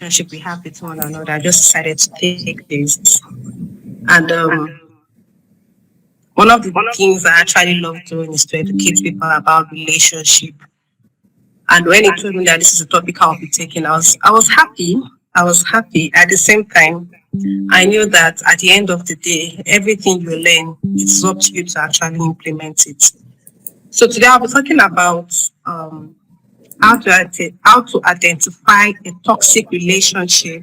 relationship we have with one another. I just decided to take this. And one of the things I actually love doing is to educate people about relationship. And when he told me that this is a topic I'll be taking, I was happy. I was happy. At the same time, I knew that at the end of the day, everything you learn, it's up to you to actually implement it. So today I'll be talking about how to identify a toxic relationship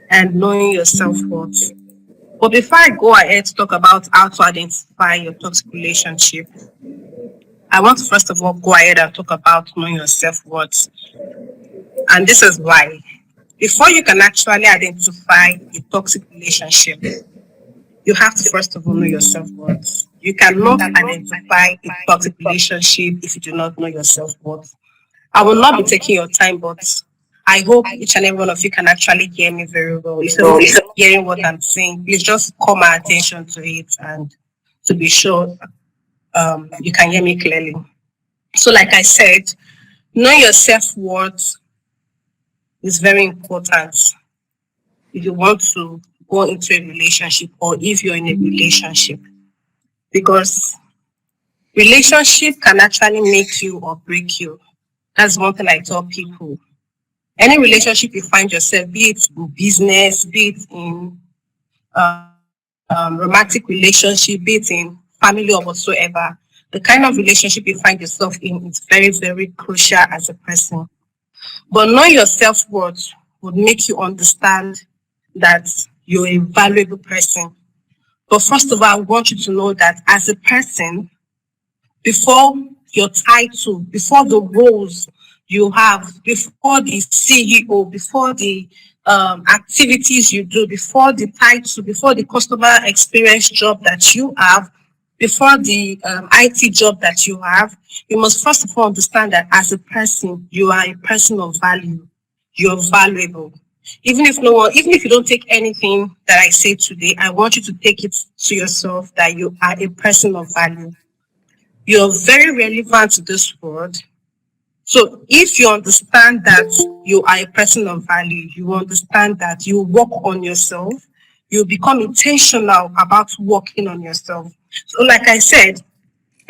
and knowing your self worth. But before I go ahead to talk about how to identify your toxic relationship, I want to first of all go ahead and talk about knowing your self worth. And this is why. Before you can actually identify a toxic relationship, you have to first of all know your self worth. You cannot identify a toxic relationship if you do not know your self worth. I will not be taking your time, but I hope each and every one of you can actually hear me very well. If you're not hearing what I'm saying, please just call my attention to it and to be sure you can hear me clearly. So, like I said, knowing your self worth is very important if you want to go into a relationship or if you're in a relationship because relationship can actually make you or break you. That's one thing I tell people. Any relationship you find yourself, be it in business, be it in romantic relationship, be it in family or whatsoever, the kind of relationship you find yourself in is very, very crucial as a person. But knowing your self worth would make you understand that you're a valuable person. But first of all, I want you to know that as a person, before your title, before the roles you have, before the CEO, before the activities you do, before the title, before the customer experience job that you have, before the IT job that you have, you must first of all understand that as a person, you are a person of value. You're valuable. Even if you don't take anything that I say today, I want you to take it to yourself that you are a person of value. You're very relevant to this world. So if you understand that you are a person of value, you understand that you work on yourself, you become intentional about working on yourself. So like I said,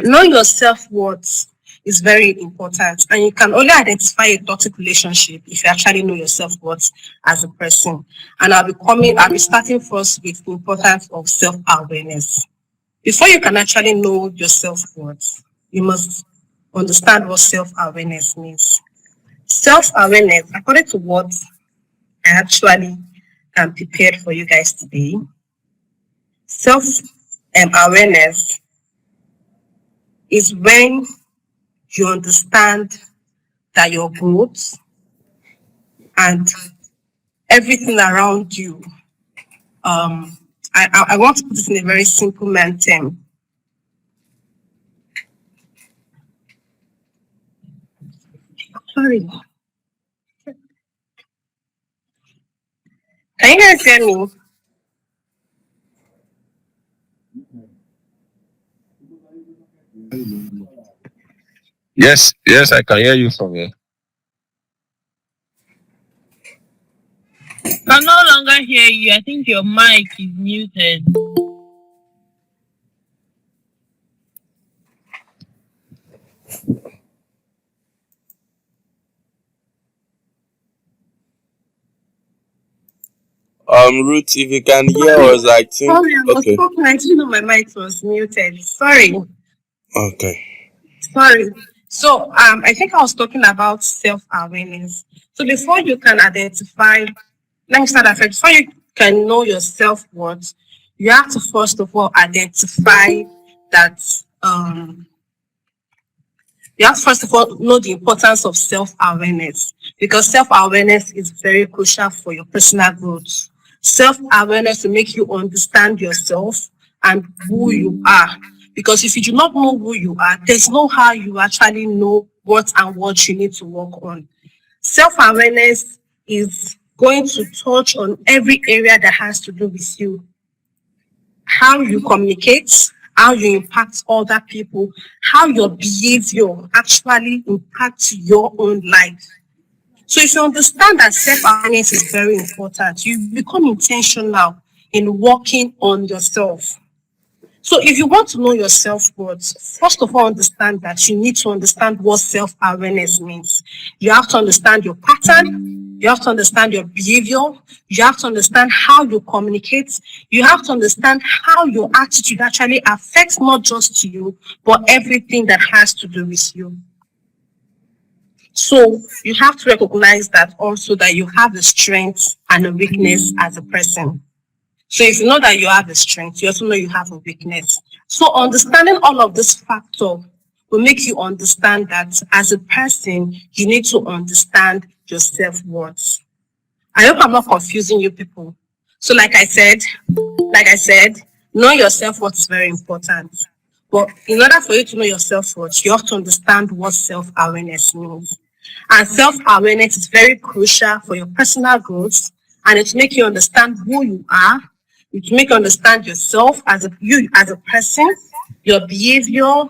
know your self-worth is very important and you can only identify a toxic relationship if you actually know your self-worth as a person. And I'll be starting first with the importance of self-awareness. Before you can actually know your self-worth, you must understand what self-awareness means. Self-awareness, according to what I actually prepared for you guys today, self-awareness is when you understand that your growth and everything around you, I want to put this in a very simple man term. Sorry, can you guys hear me? Yes, yes, I can hear you from here. Can no longer hear you. I think your mic is muted. Ruth, if you can hear Sorry, us, I think sorry, I was okay, talking. I didn't know my mic was muted. Sorry. okay. Sorry. So I think I was talking about self-awareness. So before you can identify, let me start that first. Before you can know your self-worth, you have to first of all identify that you have to first of all know the importance of self-awareness because self-awareness is very crucial for your personal growth. Self-awareness will make you understand yourself and who you are. Because if you do not know who you are, there's no how you actually know what you need to work on. Self-awareness is going to touch on every area that has to do with you, how you communicate, how you impact other people, how your behavior actually impacts your own life. So if you understand that self-awareness is very important, you become intentional in working on yourself. So if you want to know your self-worth, first of all, understand that you need to understand what self-awareness means. You have to understand your pattern. You have to understand your behavior. You have to understand how you communicate. You have to understand how your attitude actually affects not just you, but everything that has to do with you. So you have to recognize that also that you have a strength and a weakness as a person. So if you know that you have a strength, you also know you have a weakness. So understanding all of this factor will make you understand that as a person, you need to understand your self-worth. I hope I'm not confusing you people. So like I said, knowing your self-worth is very important. But in order for you to know your self-worth, you have to understand what self-awareness means. And self-awareness is very crucial for your personal growth, and it will make you understand who you are. It will make you understand yourself as a person, your behavior,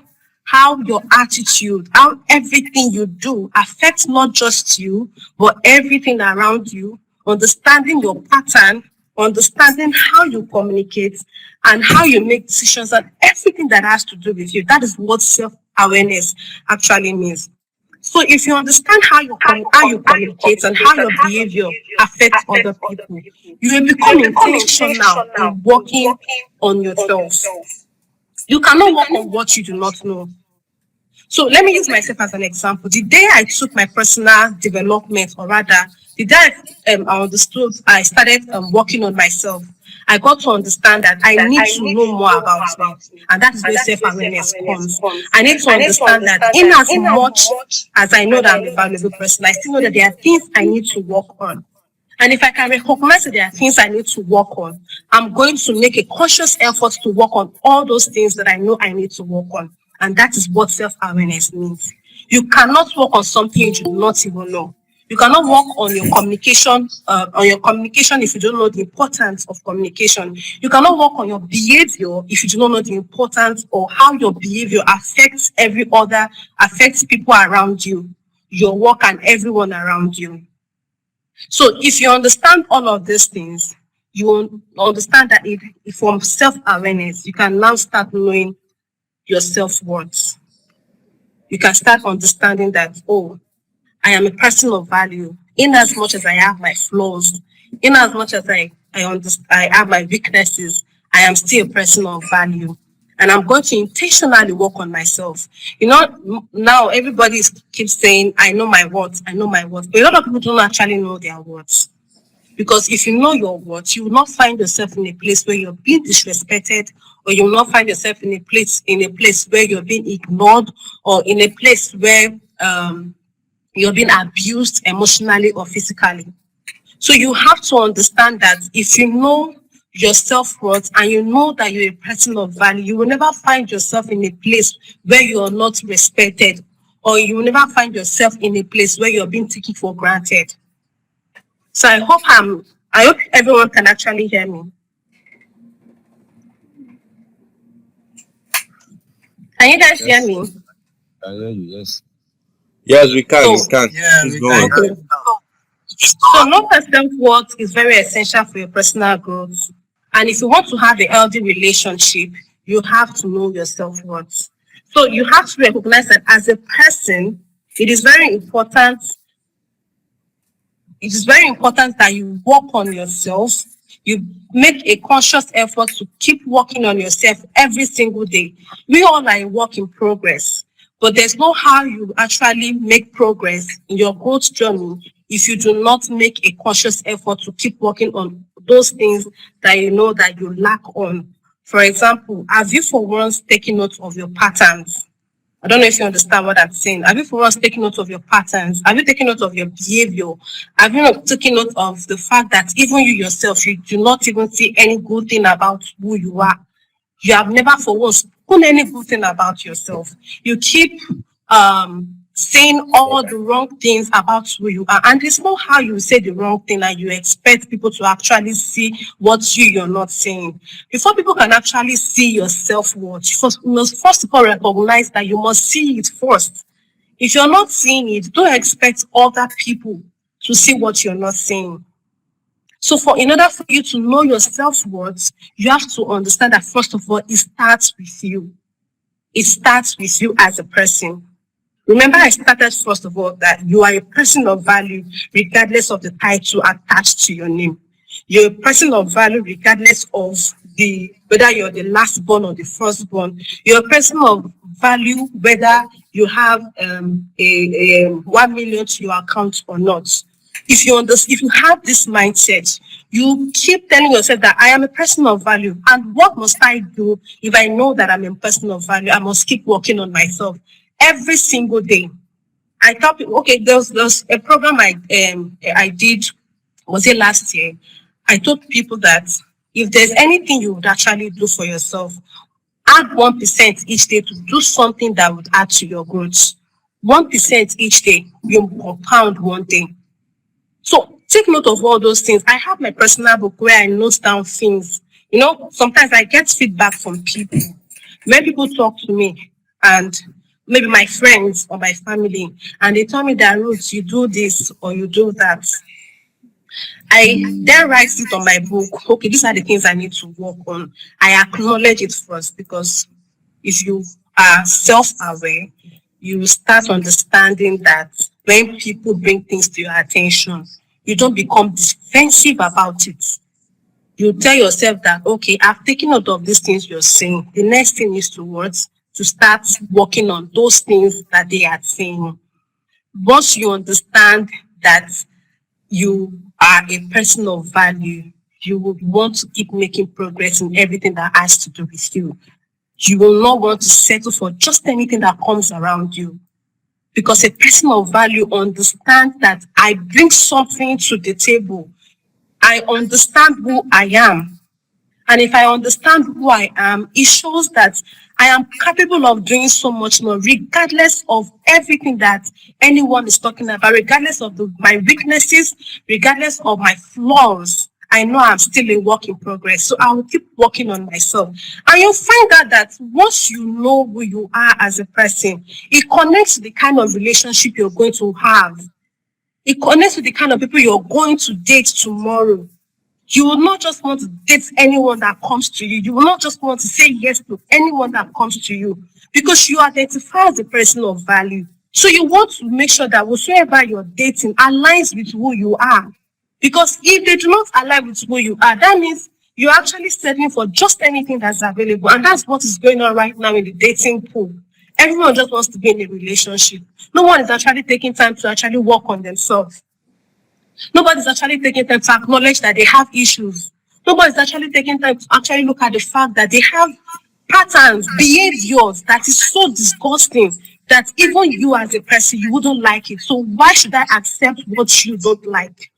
how your attitude, how everything you do affects not just you, but everything around you, understanding your pattern, understanding how you communicate and how you make decisions and everything that has to do with you. That is what self-awareness actually means. So if you understand how you communicate and how your behavior affects other people, you will become intentional in working on yourself. You cannot work on what you do not know. So let me use myself as an example. The day I took my personal development, or rather, the day I understood, I started working on myself, I got to understand that I need to know more about me. And that is where self-awareness comes. I need to understand that in as much as I know that I'm a valuable person, I still know that there are things I need to work on. And if I can recognize that there are things I need to work on, I'm going to make a conscious effort to work on all those things that I know I need to work on. And that is what self-awareness means. You cannot work on something you do not even know. You cannot work on your communication if you don't know the importance of communication. You cannot work on your behavior if you do not know the importance or how your behavior affects people around you, your work and everyone around you. So if you understand all of these things, you will understand that from self-awareness, you can now start knowing your self-worth. You can start understanding that, oh, I am a person of value. In as much as I have my flaws, in as much as I have my weaknesses, I am still a person of value. And I'm going to intentionally work on myself. Now everybody keeps saying, I know my worth, I know my worth. But a lot of people don't actually know their worth. Because if you know your worth, you will not find yourself in a place where you're being disrespected, or you will not find yourself in a place where you're being ignored, or in a place where you're being abused emotionally or physically. So you have to understand that if you know your self-worth and you know that you're a person of value, you will never find yourself in a place where you are not respected, or you will never find yourself in a place where you're being taken for granted. So I hope everyone can actually hear me. Can you guys hear Yes, me? I hear you. Yes. Yes, we can. So We can. Yeah, Please we go can on. hear okay. So knowing self-worth is very essential for your personal growth. And if you want to have a healthy relationship, you have to know your self-worth. So you have to recognize that as a person, it is very important. It is very important that you work on yourself. You make a conscious effort to keep working on yourself every single day. We all are a work in progress, but there's no how you actually make progress in your growth journey if you do not make a conscious effort to keep working on those things that you know that you lack on. For example, have you for once taken note of your patterns? I don't know if you understand what I'm saying. Have you for once taken note of your patterns? Have you taken note of your behavior? Have you not taken note of the fact that even you yourself, you do not even see any good thing about who you are? You have never for once spoken any good thing about yourself. You keep saying all the wrong things about who you are. And it's not how you say the wrong thing and you expect people to actually see what you're not saying. Before people can actually see your self-worth, you must first of all recognize that you must see it first. If you're not seeing it, don't expect other people to see what you're not seeing. So in order for you to know your self-worth, you have to understand that first of all, it starts with you. It starts with you as a person. Remember, I started first of all that you are a person of value regardless of the title attached to your name. You're a person of value regardless of the whether you're the last born or the firstborn. You're a person of value whether you have a 1 million to your account or not. If you have this mindset, you keep telling yourself that I am a person of value, and what must I do if I know that I'm a person of value? I must keep working on myself every single day. I tell people, okay, there's a program I did, was it last year? I told people that if there's anything you would actually do for yourself, add 1% each day to do something that would add to your growth. 1% each day, you compound one day. So take note of all those things. I have my personal book where I note down things. Sometimes I get feedback from people. When people talk to me and maybe my friends or my family, and they tell me that Ruth, you do this or you do that. I then write it on my book. Okay, these are the things I need to work on. I acknowledge it first because if you are self-aware, you start understanding that when people bring things to your attention, you don't become defensive about it. You tell yourself that, okay, I've taken note of these things you're saying. The next thing is to start working on those things that they are saying. Once you understand that you are a person of value, you would want to keep making progress in everything that has to do with you. You will not want to settle for just anything that comes around you. Because a person of value understands that I bring something to the table. I understand who I am. And if I understand who I am, it shows that I am capable of doing so much more, regardless of everything that anyone is talking about, regardless of my weaknesses, regardless of my flaws. I know I'm still a work in progress. So I will keep working on myself. And you'll find out that once you know who you are as a person, it connects to the kind of relationship you're going to have. It connects to the kind of people you're going to date tomorrow. You will not just want to date anyone that comes to you. You will not just want to say yes to anyone that comes to you because you identify as a person of value. So you want to make sure that whosoever you're dating aligns with who you are. Because if they do not align with who you are, that means you're actually settling for just anything that's available. And that's what is going on right now in the dating pool. Everyone just wants to be in a relationship. No one is actually taking time to actually work on themselves. Nobody's actually taking time to acknowledge that they have issues. Nobody's actually taking time to actually look at the fact that they have patterns, behaviors that is so disgusting that even you as a person, you wouldn't like it. So why should I accept what you don't like?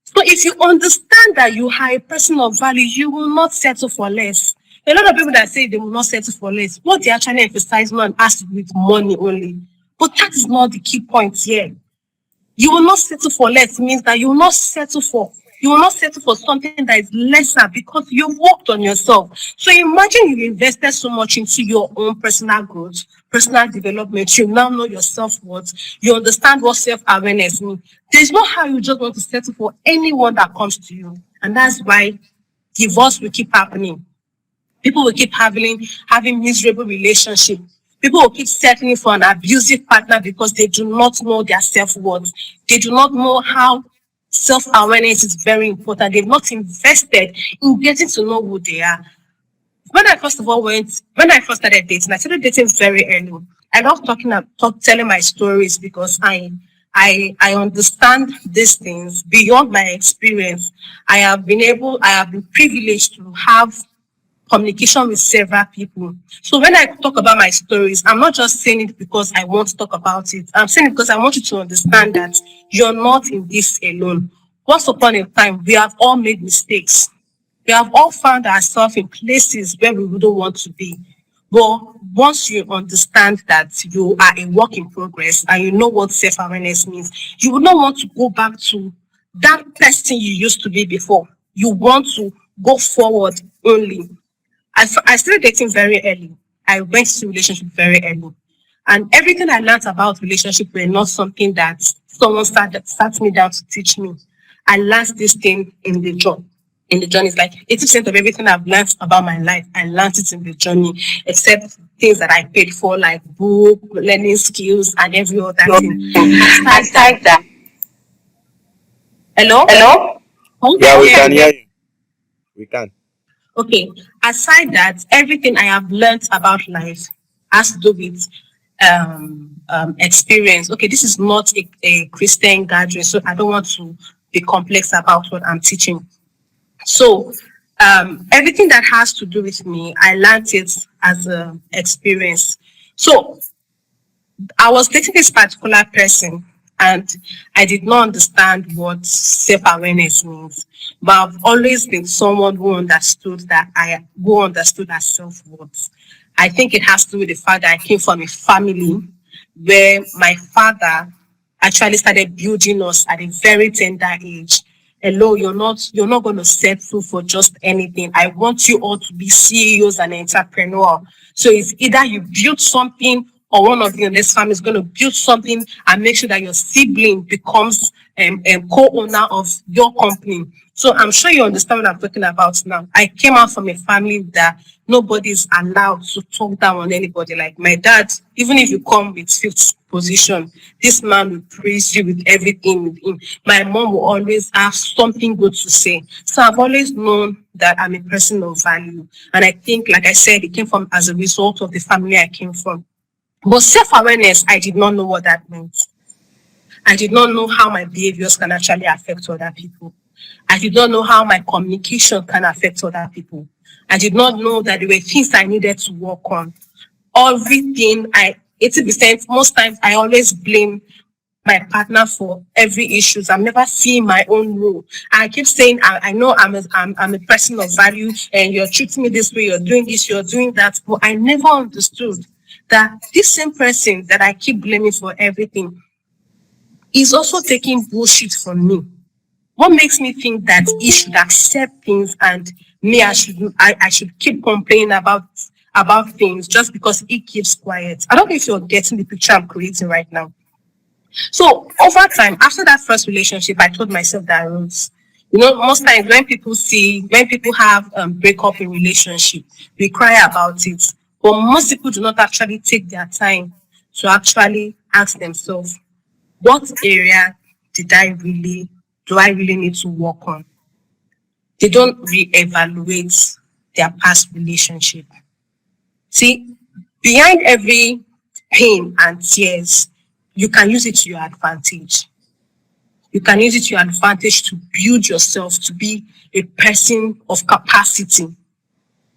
So if you understand that you are a person of value, you will not settle for less. A lot of people that say they will not settle for less, what they actually emphasize on has to do with money only. But that is not the key point here. You will not settle for less means that you will not settle for something that is lesser because you've worked on yourself. So imagine you invested so much into your own personal growth, personal development. You now know your self-worth. You understand what self-awareness means. There's no how you just want to settle for anyone that comes to you. And that's why divorce will keep happening. People will keep having miserable relationships. People will keep settling for an abusive partner because they do not know their self-worth. They do not know how self-awareness is very important. They've not invested in getting to know who they are. When I first started dating, I started dating very early. I love telling my stories because I understand these things beyond my experience. I have been privileged to have communication with several people. So when I talk about my stories, I'm not just saying it because I want to talk about it. I'm saying it because I want you to understand that you're not in this alone. Once upon a time, we have all made mistakes. We have all found ourselves in places where we wouldn't want to be. But once you understand that you are a work in progress and you know what self-awareness means, you will not want to go back to that person you used to be before. You want to go forward only. I started dating very early. I went to relationship very early. And everything I learned about relationship were not something that someone sat me down to teach me. I learned this thing in the job. In the journey, it's like 80% of everything I've learned about my life, I learned it in the journey, except things that I paid for, like book, learning skills, and every other thing. Aside that, hello? Hello? How Yeah, can we you can hear hear me? you. We can. Okay. Aside that, everything I have learned about life has to do with experience. Okay, this is not a Christian gathering, so I don't want to be complex about what I'm teaching. So everything that has to do with me, I learned it as an experience. So I was dating this particular person and I did not understand what self-awareness means. But I've always been someone who understood that self-worth. I think it has to do with the fact that I came from a family where my father actually started building us at a very tender age. Hello, you're not going to settle for just anything. I want you all to be CEOs and entrepreneur. So it's either you build something or one of you in this family is going to build something and make sure that your sibling becomes a co-owner of your company. So I'm sure you understand what I'm talking about now. I came out from a family that nobody is allowed to talk down on anybody. Like my dad, even if you come with fifth position, this man will praise you with everything with him. My mom will always have something good to say. So I've always known that I'm a person of value. And I think, like I said, it came from as a result of the family I came from. But self-awareness, I did not know what that meant. I did not know how my behaviors can actually affect other people. I did not know how my communication can affect other people. I did not know that there were things I needed to work on. Everything 80%, most times I always blame my partner for every issues. I'm never seeing my own role. I keep saying I know I'm a person of value and you're treating me this way, you're doing this, you're doing that. But I never understood that this same person that I keep blaming for everything is also taking bullshit from me. What makes me think that he should accept things and me I should keep complaining about things just because he keeps quiet? I don't know if you're getting the picture I'm creating right now. So over time, after that first relationship, I told myself that rules. Most times when people have breakup in relationship, we cry about it. But most people do not actually take their time to actually ask themselves, what area did I really do I really need to work on? They don't reevaluate their past relationship. See, behind every pain and tears, you can use it to your advantage. You can use it to your advantage to build yourself to be a person of capacity.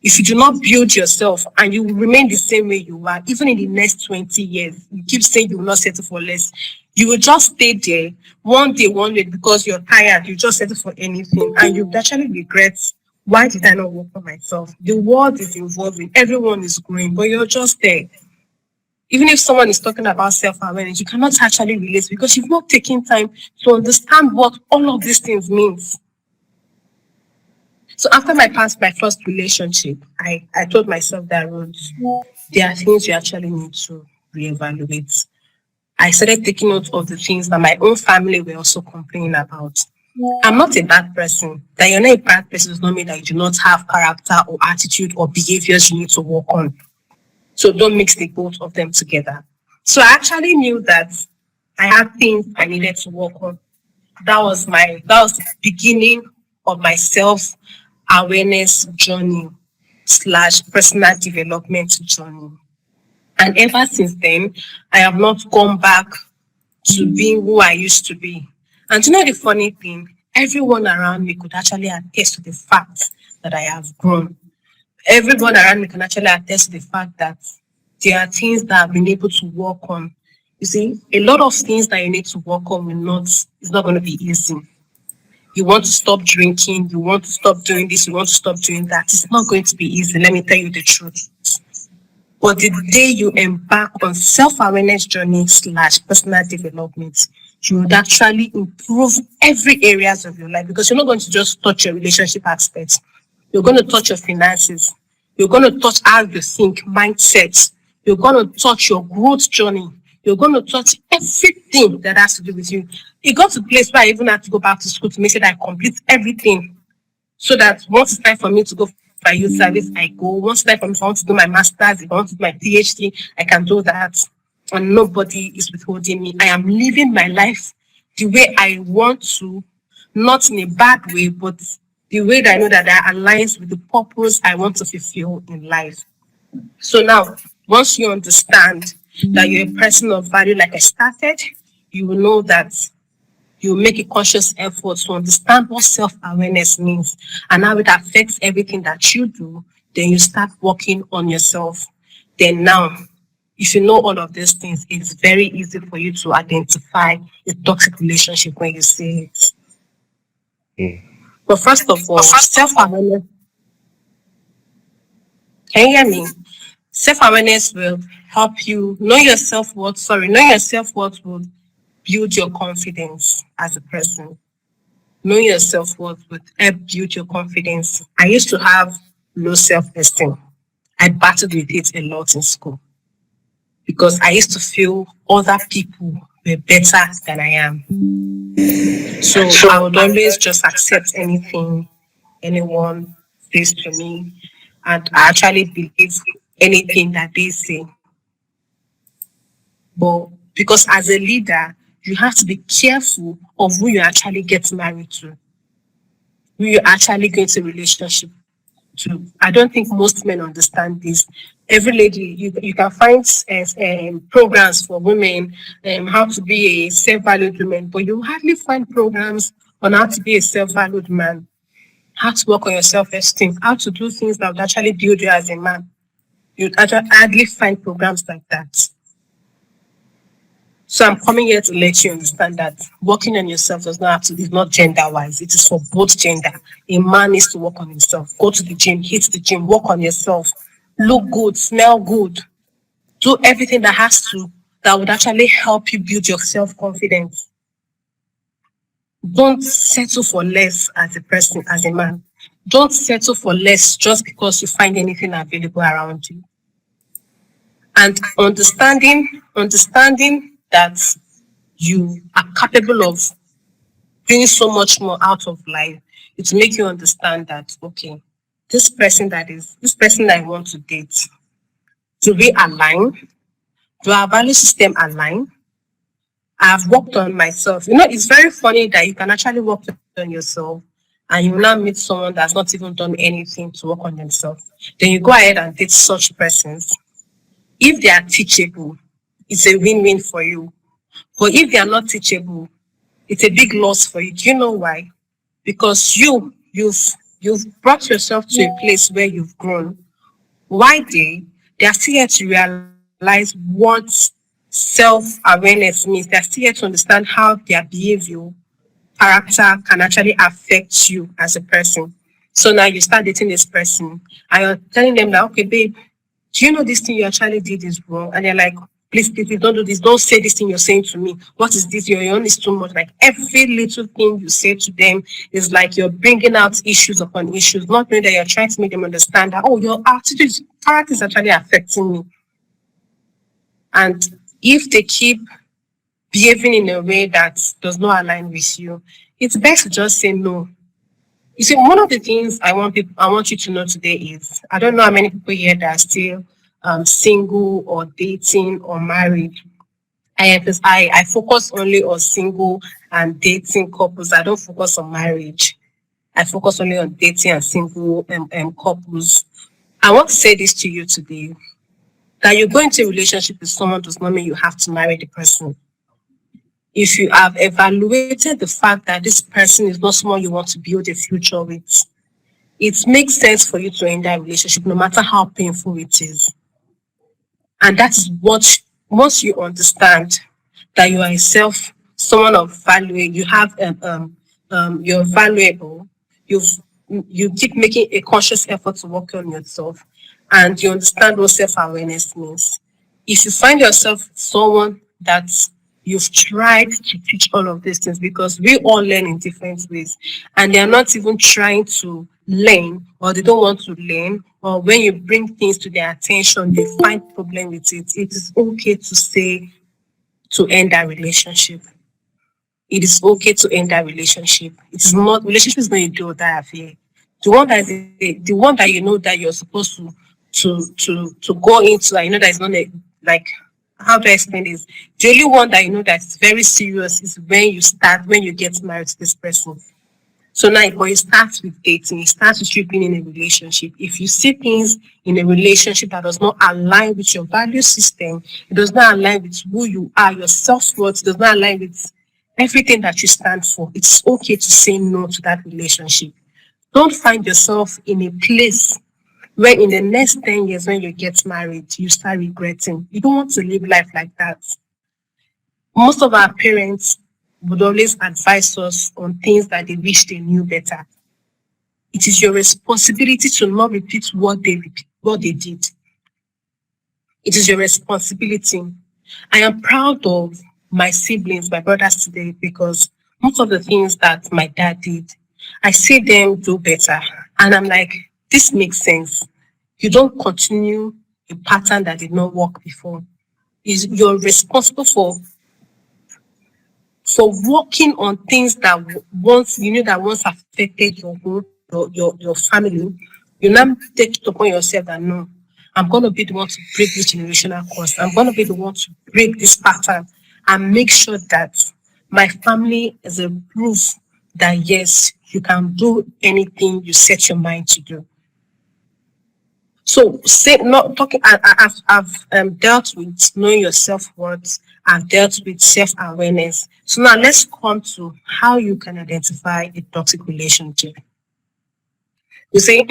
If you do not build yourself and you will remain the same way you are, even in the next 20 years, you keep saying you will not settle for less. You will just stay there one day, because you're tired, you just settle for anything and you actually regret, why did I not work for myself? The world is evolving, everyone is growing, but you're just there. Even if someone is talking about self-awareness, you cannot actually relate because you've not taken time to understand what all of these things means. So after my first relationship, I told myself that Rose, there are things you actually need to reevaluate. I started taking note of the things that my own family were also complaining about. I'm not a bad person. That you're not a bad person does not mean that you do not have character or attitude or behaviors you need to work on. So don't mix the both of them together. So I actually knew that I had things I needed to work on. That was the beginning of my self awareness journey slash personal development journey. And ever since then, I have not gone back to being who I used to be. And you know the funny thing, everyone around me could actually attest to the fact that I have grown. Everyone around me can actually attest to the fact that there are things that I've been able to work on. You see, a lot of things that you need to work on it's not going to be easy. You want to stop drinking, you want to stop doing this, you want to stop doing that. It's not going to be easy. Let me tell you the truth. But the day you embark on self-awareness journey slash personal development, you would actually improve every areas of your life because you're not going to just touch your relationship aspects. You're going to touch your finances. You're going to touch how you think, mindset. You're going to touch your growth journey. You're going to touch everything that has to do with you. It got to a place where I even had to go back to school to make sure that I complete everything. So that once it's time for me to go for youth service, I go. Once it's time for me, if I want to do my master's, if I want to do my PhD, I can do that. And nobody is withholding me. I am living my life the way I want to, not in a bad way, but the way that I know that aligns with the purpose I want to fulfill in life. So now, once you understand that you're a person of value, like I started, you will know that you make a conscious effort to understand what self-awareness means and how it affects everything that you do. Then you start working on yourself. Then now, if you know all of these things, it's very easy for you to identify a toxic relationship when you see it. But first of all, self-awareness, can you hear me? Self-awareness will help you know your self-worth. Know your self-worth will build your confidence as a person. Knowing your self-worth would help build your confidence. I used to have low self-esteem. I battled with it a lot in school because I used to feel other people were better than I am. So I would always just accept anything anyone says to me, and I actually believe anything that they say. But because as a leader, you have to be careful of who you actually get married to, who you actually get a relationship to. I don't think most men understand this. Every lady, you can find programs for women, how to be a self-valued woman, but you hardly find programs on how to be a self-valued man, how to work on your self-esteem, how to do things that would actually build you as a man. You'd actually hardly find programs like that. So I'm coming here to let you understand that working on yourself does not have to, is not gender wise. It is for both gender. A man needs to work on himself. Go to the gym, hit the gym, work on yourself. Look good, smell good. Do everything that would actually help you build your self-confidence. Don't settle for less as a person, as a man. Don't settle for less just because you find anything available around you. And understanding that you are capable of doing so much more out of life, it will make you understand that, okay, this person that I want to date, do we align? Do our value system align? I've worked on myself. It's very funny that you can actually work on yourself and you will now meet someone that's not even done anything to work on themselves. Then you go ahead and date such persons. If they are teachable, it's a win-win for you. But if they are not teachable, it's a big loss for you. Do you know why? Because you've brought yourself to a place where you've grown. Why they are still yet to realize what self-awareness means. They're still yet to understand how their behavior, character can actually affect you as a person. So now you start dating this person and you're telling them that, okay, babe, do you know this thing you actually did is wrong? And they're like, please, don't do this. Don't say this thing you're saying to me. What is this? Your own is too much. Like every little thing you say to them is like you're bringing out issues upon issues, not knowing that you're trying to make them understand that, oh, your attitude, character is actually affecting me. And if they keep behaving in a way that does not align with you, it's best to just say no. You see, one of the things I want you to know today is, I don't know how many people here that are still single or dating or married. I focus only on single and dating couples. I don't focus on marriage. I focus only on dating and single couples. I want to say this to you today, that you go into a relationship with someone does not mean you have to marry the person. If you have evaluated the fact that this person is not someone you want to build a future with, it makes sense for you to end that relationship no matter how painful it is. And that is what, once you understand that you are someone of value, you have you're valuable, you keep making a conscious effort to work on yourself, and you understand what self-awareness means. If you find yourself someone that you've tried to teach all of these things, because we all learn in different ways, and they are not even trying to learn, or they don't want to learn, or when you bring things to their attention, they find problem with it, it is okay to say to end that relationship. It is okay to end that relationship. It is not relationship is not a do or die affair. The one that you know that you're supposed to go into, I know that it's not like, how do I explain this? The only one that you know that is very serious is when you get married to this person. So now, but it starts with dating, it starts with you being in a relationship. If you see things in a relationship that does not align with your value system, it does not align with who you are, your self worth, does not align with everything that you stand for, it's okay to say no to that relationship. Don't find yourself in a place where in the next 10 years when you get married, you start regretting. You don't want to live life like that. Most of our parents would always advise us on things that they wish they knew better. It is your responsibility to not repeat what they did. It is your responsibility. I am proud of my siblings, my brothers today, because most of the things that my dad did, I see them do better. And I'm like, this makes sense. You don't continue a pattern that did not work before. You're responsible for working on things that once you know that once affected your home, your family, you now take it upon yourself that no, I'm gonna be the one to break this generational curse. I'm gonna be the one to break this pattern and make sure that my family is a proof that yes, you can do anything you set your mind to do. So, say not talking. I've dealt with knowing your self worth. I've dealt with self awareness. So now let's come to how you can identify a toxic relationship. You see,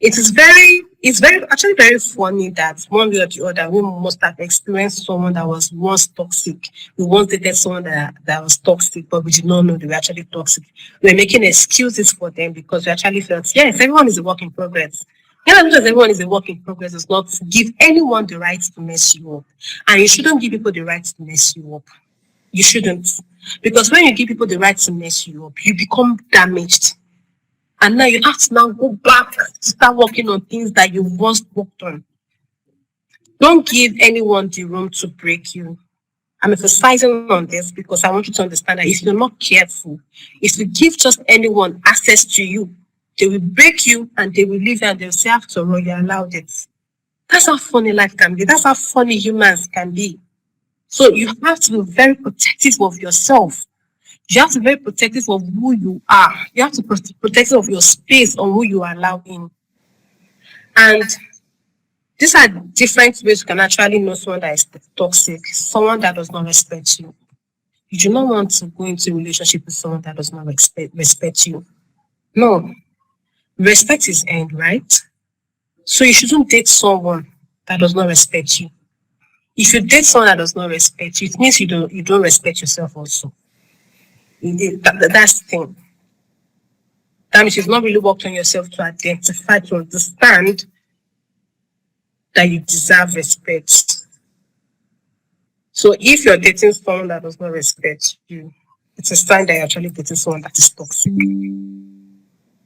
it's very actually very funny that one way or the other we must have experienced someone that was once toxic. We once dated someone that was toxic, but we did not know they were actually toxic. We were making excuses for them because we actually felt yes, everyone is a work in progress. Yeah, because everyone is a work in progress does not give anyone the right to mess you up. And you shouldn't give people the right to mess you up. You shouldn't. Because when you give people the right to mess you up, you become damaged. And now you have to now go back to start working on things that you once worked on. Don't give anyone the room to break you. I'm emphasizing on this because I want you to understand that if you're not careful, if you give just anyone access to you, they will break you and they will leave you and they'll say, after all, you allowed it. That's how funny life can be. That's how funny humans can be. So you have to be very protective of yourself. You have to be very protective of who you are. You have to be protective of your space on who you allow in. And these are different ways you can actually know someone that is toxic, someone that does not respect you. You do not want to go into a relationship with someone that does not respect you. No, respect is earned, right? So you shouldn't date someone that does not respect you. If you date someone that does not respect you, it means you don't respect yourself also. That's the thing. That means you've not really worked on yourself to identify, to understand that you deserve respect. So if you're dating someone that does not respect you, it's a sign that you're actually dating someone that is toxic.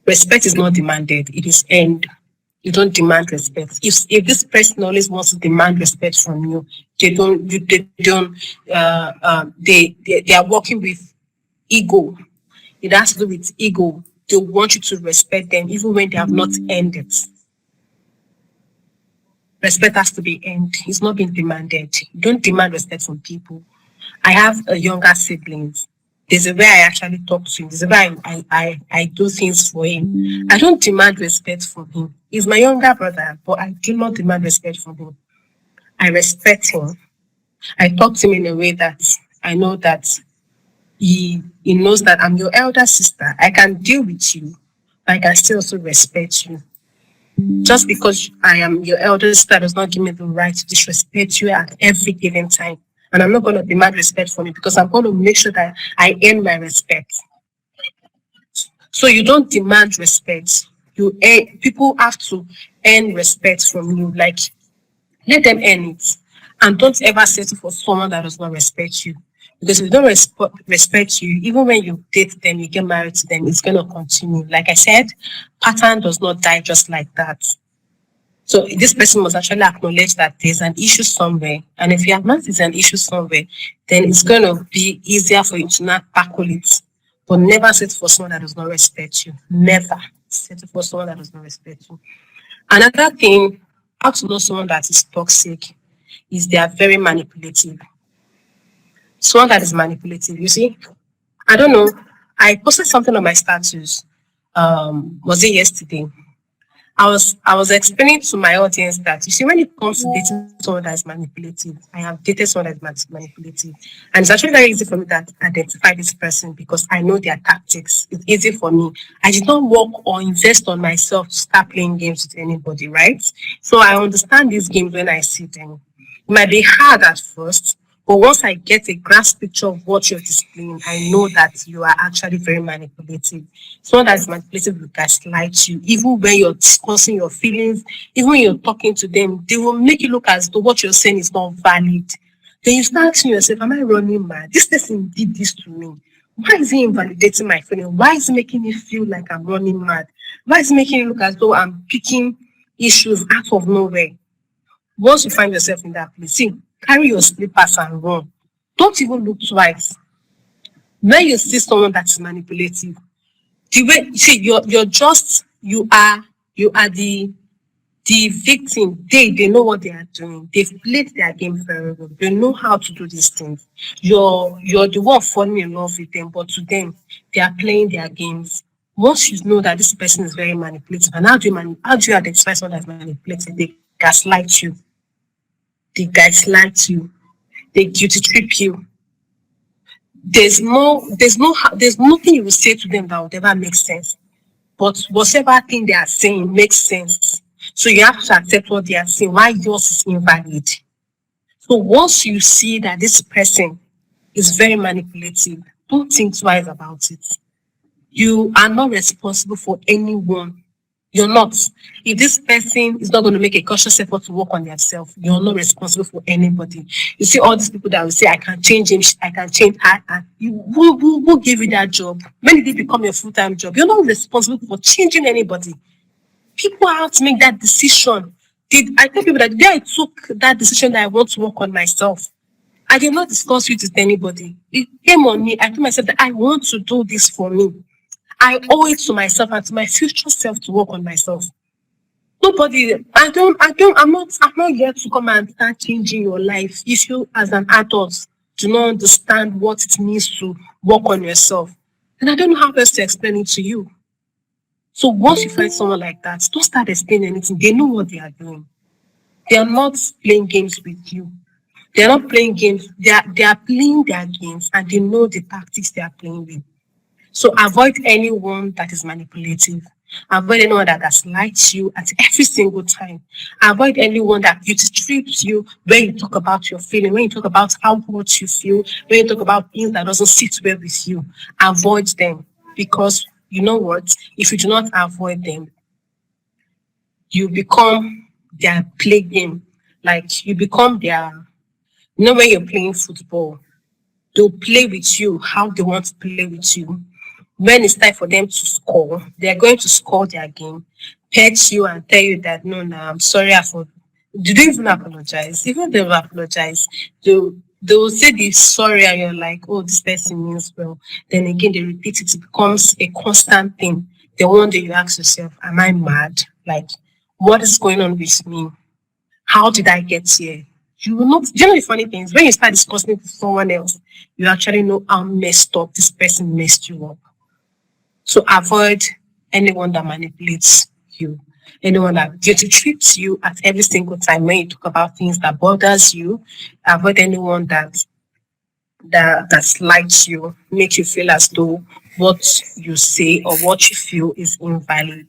Respect is not demanded, it is earned. You don't demand respect. If this person always wants to demand respect from you, they are working with ego. It has to do with ego. They want you to respect them even when they have not earned it. Respect has to be earned. It's not being demanded. Don't demand respect from people. I have a younger siblings. There's a way I actually talk to him. There's a way I do things for him. I don't demand respect from him. He's my younger brother, but I do not demand respect from him. I respect him. I talk to him in a way that I know that he knows that I'm your elder sister. I can deal with you, but I can still also respect you. Just because I am your elder sister does not give me the right to disrespect you at every given time. And I'm not going to demand respect from you because I'm going to make sure that I earn my respect. So you don't demand respect. People have to earn respect from you. Like let them earn it. And don't ever settle for someone that does not respect you. Because if they don't respect you, even when you date them, you get married to them, it's going to continue. Like I said, pattern does not die just like that. So this person must actually acknowledge that there's an issue somewhere. And if you acknowledge there's an issue somewhere, then it's going to be easier for you to not tackle it. But never settle for someone that does not respect you. Never settle for someone that does not respect you. Another thing, how to know someone that is toxic is they are very manipulative. Someone that is manipulative, you see, I don't know. I posted something on my status. Was it yesterday? I was explaining to my audience that you see when it comes to dating someone that is manipulative, I have dated someone that is manipulative, and it's actually very easy for me to identify this person because I know their tactics. It's easy for me. I did not work or invest on myself to start playing games with anybody, right? So I understand these games when I see them. It might be hard at first, but once I get a grasp picture of what you're displaying, I know that you are actually very manipulative. Someone that is manipulative will gaslight you, even when you're discussing your feelings, even when you're talking to them, they will make you look as though what you're saying is not valid. Then you start asking yourself, am I running mad? This person did this to me. Why is he invalidating my feeling? Why is he making me feel like I'm running mad? Why is he making it look as though I'm picking issues out of nowhere? Once you find yourself in that place, see, carry your slippers and run. Don't even look twice. When you see someone that is manipulative, the way see you're just you are the victim. They know what they are doing. They've played their game very well. They know how to do these things. You're the one falling in love with them, but to them, they are playing their games. Once you know that this person is very manipulative, and how do you identify someone that's manipulative? They gaslight you. They gaslight you. They guilty trip you. There's nothing you will say to them that would ever make sense. But whatever thing they are saying makes sense. So you have to accept what they are saying. Why yours is invalid? So once you see that this person is very manipulative, don't think twice about it. You are not responsible for anyone. You're not. If this person is not going to make a conscious effort to work on themselves, you're not responsible for anybody. You see all these people that will say, I can change him, I can change her. Who gave you that job? When did it become your full-time job? You're not responsible for changing anybody. People have to make that decision. I tell people that the day I took that decision that I want to work on myself, I did not discuss it with anybody. It came on me. I told myself that I want to do this for me. I owe it to myself and to my future self to work on myself. Nobody, I'm not here to come and start changing your life. If you as an adult do not understand what it means to work on yourself, then I don't know how else to explain it to you. So once you find someone like that, don't start explaining anything. They know what they are doing. They are not playing games with you. They are not playing games. They are playing their games and they know the tactics they are playing with. So avoid anyone that is manipulative. Avoid anyone that gaslights you at every single time. Avoid anyone that guilt trips you when you talk about your feeling, when you talk about how hurt you feel, when you talk about things that doesn't sit well with you. Avoid them because you know what? If you do not avoid them, you become their play game. Like you become their, when you're playing football, they'll play with you how they want to play with you. When it's time for them to score, they're going to score their game, pet you and tell you that no, I'm sorry, Did they even apologize? Even they will apologize. They will say they're sorry and you're like, oh, this person means well. Then again they repeat it, it becomes a constant thing. Then one day you ask yourself, am I mad? Like, what is going on with me? How did I get here? You will not, the funny things, when you start discussing it with someone else, you actually know how messed up this person messed you up. So avoid anyone that manipulates you, anyone that guilty trips you at every single time when you talk about things that bothers you. Avoid anyone that slights you, makes you feel as though what you say or what you feel is invalid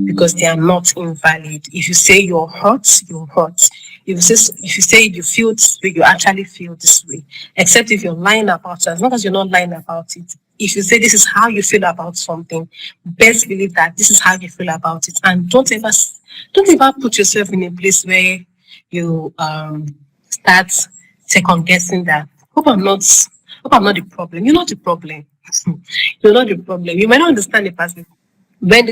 because they are not invalid. If you say you're hurt, you're hurt. If you say you feel this way, you actually feel this way. Except if you're lying about it. As long as you're not lying about it, if you say this is how you feel about something, best believe that this is how you feel about it, and don't ever put yourself in a place where you start second guessing that. Hope I'm not Hope I'm not the problem. You're not the problem. You're not the problem. You might not understand the person. When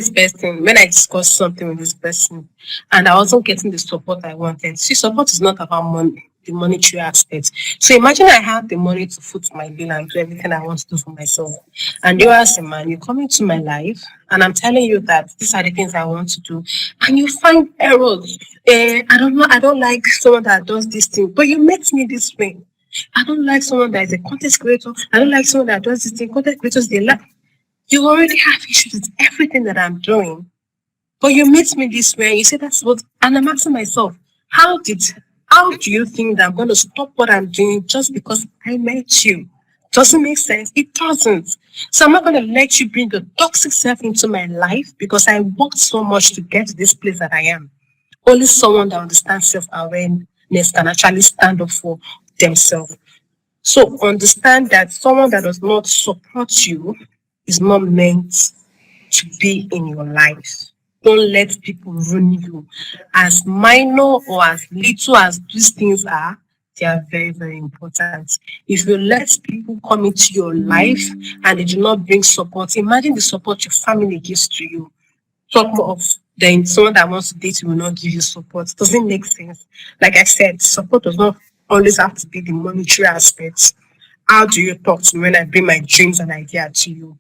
I discussed something with this person and I wasn't getting the support I wanted. See, support is not about money, the monetary aspect. So imagine I have the money to foot my bill and do everything I want to do for myself. And you as a man, you come into my life and I'm telling you that these are the things I want to do. And you find errors. I don't know, I don't like someone that does this thing, but you met me this way. I don't like someone that is a content creator. I don't like someone that does this thing. Content creators, they like you already have issues with everything that I'm doing, but you meet me this way and you say that's what, and I'm asking myself, how did, how do you think that I'm going to stop what I'm doing just because I met you? Doesn't make sense. It doesn't. So I'm not going to let you bring a toxic self into my life because I worked so much to get to this place that I am. Only someone that understands self-awareness can actually stand up for themselves. So understand that someone that does not support you is not meant to be in your life. Don't let people ruin you. As minor or as little as these things are, they are very, very important. If you let people come into your life and they do not bring support, imagine the support your family gives to you. Talk more of then someone that wants to date you will not give you support. Doesn't make sense. Like I said, support does not always have to be the monetary aspect. How do you talk to me when I bring my dreams and ideas to you?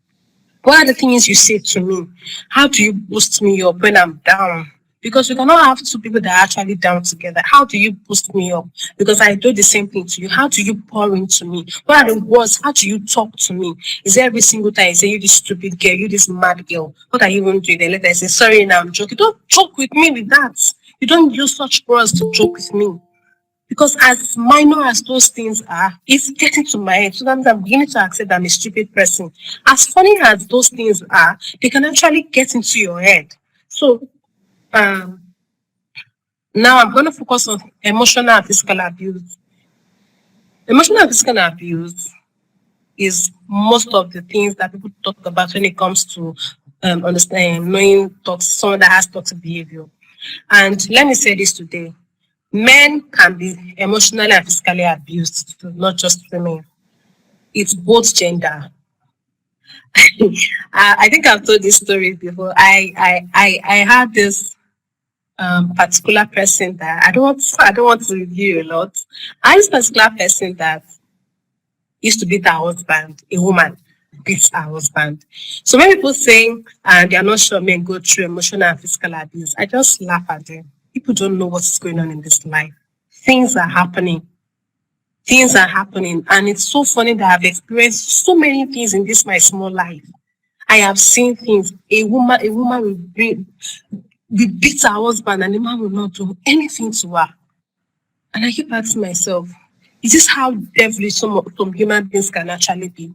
What are the things you say to me? How do you boost me up when I'm down? Because you cannot have two people that are actually down together. How do you boost me up? Because I do the same thing to you. How do you pour into me? What are the words? How do you talk to me? Is it every single time you say, you this stupid girl, you this mad girl? What are you even doing? Then later I say, sorry, now I'm joking. Don't joke with me with that. You don't use such words to joke with me. Because as minor as those things are, it's getting to my head. Sometimes I'm beginning to accept I'm a stupid person. As funny as those things are, they can actually get into your head. So um, now I'm going to focus on emotional and physical abuse. Emotional and physical abuse is most of the things that people talk about when it comes to understanding, knowing someone that has toxic behavior. And let me say this today. Men can be emotionally and physically abused, too, not just women. It's both gender. I think I've told this story before. I had this particular person that I don't want to review a lot. I had this particular person that used to beat her husband, a woman beats her husband. So when people saying they are not sure men go through emotional and physical abuse, I just laugh at them. People don't know what's going on in this life. Things are happening. Things are happening. And it's so funny that I've experienced so many things in this my small life. I have seen things. A woman will beat her husband and the man will not do anything to her. And I keep asking myself, is this how devilish some human beings can actually be?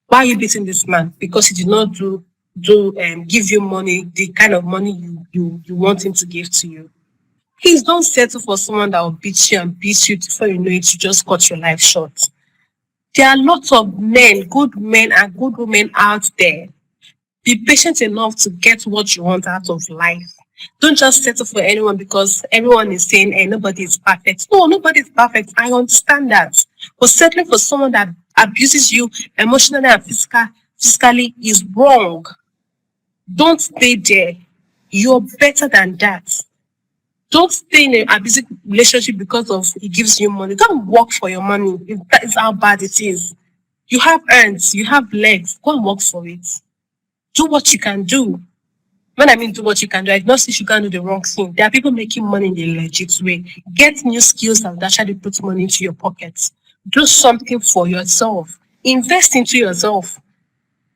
Why are you beating this man? Because he did not give you money, the kind of money you want him to give to you. Please don't settle for someone that will beat you and beat you before you know it, you just cut your life short. There are lots of men and good women out there. Be patient enough to get what you want out of life. Don't just settle for anyone because everyone is saying, hey, nobody is perfect. No, nobody is perfect. I understand that. But settling for someone that abuses you emotionally and physically is wrong. Don't stay there. You're better than that. Don't stay in an abusive relationship because of it gives you money. Don't work for your money. That is how bad it is. You have hands, you have legs. Go and work for it. Do what you can do. When I mean do what you can do, I do not say you can do the wrong thing. There are people making money in a legit way. Get new skills that will actually put money into your pockets. Do something for yourself. Invest into yourself.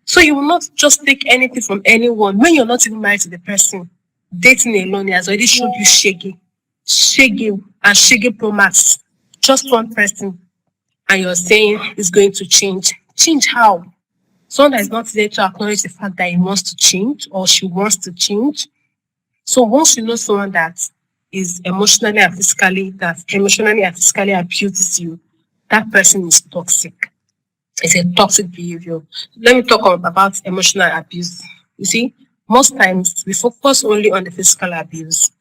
So you will not just take anything from anyone when you're not even married to the person. Dating alone has already showed you Shaggy and Shaggy Pro Max. Just one person. And you're saying it's going to change. Change how? Someone that is not there to acknowledge the fact that he wants to change or she wants to change. So once you know someone that is emotionally and physically abuses you, that person is toxic. It's a toxic behavior. Let me talk about emotional abuse. You see, most times we focus only on the physical abuse.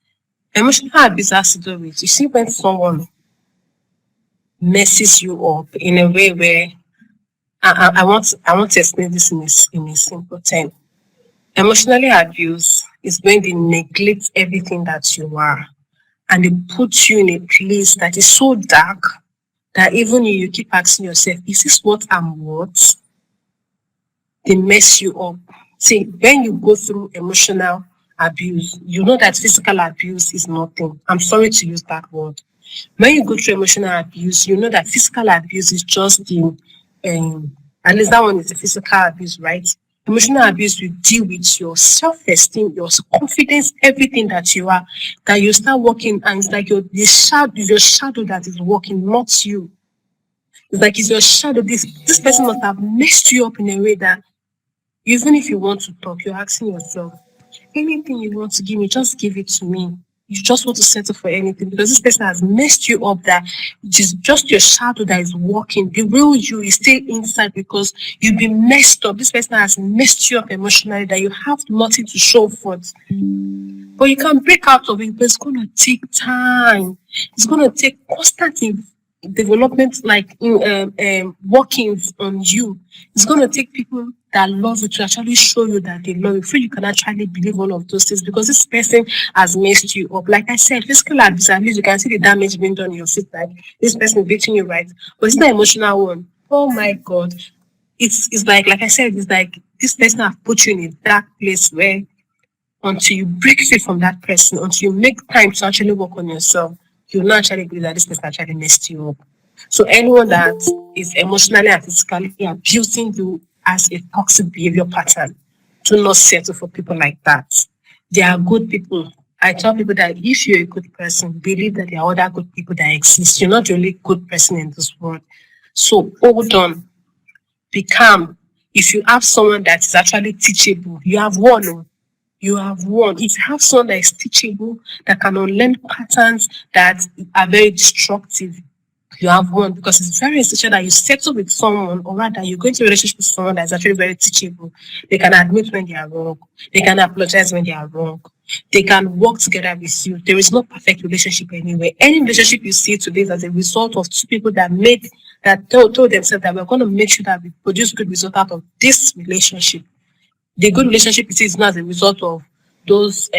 Emotional abuse has to do with, you see, when someone messes you up in a way where I want to explain this in a simple term. Emotionally abuse is when they neglect everything that you are and they put you in a place that is so dark that even you keep asking yourself, is this what I'm worth? They mess you up. See, when you go through emotional abuse, you know that physical abuse is nothing. I'm sorry to use that word. When you go through emotional abuse, you know that physical abuse is just at least that one is the physical abuse, right? Emotional abuse will deal with your self-esteem, your confidence, everything that you are, that you start working, and it's like your shadow that is working, not you. It's like it's your shadow. This person must have messed you up in a way that even if you want to talk, you're asking yourself, anything you want to give me, just give it to me. You just want to settle for anything because this person has messed you up that it is just your shadow that is walking. The real you is still inside because you've been messed up. This person has messed you up emotionally that you have nothing to show for it. But you can break out of it, but it's going to take time. It's going to take constant development, like workings on you. It's going to take people that love you to actually show you that they love you. Before you can actually believe all of those things because this person has messed you up. Like I said, physical abuse, at least you can see the damage being done in your feet. Like this person beating you, right? But it's the emotional one. Oh my God. It's like I said, it's like this person have put you in a dark place where until you break free from that person, until you make time to actually work on yourself, you'll not actually believe that this person actually messed you up. So anyone that is emotionally and physically abusing you as a toxic behavior pattern, do not settle for people like that. They are good people. I tell people that if you're a good person, believe that there are other good people that exist. You're not the only good person in this world. So hold on, be calm. If you have someone that is actually teachable, you have one. Oh, you have won. If you have someone that is teachable, that can unlearn patterns that are very destructive, you have won because it's very essential that you settle with someone, or rather, you go into a relationship with someone that's actually very teachable. They can admit when they are wrong, they can apologize when they are wrong, they can work together with you. There is no perfect relationship anywhere. Any relationship you see today is as a result of two people that told themselves that we're going to make sure that we produce good result out of this relationship. The good relationship is not as a result of those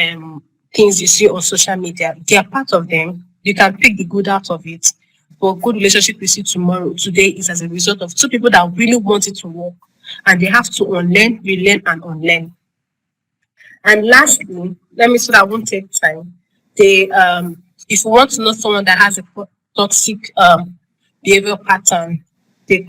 things you see on social media. They are part of them. You can pick the good out of it. But good relationship you see today is as a result of two people that really want it to work. And they have to unlearn, relearn, and unlearn. And lastly, let me so that I won't take time. They if you want to know someone that has a toxic behavior pattern, they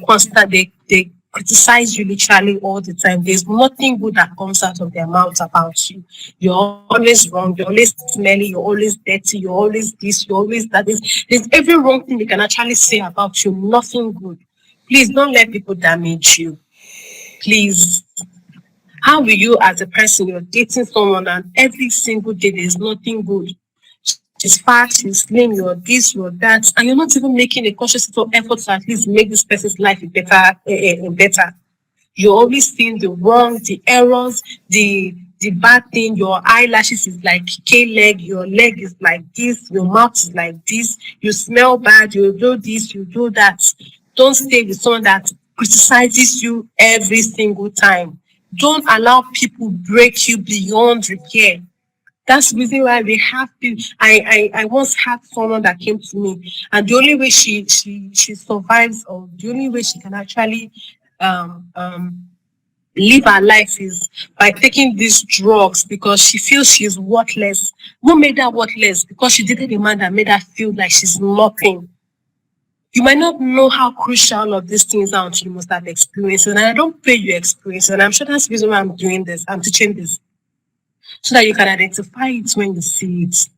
criticize you literally all the time. There's nothing good that comes out of their mouth about you. You're always wrong, you're always smelly, you're always dirty, you're always this, you're always that. There's every wrong thing they can actually say about you, nothing good. Please don't let people damage you. Please, how will you, as a person, you're dating someone and every single day there's nothing good? She's fat, she's slim, you're this, you're that, and you're not even making a conscious effort to at least make this person's life better. You're always seeing the wrong, the errors, the bad thing. Your eyelashes is like K leg, your leg is like this, your mouth is like this, you smell bad, you do this, you do that. Don't stay with someone that criticizes you every single time. Don't allow people break you beyond repair. That's the reason why we have people. I once had someone that came to me, and the only way she survives, or the only way she can actually um, um, live her life is by taking these drugs because she feels she's worthless. What made her worthless? Because she dated a man that made her feel like she's nothing. You might not know how crucial all of these things are until you must have experienced it. And I don't pray you experience it. And I'm sure that's the reason why I'm doing this. I'm teaching this so that you can identify it when you see it.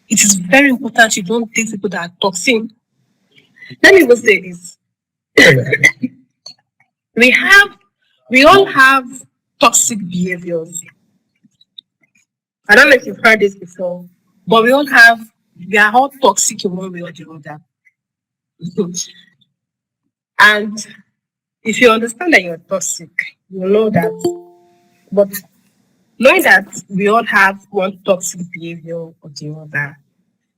It is very important you don't date people that are toxic. Let me even say this. We have, we all have toxic behaviors. I don't know if you've heard this before, but we are all toxic in one way or the other. And if you understand that you're toxic, you know that. But knowing that we all have one toxic behavior or the other,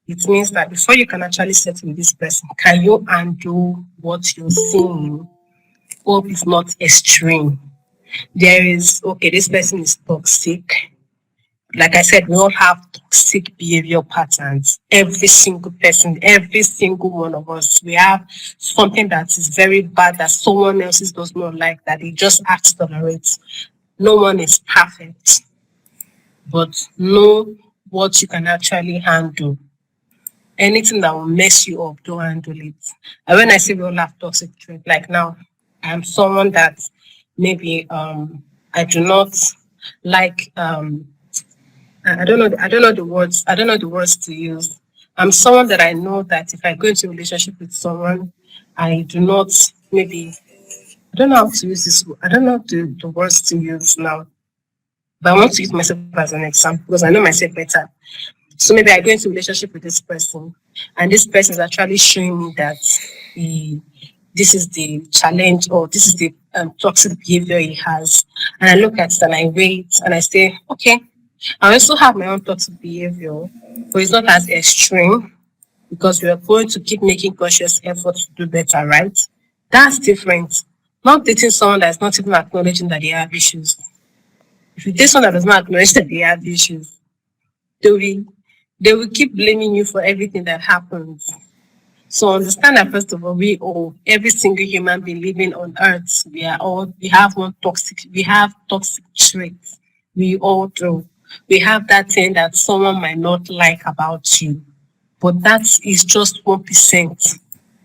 it means that before you can actually settle with this person, can you undo what you're seeing? hope is not extreme. There is, okay, this person is toxic. Like I said, we all have toxic behavior patterns. Every single person, every single one of us, we have something that is very bad that someone else does not like, that they just have to tolerate. No one is perfect, but know what you can actually handle. Anything that will mess you up, don't handle it. And when I say we all have toxic traits, like now, I'm someone that maybe I do not like I don't know the words. I don't know the words to use. I'm someone that I know that if I go into a relationship with someone, I do not maybe I don't know how to use this. I don't know the words to use now. But I want to use myself as an example because I know myself better. So maybe I go into a relationship with this person, and this person is actually showing me that he, this is the challenge or this is the toxic behavior he has. And I look at it and I wait and I say, okay, I also have my own toxic behavior, but it's not as extreme because we are going to keep making conscious efforts to do better, right? That's different. Not dating someone that's not even acknowledging that they have issues. If you date someone that does not acknowledge that they have issues, they will they will keep blaming you for everything that happens. So understand that first of all, we all, every single human being living on earth, we have toxic traits. We all do. We have that thing that someone might not like about you, but that is just 1%.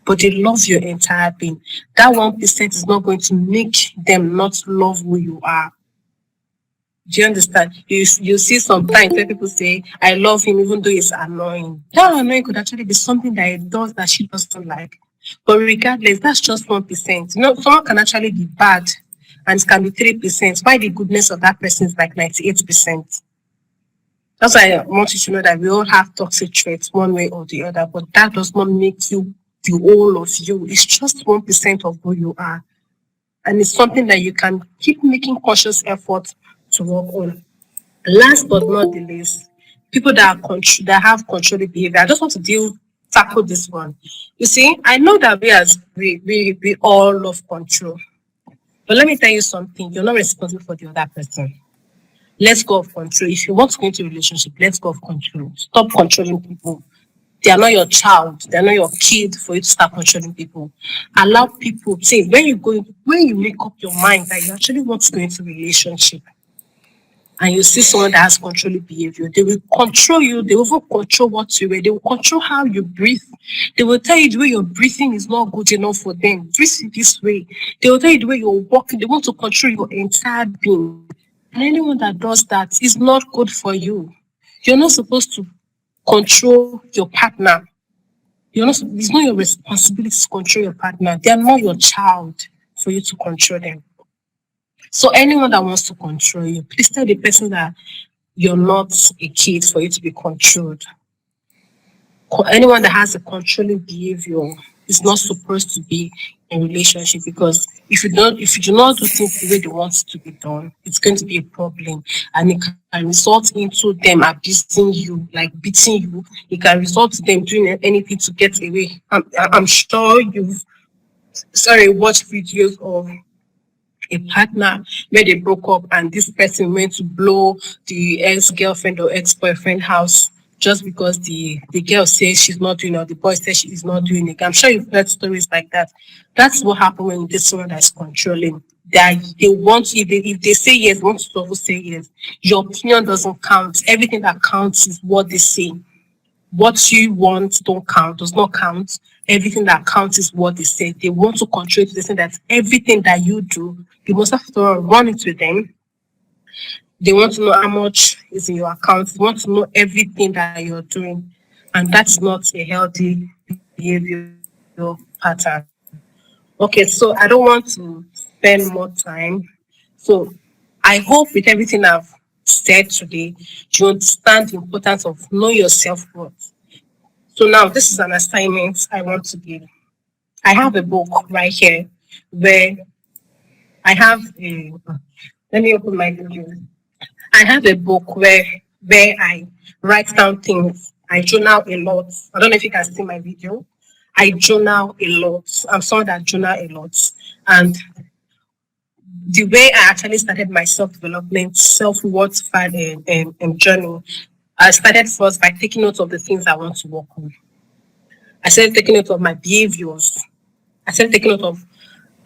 But they love your entire being. That 1% is not going to make them not love who you are. Do you understand? You see sometimes when people say, I love him even though he's annoying. That annoying could actually be something that he does that she doesn't like. But regardless, that's just 1%. You know, someone can actually be bad and it can be 3%. Why the goodness of that person is like 98%. That's why I want you to know that we all have toxic traits one way or the other, but that does not make you the whole of you. It's just 1% of who you are. And it's something that you can keep making conscious effort to work on. Last but not the least, people that have controlling behavior. I just want to tackle this one. You see, I know that we all love control, but let me tell you something. You're not responsible for the other person. Let's go of control. If you want to go into a relationship, let's go of control. Stop controlling people. They are not your child. They are not your kid for you to start controlling people. Allow people. See, when you make up your mind that you actually want to go into a relationship, and you see someone that has controlling behavior, they will control you. They will even control what you wear. They will control how you breathe. They will tell you the way you're breathing is not good enough for them. Breathe this way. They will tell you the way you're walking. They want to control your entire being. And anyone that does that is not good for you. You're not supposed to control your partner. It's not your responsibility to control your partner. They are not your child for you to control them. So anyone that wants to control you, please tell the person that you're not a kid for you to be controlled. Anyone that has a controlling behavior is not supposed to be in a relationship because if you do not do things the way they want it to be done, it's going to be a problem and it can result into them abusing you, like beating you. It can result to them doing anything to get away. I'm sure you've watched videos of a partner where they broke up and this person went to blow the ex-girlfriend or ex-boyfriend house just because the girl says she's not doing or the boy says she is not doing it. I'm sure you've heard stories like that. That's what happens when you date someone that's controlling. They want if they say yes, they want to also say yes. Your opinion doesn't count. Everything that counts is what they say. What you want don't count, does not count. Everything that counts is what they say. They want to control it. They say that everything that you do, you must have to run it with them. They want to know how much is in your account. They want to know everything that you're doing. And that's not a healthy behavior pattern. Okay, so I don't want to spend more time. So I hope with everything I've said today, you understand the importance of know your self-worth. So now this is an assignment I want to give. I have a book right here where I have a let me open my video. I have a book where I write down things. I journal a lot. I don't know if you can see my video. I journal a lot. I'm someone that journal a lot. And the way I actually started my self-development, self-worth journey, I started first by taking note of the things I want to work on. I started taking note of my behaviors. I started taking note of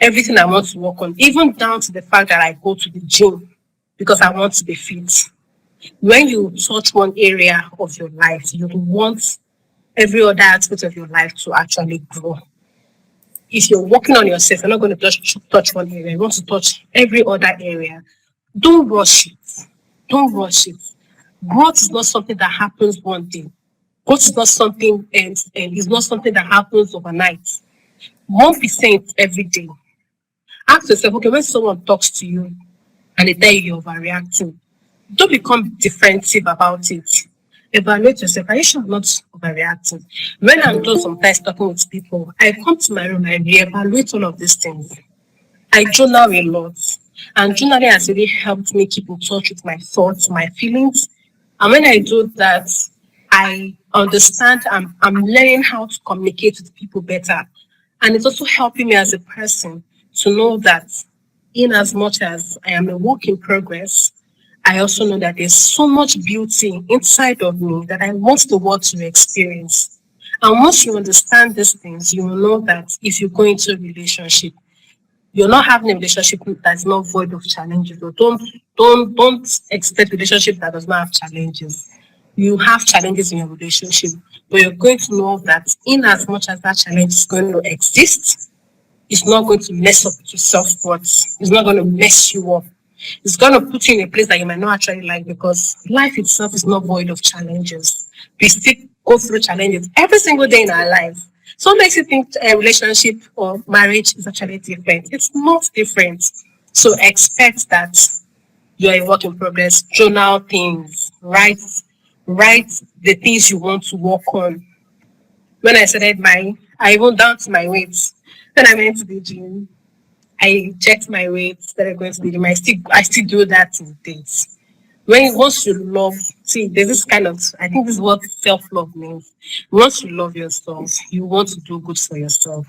everything I want to work on, even down to the fact that I go to the gym because I want to be fit. When you touch one area of your life, you want every other aspect of your life to actually grow. If you're working on yourself, you're not going to just touch one area. You want to touch every other area. Don't rush it. Don't rush it. Growth is not something that happens one day. Growth is not something and is not something that happens overnight. 1% every day. Ask yourself, okay, when someone talks to you and they tell you you're overreacting, don't become defensive about it. Evaluate yourself. Are you sure I'm not overreacting? When I'm done sometimes talking with people, I come to my room, I reevaluate all of these things. I journal a lot. And journaling has really helped me keep in touch with my thoughts, my feelings. And when I do that, I understand I'm learning how to communicate with people better. And it's also helping me as a person to know that in as much as I am a work in progress, I also know that there's so much beauty inside of me that I want the world to experience. And once you understand these things, you will know that if you go into a relationship, you're not having a relationship that's not void of challenges. Or don't expect relationship that does not have challenges. You have challenges in your relationship, but you're going to know that in as much as that challenge is going to exist, it's not going to mess up your self-worth. It's not going to mess you up. It's going to put you in a place that you might not actually like because life itself is not void of challenges. We still go through challenges every single day in our life. So what makes you think a relationship or marriage is actually different? It's not different. So expect that you're a work in progress. Journal things. Write the things you want to work on. When I started I even down to my weight. When I went to the gym, I checked my weight, started going to the gym. I still do that in days. Once you love, see, there's this kind of, I think this is what self-love means. Once you love yourself, you want to do good for yourself.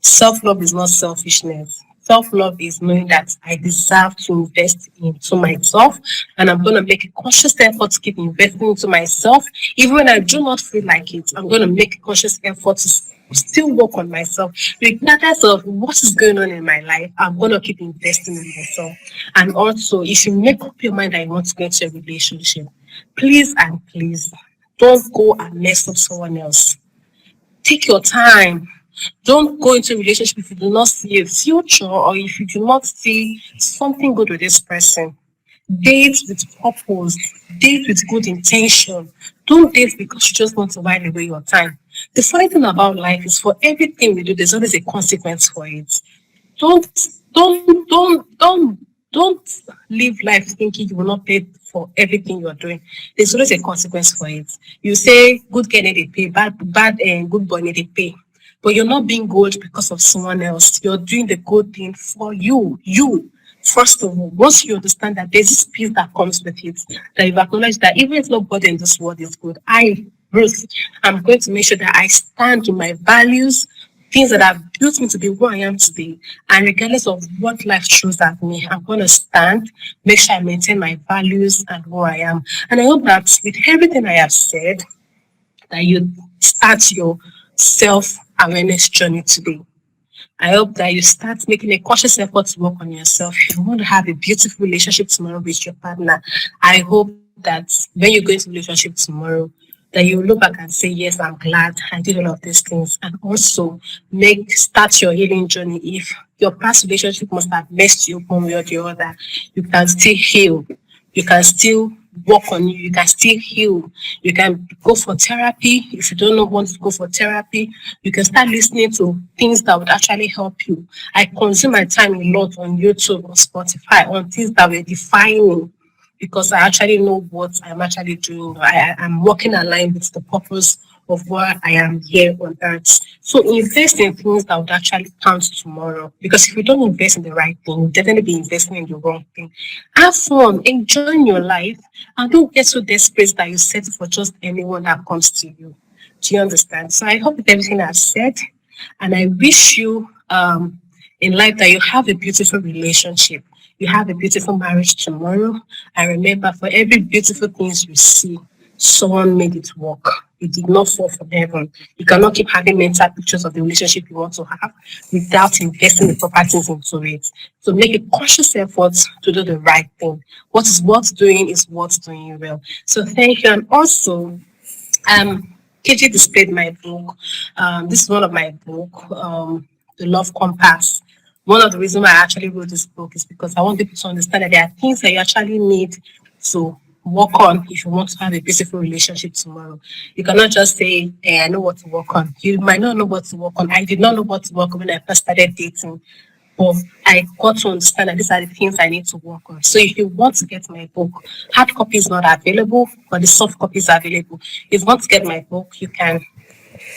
Self-love is not selfishness. Self-love is knowing that I deserve to invest into myself and I'm going to make a conscious effort to keep investing into myself. Even when I do not feel like it, I'm going to make a conscious effort to still work on myself. Regardless of what is going on in my life, I'm going to keep investing in myself. And also, if you make up your mind that you want to get to a relationship, please and please don't go and mess up someone else. Take your time. Don't go into a relationship if you do not see a future or if you do not see something good with this person. Date with purpose. Date with good intention. Don't date because you just want to while away your time. The funny thing about life is for everything we do, there's always a consequence for it. Don't don't live life thinking you will not pay for everything you're doing. There's always a consequence for it. You say good girl need a pay, bad and good boy need a pay. But you're not being good because of someone else. You're doing the good thing for you. You. First of all, once you understand that there's this peace that comes with it, that you've acknowledged that even if nobody in this world is good, Ruth, I'm going to make sure that I stand in my values, things that have built me to be who I am today. And regardless of what life throws at me, I'm going to stand, make sure I maintain my values and who I am. And I hope that with everything I have said, that you start your self-awareness journey today. I hope that you start making a conscious effort to work on yourself. If you want to have a beautiful relationship tomorrow with your partner, I hope that when you go into relationship tomorrow, that you look back and say, yes, I'm glad I did all of these things. And also start your healing journey. If your past relationship must have messed you one way or the other, you can still heal. You can still work on you. You can still heal. You can go for therapy. If you don't know want to go for therapy, you can start listening to things that would actually help you. I consume my time a lot on YouTube or Spotify on things that were defining because I actually know what I'm actually doing. I'm working aligned with the purpose of why I am here on earth. So invest in things that would actually count tomorrow. Because if you don't invest in the right thing, you'll definitely be investing in the wrong thing. Have fun, enjoy your life, and don't get so desperate that you settle for just anyone that comes to you. Do you understand? So I hope with everything I've said, And I wish you in life that you have a beautiful relationship. You have a beautiful marriage tomorrow. And remember, for every beautiful things you see, someone made it work. It did not fall from heaven. You cannot keep having mental pictures of the relationship you want to have without investing the properties into it. So make a conscious effort to do the right thing. What is worth doing is worth doing well. So thank you. And also, KJ displayed my book. This is one of my book, The Love Compass. One of the reasons why I actually wrote this book is because I want people to understand that there are things that you actually need to work on if you want to have a peaceful relationship tomorrow. You cannot just say, hey, I know what to work on. You might not know what to work on. I did not know what to work on when I first started dating. But I got to understand that these are the things I need to work on. So if you want to get my book, hard copy is not available, but the soft copy is available. If you want to get my book, you can.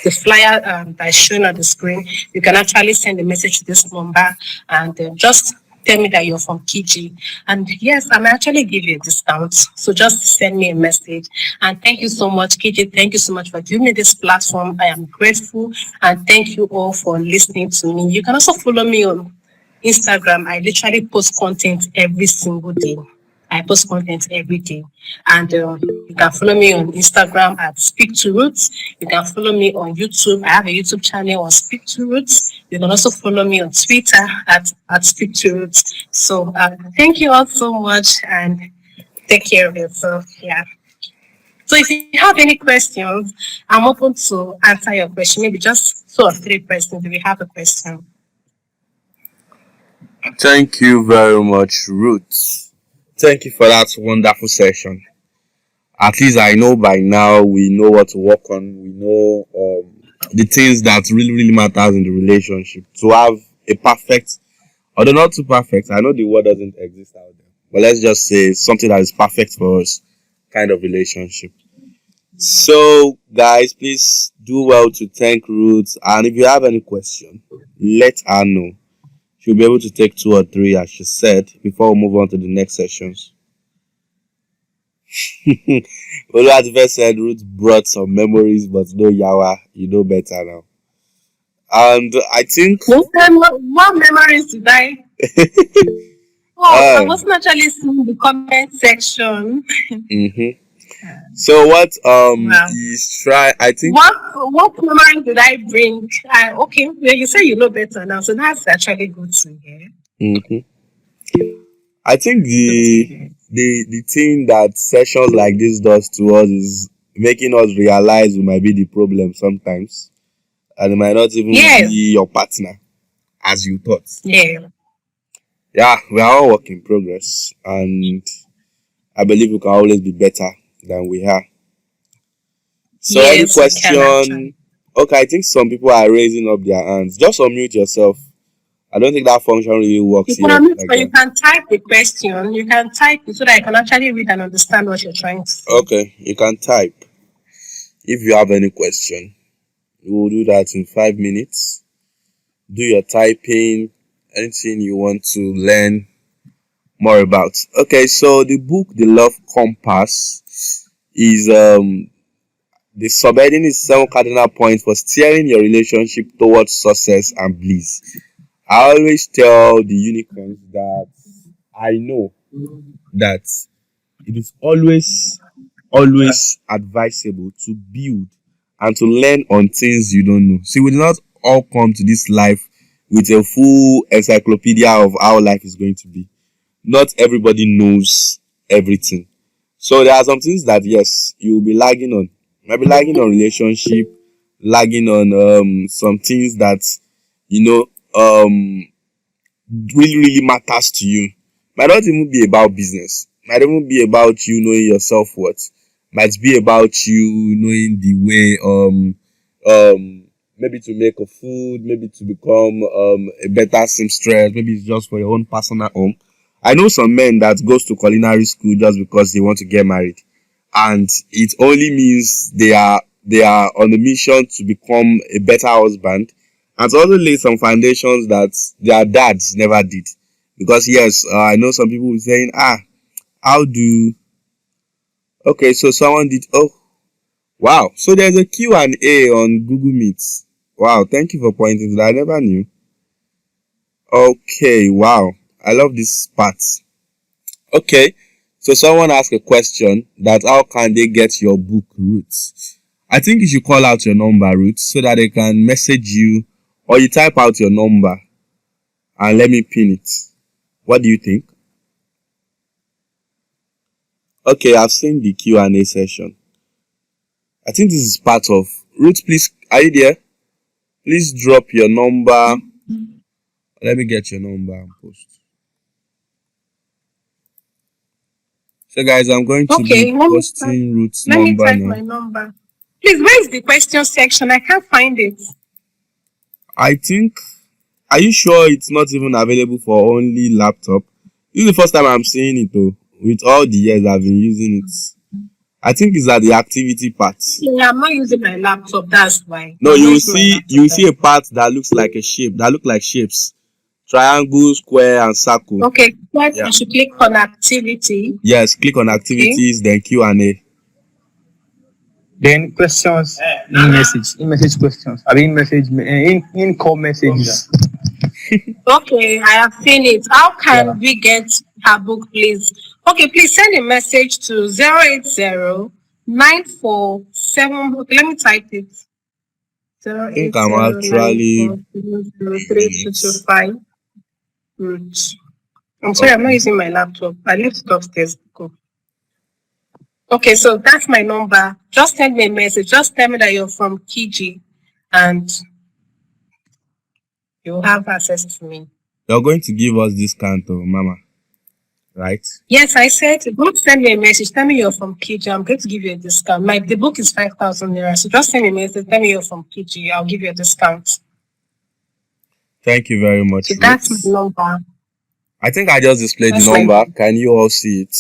The flyer that is shown on the screen, you can actually send a message to this number and just tell me that you're from Kiji. And yes, I'm actually give you a discount. So just send me a message. And thank you so much, Kiji. Thank you so much for giving me this platform. I am grateful. And thank you all for listening to me. You can also follow me on Instagram. I literally post content every single day. I post content every day. And you can follow me on Instagram at Speak to Roots. You can follow me on YouTube. I have a YouTube channel on Speak to Roots. You can also follow me on Twitter at Speak to Roots. So thank you all so much and take care of yourself. Yeah. So if you have any questions, I'm open to answer your question. Maybe just 2 or 3 questions if you have a question. Thank you very much, Ruth. Thank you for that wonderful session. At least I know by now we know what to work on. We know the things that really matters in the relationship. To have a perfect, although not too perfect, I know the word doesn't exist out there, but let's just say something that is perfect for us kind of relationship. So, guys, please do well to thank Ruth. And if you have any question, let her know. She'll be able to take 2 or 3, as she said, before we move on to the next sessions. Oluwatife said Ruth brought some memories, but no yawa. You know better now. And I think. What memories did I? Oh, I wasn't actually seeing the comment section. Mm-hmm. So what Wow. is try? I think. What memories did I bring? Okay, well, you say you know better now, so that's actually good to hear. Mm-hmm. I think the thing that sessions like this does to us is making us realize we might be the problem sometimes, and it might not even be your partner as you thought. Yeah. Yeah, we are all work in progress, and I believe we can always be better than we are. So, any question? Okay, I think some people are raising up their hands. Just unmute yourself. I don't think that function really works You here. can, like you can type the question. You can type it so that I can actually read and understand what you're trying to say. Okay, you can type. If you have any question, we will do that in 5 minutes. Do your typing, anything you want to learn more about. Okay, so the book, The Love Compass, is the subheading is 7 cardinal points for steering your relationship towards success and bliss. I always tell the unicorns that I know that it is always advisable to build and to learn on things you don't know. See, we do not all come to this life with a full encyclopedia of how life is going to be. Not everybody knows everything. So there are some things that yes, you will be lagging on. Maybe lagging on relationship, lagging on some things that you know really matters to you. Might not even be about business. Might even be about you knowing your self-worth. Might be about you knowing the way maybe to make a food, maybe to become a better seamstress, maybe it's just for your own personal home. I know some men that goes to culinary school just because they want to get married, and it only means they are on a mission to become a better husband and to also lay some foundations that their dads never did. Because yes, I know some people saying, how do okay, so someone did, oh wow, so there's a Q&A on Google Meet. Wow, thank you for pointing to that. I never knew. Okay, wow. I love this part. Okay, so someone asked a question that how can they get your book, Roots? I think you should call out your number, Roots, so that they can message you, or you type out your number and let me pin it. What do you think? Okay, I've seen the Q&A session. I think this is part of Roots. Please, are you there? Please drop your number. Let me get your number and post. So, guys, I'm going to Okay, be posting Roots let me number type now. my number. Please, where is the question section? I can't find it. I think. Are you sure it's not even available for only laptop? This is the first time I'm seeing it though. With all the years I've been using it, I think it's at the activity part. Yeah, I'm not using my laptop. That's why. No, I'm you not will using my see. laptop, You will see a that's part that looks like a shape. That look like shapes: triangle, square, and circle. why. Okay, what Yeah. I should click on activity. Yes. Click on Okay. activities, then Q&A. Then questions in message questions. I mean in call messages. Okay, I have seen it. How can we get her book, please? Okay, please send a message to 080-947. Okay, let me type it. I think I'm actually using it. 080-947-3225. I'm sorry, I'm not Okay. using my laptop. I left it upstairs. Go. Okay, so that's my number. Just send me a message. Just tell me that you're from Kiji and you'll have access to me. You're going to give us discount, oh, Mama, right? Yes, I said, don't send me a message. Tell me you're from Kiji. I'm going to give you a discount. The book is 5,000 naira. So just send me a message. Tell me you're from Kiji. I'll give you a discount. Thank you very much. So that's Ruth. my number. I think I just displayed That's the my number. number. Can you all see it?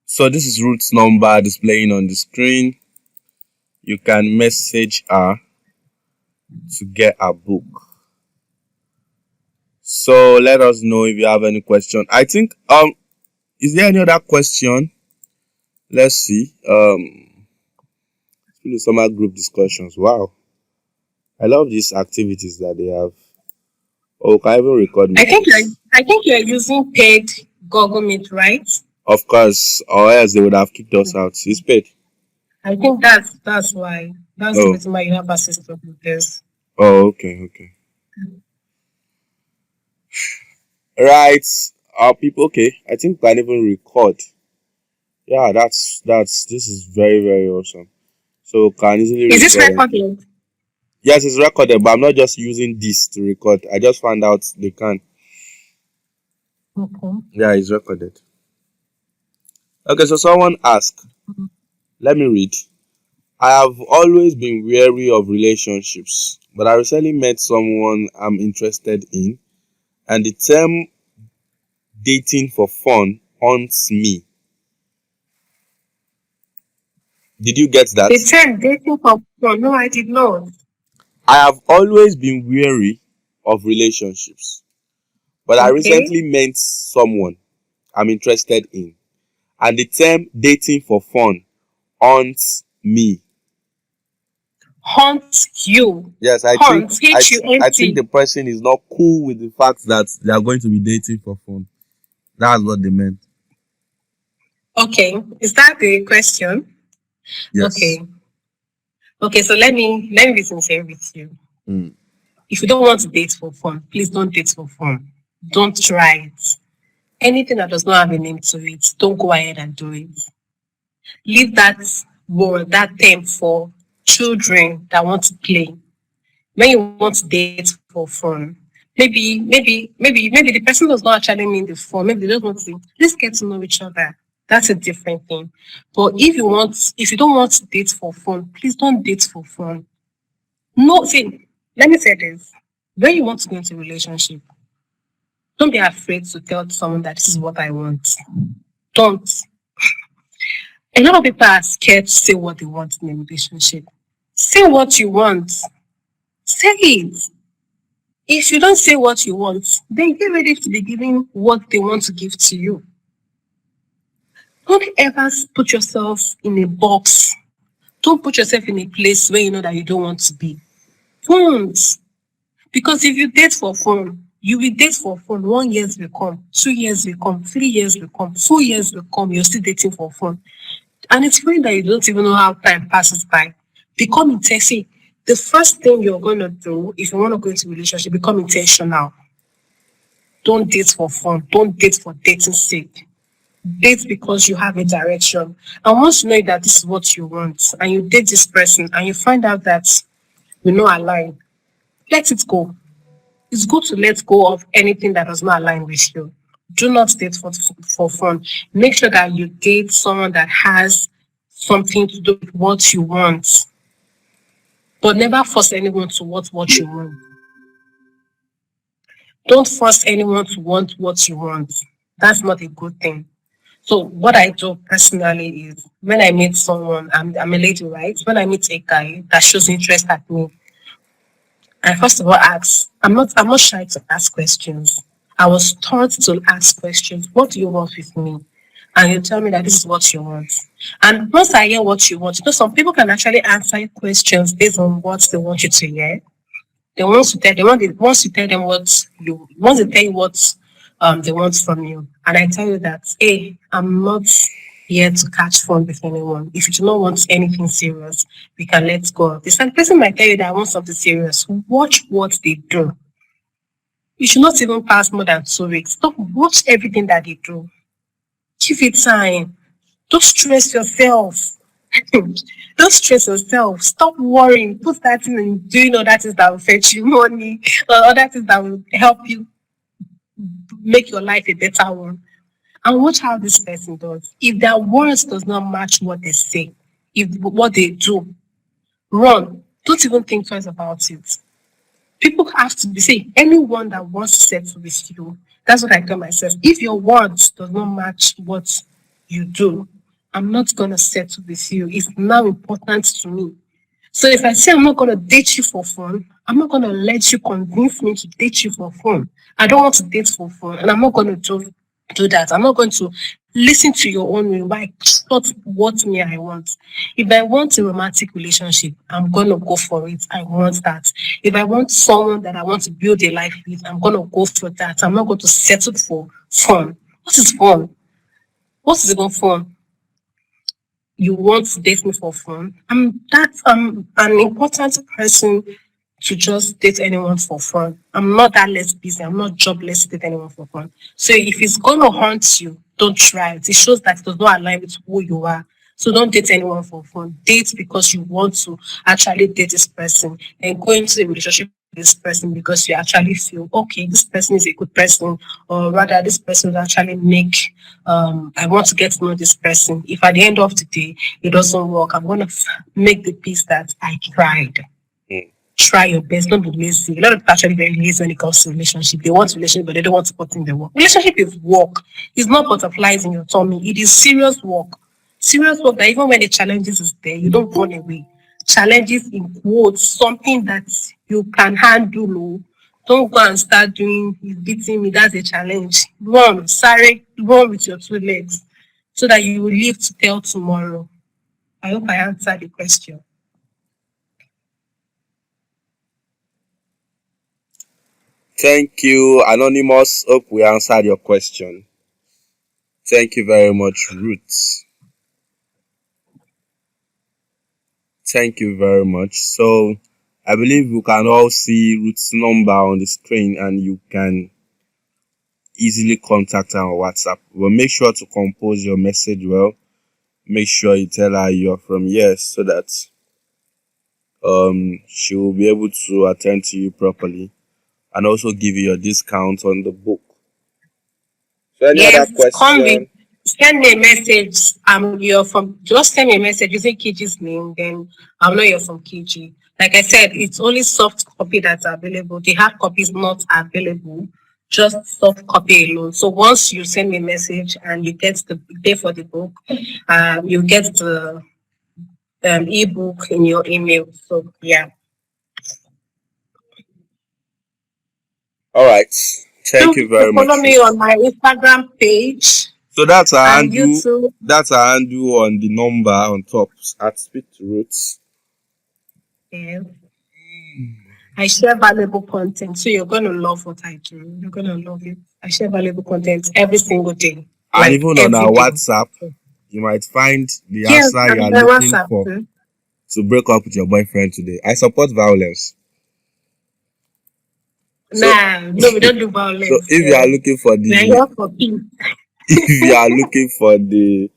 So this is Ruth's number displaying on the screen. You can message her to get a book. So let us know if you have any question. I think is there any other question? Let's see. The summer group discussions. Wow. I love these activities that they have. Oh, can I even record me? I think you're using paid Google Meet, right? Of course, or else they would have kicked us out. It's paid. I think that's why. That's the Oh. reason why you have access to this. Oh, okay. Right. People, okay. I think we can even record. Yeah, this is very, very awesome. So can easily Is this record. recorded? Yes, it's recorded, but I'm not just using this to record. I just found out they can. Okay. Yeah, it's recorded. Okay, so someone asked. Let me read. I have always been wary of relationships, but I recently met someone I'm interested in, and the term dating for fun haunts me. Did you get that? The term dating for fun. No, I did not. I have always been wary of relationships, but I Okay. recently met someone I'm interested in, and the term dating for fun haunts me. Haunt you. Yes, I Haunt. think H-U-N-T. the person is not cool with the fact that they are going to be dating for fun. That's what they meant. Okay. Is that the question? Yes. Okay, so let me be sincere with you. Mm. If you don't want to date for fun, please don't date for fun. Don't try it. Anything that does not have a name to it, don't go ahead and do it. Leave that word, that term for children that want to play. When you want to date for fun, maybe the person does not actually mean the fun. Maybe they just want to let's get to know each other. That's a different thing. But if you don't want to date for fun, please don't date for fun. No, see, let me say this. When you want to go into a relationship, don't be afraid to tell someone that this is what I want. Don't. A lot of people are scared to say what they want in a relationship. Say what you want. Say it. If you don't say what you want, then get ready to be giving what they want to give to you. Don't ever put yourself in a box Don't put yourself in a place where you know that you don't want to be. Don't. Because if you date for fun, you will date for fun. 1 year will come, 2 years will come, 3 years will come, 4 years will come. You're still dating for fun. And it's funny that you don't even know how time passes by. Become intentional. The first thing you're going to do if you want to go into a relationship, become intentional. Don't date for fun. Don't date for dating sake. Date because you have a direction. And once you know that this is what you want, and you date this person, and you find out that we not align, let it go. It's good to let go of anything that does not align with you. Do not date for fun. Make sure that you date someone that has something to do with what you want. But never force anyone to want what you want. Don't force anyone to want what you want. That's not a good thing. So what I do personally is when I meet someone, I'm a lady, right? When I meet a guy that shows interest at me, I first of all ask, I'm not shy to ask questions. I was taught to ask questions. What do you want with me? And you tell me that this is what you want. And once I hear what you want, some people can actually answer questions based on what they want you to hear. Once you tell them once they tell you what they want from you, and I tell you that, hey, I'm not here to catch fun with anyone. If you do not want anything serious, we can let go of this. And the person might tell you that I want something serious. Watch what they do. You should not even pass more than 2 weeks. Don't watch everything that they do. Give it time. Don't stress yourself. Don't stress yourself. Stop worrying. Put that in doing other things that will fetch you money or other things that will help you make your life a better one. And watch how this person does. If their words does not match what they say, if what they do, run. Don't even think twice about it. People have to be saying anyone that wants to settle with you. That's what I tell myself. If your words does not match what you do, I'm not gonna settle with you. It's now important to me. So if I say I'm not gonna date you for fun, I'm not gonna let you convince me to date you for fun. I don't want to date for fun, and I'm not gonna do that. I'm not going to listen to your own way. Why? Not what me I want. If I want a romantic relationship, I'm gonna go for it. I want that. If I want someone that I want to build a life with, I'm gonna go for that. I'm not going to settle for fun. What is fun? What is even fun? You want to date me for fun? I'm an important person to just date anyone for fun. I'm not that less busy. I'm not jobless to date anyone for fun. So if it's gonna haunt you, don't try it. It shows that it does not align with who you are. So don't date anyone for fun. Date because you want to actually date this person and go into a relationship with this person because you actually feel okay, this person is a good person, or rather this person will actually make I want to get to know this person. If at the end of the day it doesn't work, I'm gonna make the peace that I tried. Try your best, don't be lazy. A lot of people are actually very lazy when it comes to relationship. They want relationship, but they don't want to put in the work. Relationship is work. It's not butterflies in your tummy. It is serious work. Serious work that even when the challenges is there, you don't run away. Challenges in quotes, something that you can handle. Oh. Don't go and start doing he's beating me. That's a challenge. Run, sorry, run with your 2 legs so that you will live to tell tomorrow. I hope I answered the question. Thank you, Anonymous. Hope we answered your question. Thank you very much, Ruth. Thank you very much. So, I believe you can all see Ruth's number on the screen and you can easily contact her on WhatsApp. But make sure to compose your message well. Make sure you tell her you're from Yes so that she will be able to attend to you properly and also give you your discount on the book. So any other Yes, call me. question? Send me a message. You're from. Just send me a message using Kiji's name. Then I'll know you're from Kiji. Like I said, it's only soft copy that's available. The hard copy is not available. Just soft copy alone. So once you send me a message and you get the pay for the book, you get the ebook in your email. So yeah. All right. Thank Feel you free to very follow much, me on Ruth. my Instagram page. So that's our And you handle. too. That's our handle on the number on top at Speak to Roots. Yeah. I share valuable content, so you're gonna love what I do. You're gonna love it. I share valuable content every single day, And like even on every our day. WhatsApp, you might find the Yes, answer you and are my looking WhatsApp for too. to break up with your boyfriend today. I support violence. So, Nah, no, we don't do so violence. if you are looking for We are the, here for peace. if you are looking for the,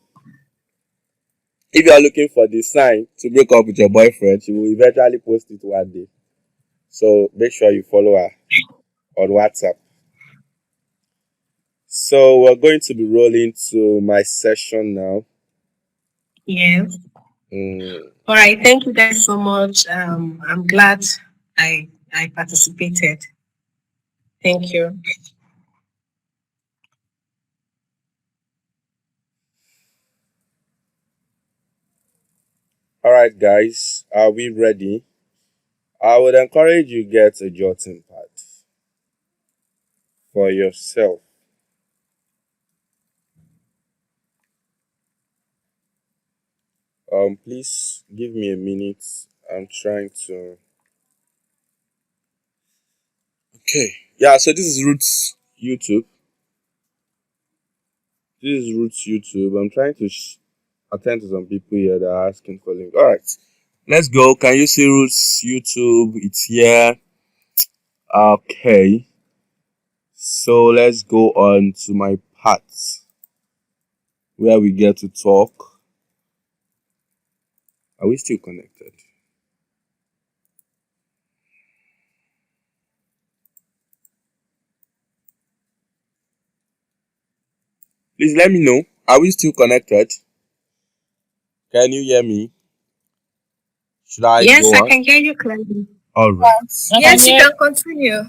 if you are looking for the sign to break up with your boyfriend, she will eventually post it one day. So make sure you follow her on WhatsApp. So we're going to be rolling to my session now. Yes. Mm, All right. Thank you guys so much. I'm glad I participated. Thank you. all right, guys, are we ready? I would encourage you get a jotting pad for yourself. Please give me a minute. I'm trying to. Okay. Yeah. So this is Roots YouTube. This is Roots YouTube. I'm trying to attend to some people here that are asking for link. All right. Let's go. Can you see Roots YouTube? It's here. Okay. So let's go on to my part where we get to talk. Are we still connected? Please let me know. Are we still connected? Can you hear me? Should I Yes, go I on? can hear you clearly. All right. Yes, you can continue.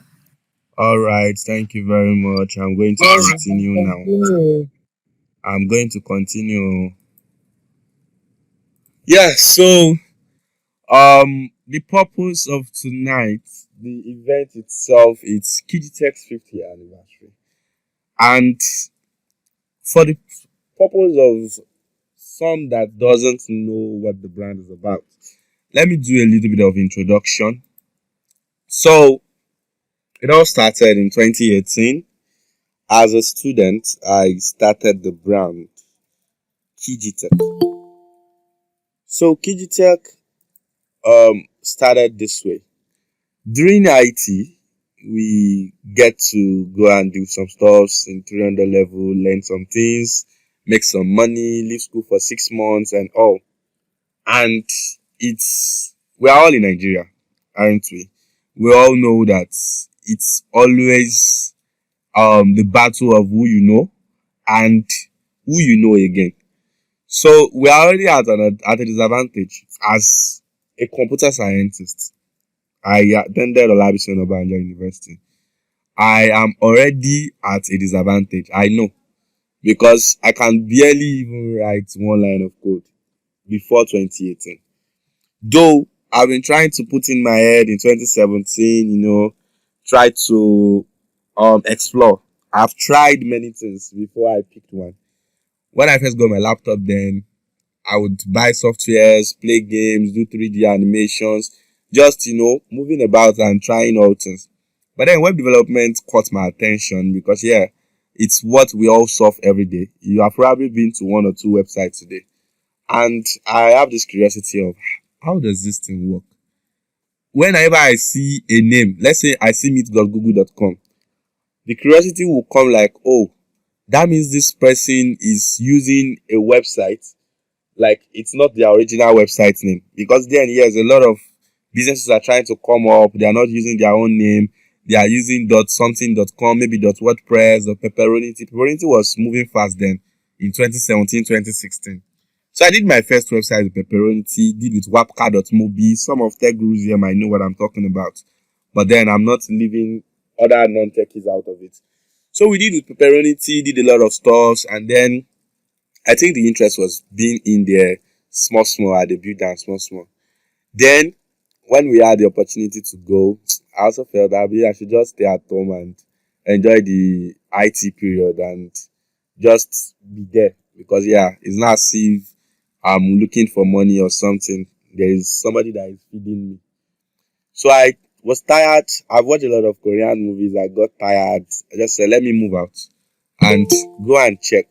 All right. Thank you very much. I'm going to continue now. I'm going to continue. Yeah. So, the purpose of tonight, the event itself, it's Kijitech's 50th anniversary, and for the purpose of some that doesn't know what the brand is about, let me do a little bit of introduction. So, it all started in 2018. As a student, I started the brand Kijitech. So Kijitech started this way. During IT, we get to go and do some stuff in 300 level, learn some things, make some money, leave school for 6 months and all. And we're all in Nigeria, aren't we? We all know that it's always the battle of who you know and who you know again. So we are already at a disadvantage as a computer scientist. I attended Olabisi Onabanjo University. I am already at a disadvantage. I know because I can barely even write one line of code before 2018. Though I've been trying to put in my head in 2017, try to explore. I've tried many things before I picked one. When I first got my laptop, then I would buy softwares, play games, do 3D animations, just, moving about and trying all things. But then web development caught my attention because, yeah, it's what we all solve every day. You have probably been to one or two websites today. And I have this curiosity of how does this thing work? Whenever I see a name, let's say I see meet.google.com, the curiosity will come like, oh, that means this person is using a website like it's not their original website name, because then yes, a lot of businesses are trying to come up, they are not using their own name, they are using dot something dot com, maybe dot wordpress or pepperoni was moving fast then in 2017 2016. So I did my first website with pepperoni, did with wapka.mobi. Some of tech gurus here might know what I'm talking about, but then I'm not leaving other non-techies out of it. So we did with pepperoni, did a lot of stuff, and then I think the interest was being in there small, at the build down small. Then when we had the opportunity to go, I also felt that maybe I should just stay at home and enjoy the IT period and just be there, because yeah, it's not as if I'm looking for money or something. There is somebody that is feeding me. So I was tired. I've watched a lot of Korean movies. I got tired. I just said, let me move out and go and check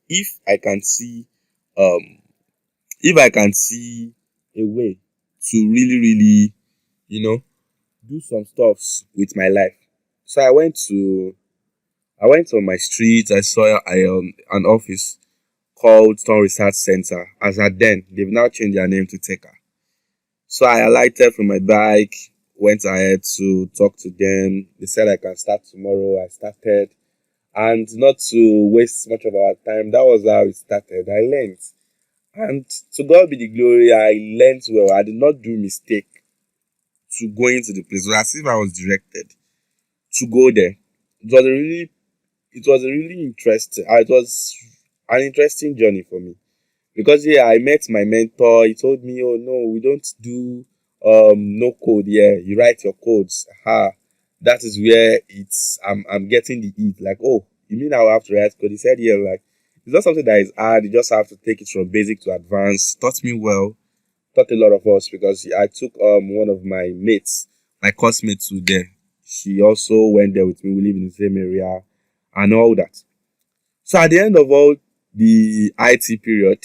if I can see um if I can see a way to really, really, you know, do some stuffs with my life. So I went on my street. I saw an office called Stone Research Center. As at then, they've now changed their name to Teka. So I alighted from my bike, went ahead to talk to them. They said I can start tomorrow. I started. And not to waste much of our time, that was how it started. I learned. And to God be the glory, I learned well. I did not do mistake to go into the place. It was as if I was directed to go there. It was a really, it was a really interesting, it was an interesting journey for me. Because yeah, I met my mentor. He told me, "Oh no, we don't do no code here. You write your codes." That is where I'm getting the eat. Like, oh, you mean I will have to write code? He said, yeah, like it's not something that is hard. You just have to take it from basic to advanced. Taught me well. Taught a lot of us, because I took one of my mates, my classmates who there. She also went there with me. We live in the same area and all that. So at the end of all the IT period,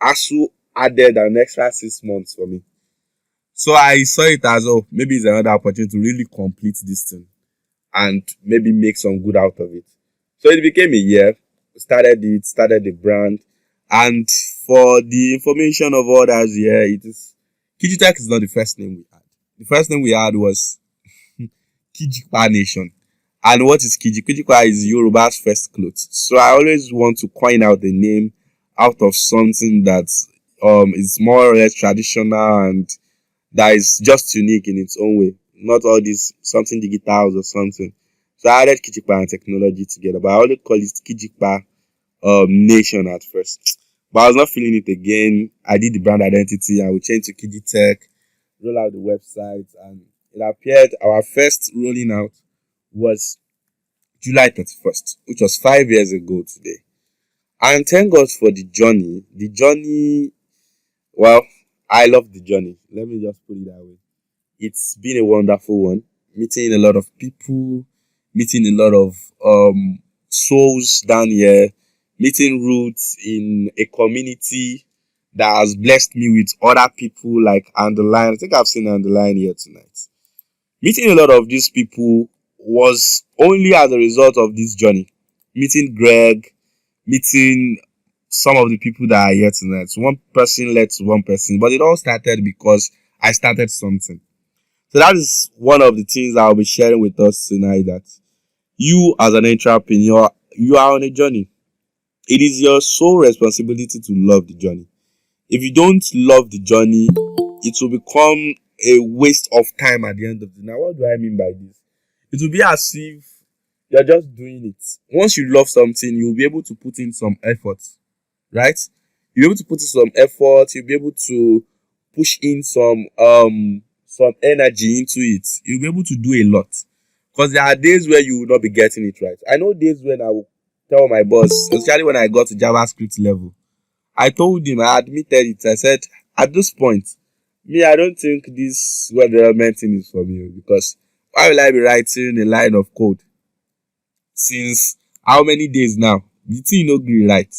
ASU added an extra 6 months for me. So I saw it as, oh, maybe it's another opportunity to really complete this thing and maybe make some good out of it. So it became a year. Started the brand. And for the information of others here, it is Kijitech is not the first name we had. The first name we had was Kijikpa Nation. And what is Kiji? Kijikpa is Yoruba's first clothes. So I always want to coin out the name out of something that is more or less traditional and that is just unique in its own way. Not all this something digital or something. So I added Kijikpa and technology together, but I only call it Kijikpa Nation at first. But I was not feeling it again. I did the brand identity and we changed to Kijitech, roll out the website, and it appeared our first rolling out was July 31st, which was 5 years ago today. And thank God for the journey. The journey, well, I love the journey. Let me just put it that way. It's been a wonderful one. Meeting a lot of people, meeting a lot of souls down here, meeting roots in a community that has blessed me with other people like Underline. I think I've seen Underline here tonight. Meeting a lot of these people was only as a result of this journey. Meeting Greg, meeting some of the people that are here tonight. One person led to one person, but it all started because I started something. So that is one of the things I'll be sharing with us tonight, that you as an entrepreneur, you are on a journey. It is your sole responsibility to love the journey. If you don't love the journey, it will become a waste of time at the end of the day. Now, what do I mean by this? It will be as if you're just doing it. Once you love something, you'll be able to put in some effort, right? You'll be able to put in some effort, you'll be able to push in some energy into it. You'll be able to do a lot. Because there are days where you will not be getting it right. I know days when I will tell my boss, especially when I got to JavaScript level, I told him, I admitted it. I said, at this point, me, I don't think this web development thing is for me, because why will I be writing a line of code since how many days now? The thing no green right.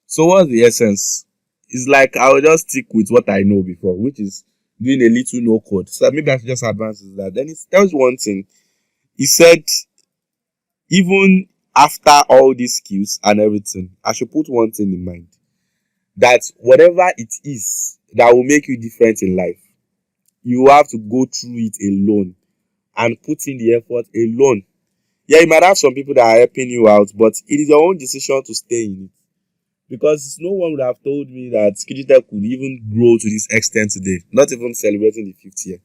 So what's the essence? It's like I will just stick with what I know before, which is doing a little no code. So maybe I should just advance that. Then he tells one thing. He said, even after all these skills and everything, I should put one thing in mind, that whatever it is that will make you different in life, you have to go through it alone and put in the effort alone. Yeah, you might have some people that are helping you out, but it is your own decision to stay in it. Because no one would have told me that Kijitech could even grow to this extent today, not even celebrating the 5th year.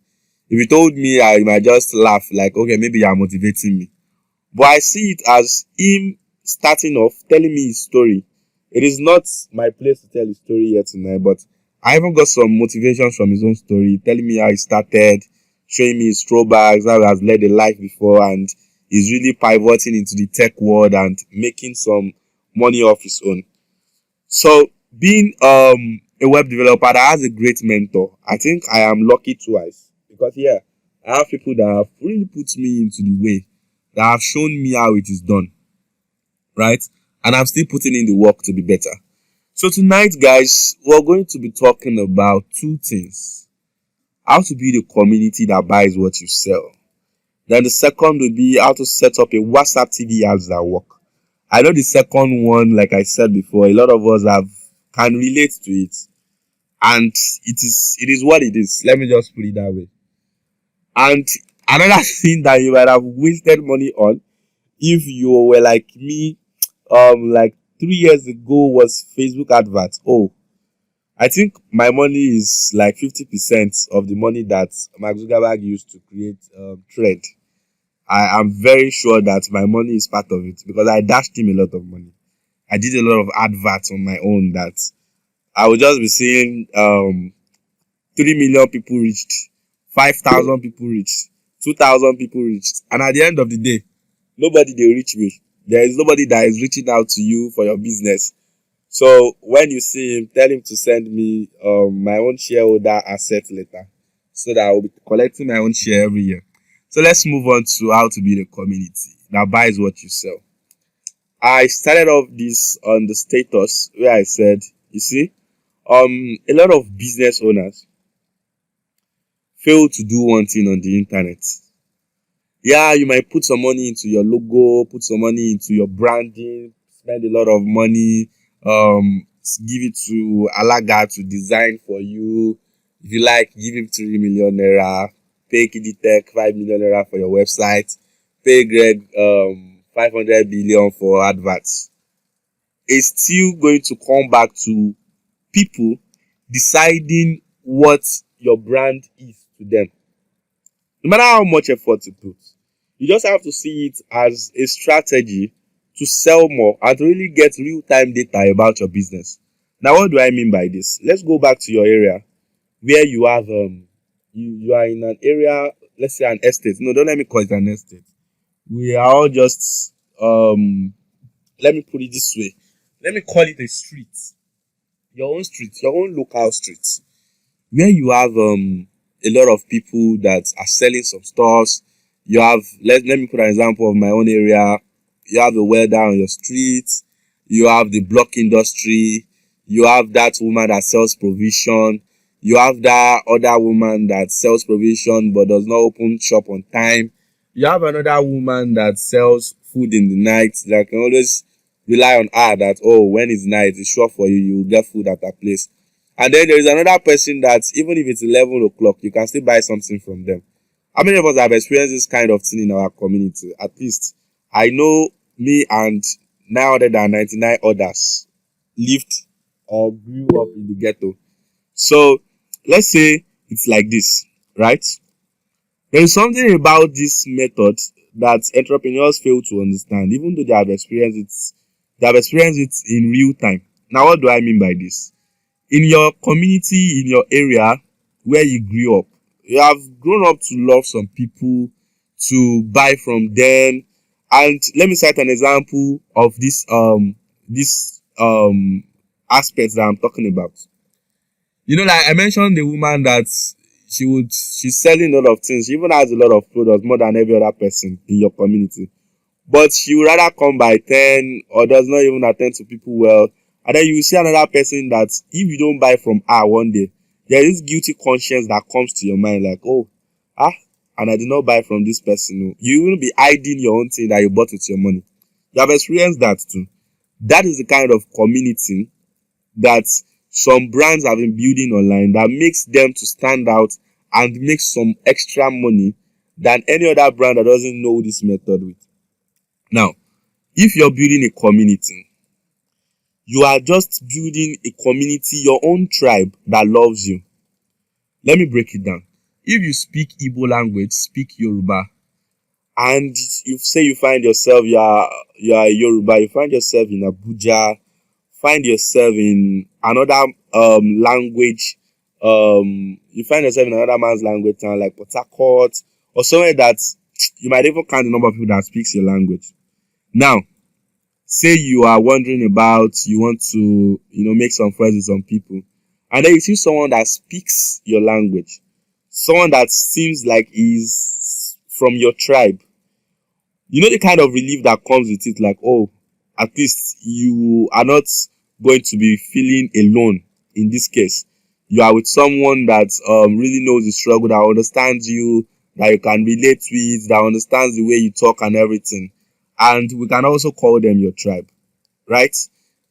If you told me, I might just laugh, like, okay, maybe you are motivating me. But I see it as him starting off, telling me his story. It is not my place to tell his story here tonight, but I even got some motivation from his own story, telling me how he started, showing me his throwbacks, how he has led a life before, and he's really pivoting into the tech world and making some money of his own. So being a web developer that has a great mentor, I think I am lucky twice because I have people that have really put me into the way, that have shown me how it is done, right? And I'm still putting in the work to be better. So tonight, guys, we're going to be talking about two things: how to build a community that buys what you sell. Then the second will be how to set up a WhatsApp TV ads that work. I know the second one, like I said before, a lot of us can relate to it, and it is what it is. Let me just put it that way. And another thing that you might have wasted money on, if you were like me, like 3 years ago, was Facebook adverts. Oh, I think my money is like 50% of the money that Mark Zuckerberg used to create Thread. I am very sure that my money is part of it because I dashed him a lot of money. I did a lot of adverts on my own that I would just be seeing 3 million people reached, 5,000 people reached, 2,000 people reached. And at the end of the day, nobody they reach me. There is nobody that is reaching out to you for your business. So when you see him, tell him to send me my own shareholder asset letter so that I will be collecting my own share every year. So let's move on to how to build a community that buys what you sell. I started off this on the status where I said, you see, a lot of business owners fail to do one thing on the internet. Yeah, you might put some money into your logo, put some money into your branding, spend a lot of money, give it to Alaga to design for you. If you like, give him 3 million naira, pay Kijitech 5 million naira for your website, pay Greg 500 billion for adverts. It's still going to come back to people deciding what your brand is to them. No matter how much effort you put, you just have to see it as a strategy to sell more and to really get real-time data about your business. Now, what do I mean by this? Let's go back to your area where you have you are in an area, let's say an estate. No, don't let me call it an estate. We are all just let me put it this way. Let me call it a street. Your own street, your own local street, where you have a lot of people that are selling some stores. You have, let me put an example of my own area. You have a welder on your street. You have the block industry. You have that woman that sells provision. You have that other woman that sells provision but does not open shop on time. You have another woman that sells food in the night that can always rely on her that, oh, when it's night, it's sure for you, you will get food at her place. And then there is another person that even if it's 11 o'clock, you can still buy something from them. How many of us have experienced this kind of thing in our community? At least I know me and 999 others lived or grew up in the ghetto. So let's say it's like this, right? There is something about this method that entrepreneurs fail to understand, even though they have experienced it. They have experienced it in real time. Now, what do I mean by this? In your community, in your area where you grew up, you have grown up to love some people, to buy from them. And let me cite an example of this aspect that I'm talking about. You know, like I mentioned the woman that she's selling a lot of things. She even has a lot of products, more than every other person in your community. But she would rather come by 10 or does not even attend to people well. And then you will see another person that if you don't buy from her one day, there is guilty conscience that comes to your mind like, oh, and I did not buy from this person. You will be hiding your own thing that you bought with your money. You have experienced that too. That is the kind of community that some brands have been building online that makes them to stand out and make some extra money than any other brand that doesn't know this method with. Now, if you're building a community, you are just building a community, your own tribe that loves you. Let me break it down. If you speak Igbo language, speak Yoruba, and you say you find yourself, you are a Yoruba, you find yourself in Abuja, find yourself in another language, you find yourself in another man's language town like Port Harcourt, or somewhere that you might even count the number of people that speaks your language. Now, Say you are wondering about, you want to, make some friends with some people, and then you see someone that speaks your language, someone that seems like is from your tribe. You know the kind of relief that comes with it, like, oh, at least you are not going to be feeling alone in this case. You are with someone that really knows the struggle, that understands you, that you can relate with, that understands the way you talk and everything. And we can also call them your tribe, right?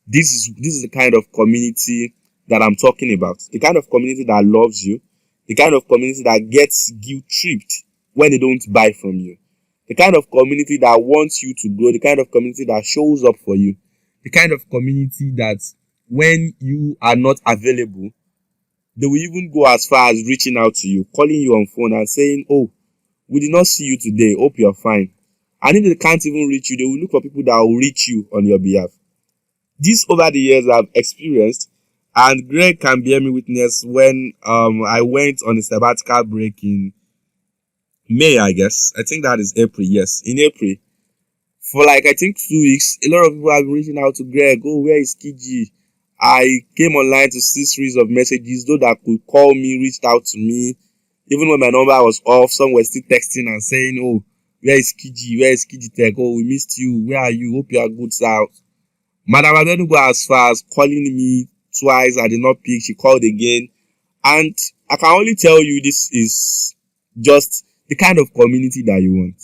This is the kind of community that I'm talking about. The kind of community that loves you, the kind of community that gets guilt-tripped when they don't buy from you, the kind of community that wants you to grow, the kind of community that shows up for you, the kind of community that when you are not available, they will even go as far as reaching out to you, calling you on phone and saying, oh, we did not see you today, hope you're fine. And if they can't even reach you, they will look for people that will reach you on your behalf. This over the years I've experienced, and Greg can bear me witness, when I went on a sabbatical break in May, I guess. I think that is April, yes. In April, for like I think 2 weeks, a lot of people have been reaching out to Greg. Oh, where is Kiji? I came online to see series of messages. Those that could call me reached out to me. Even when my number was off, some were still texting and saying, oh, where is Kiji? Where is Kijitech? Oh, we missed you. Where are you? Hope you are good, sir. Madam, I don't go as far as calling me twice. I did not pick. She called again. And I can only tell you, this is just the kind of community that you want.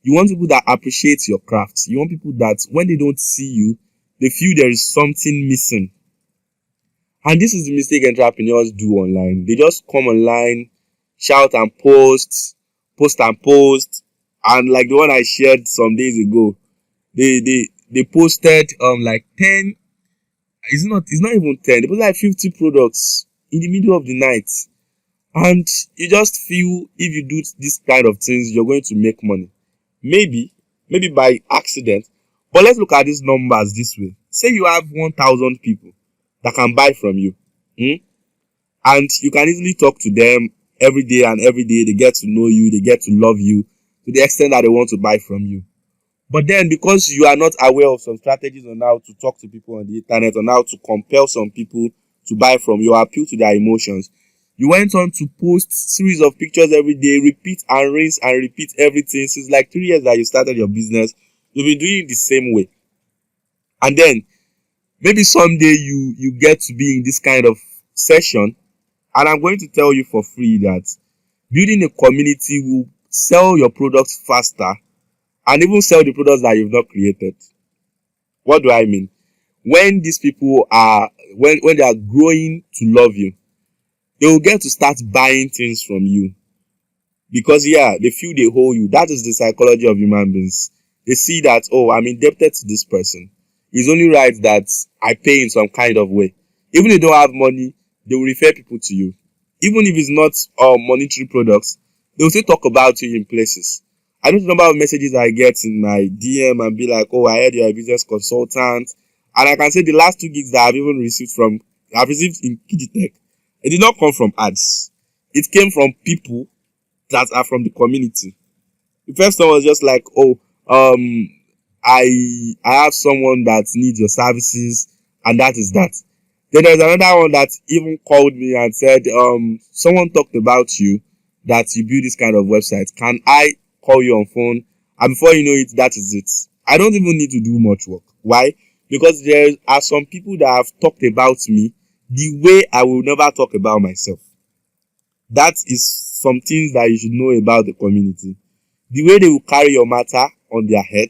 You want people that appreciate your craft. You want people that when they don't see you, they feel there is something missing. And this is the mistake entrepreneurs do online. They just come online, shout and post and post. And like the one I shared some days ago, they posted like 10, it's not even 10, they posted like 50 products in the middle of the night. And you just feel if you do this kind of things, you're going to make money. Maybe by accident. But let's look at these numbers this way. Say you have 1,000 people that can buy from you. And you can easily talk to them every day, and every day they get to know you, they get to love you to the extent that they want to buy from you. But then because you are not aware of some strategies on how to talk to people on the internet, on how to compel some people to buy from you, appeal to their emotions, you went on to post series of pictures every day, repeat and rinse and repeat everything. Since like 3 years that you started your business, you've been doing it the same way. And then maybe someday you get to be in this kind of session, and I'm going to tell you for free that building a community will sell your products faster and even sell the products that you've not created. What do I mean? When these people are, when they are growing to love you, they will get to start buying things from you. Because they feel they owe you. That is the psychology of human beings. They see that, oh, I'm indebted to this person. It's only right that I pay in some kind of way. Even if they don't have money, they will refer people to you. Even if it's not monetary products, they will still talk about you in places. I know the number of messages I get in my DM and be like, oh, I heard you're a business consultant. And I can say the last 2 gigs that I've even received in Kijitech, it did not come from ads. It came from people that are from the community. The first one was just like, oh, I have someone that needs your services, and that is that. Then there's another one that even called me and said, someone talked about you, that you build this kind of website. Can I call you on phone? And before you know it, that is it. I don't even need to do much work. Why? Because there are some people that have talked about me the way I will never talk about myself. That is some things that you should know about the community. The way they will carry your matter on their head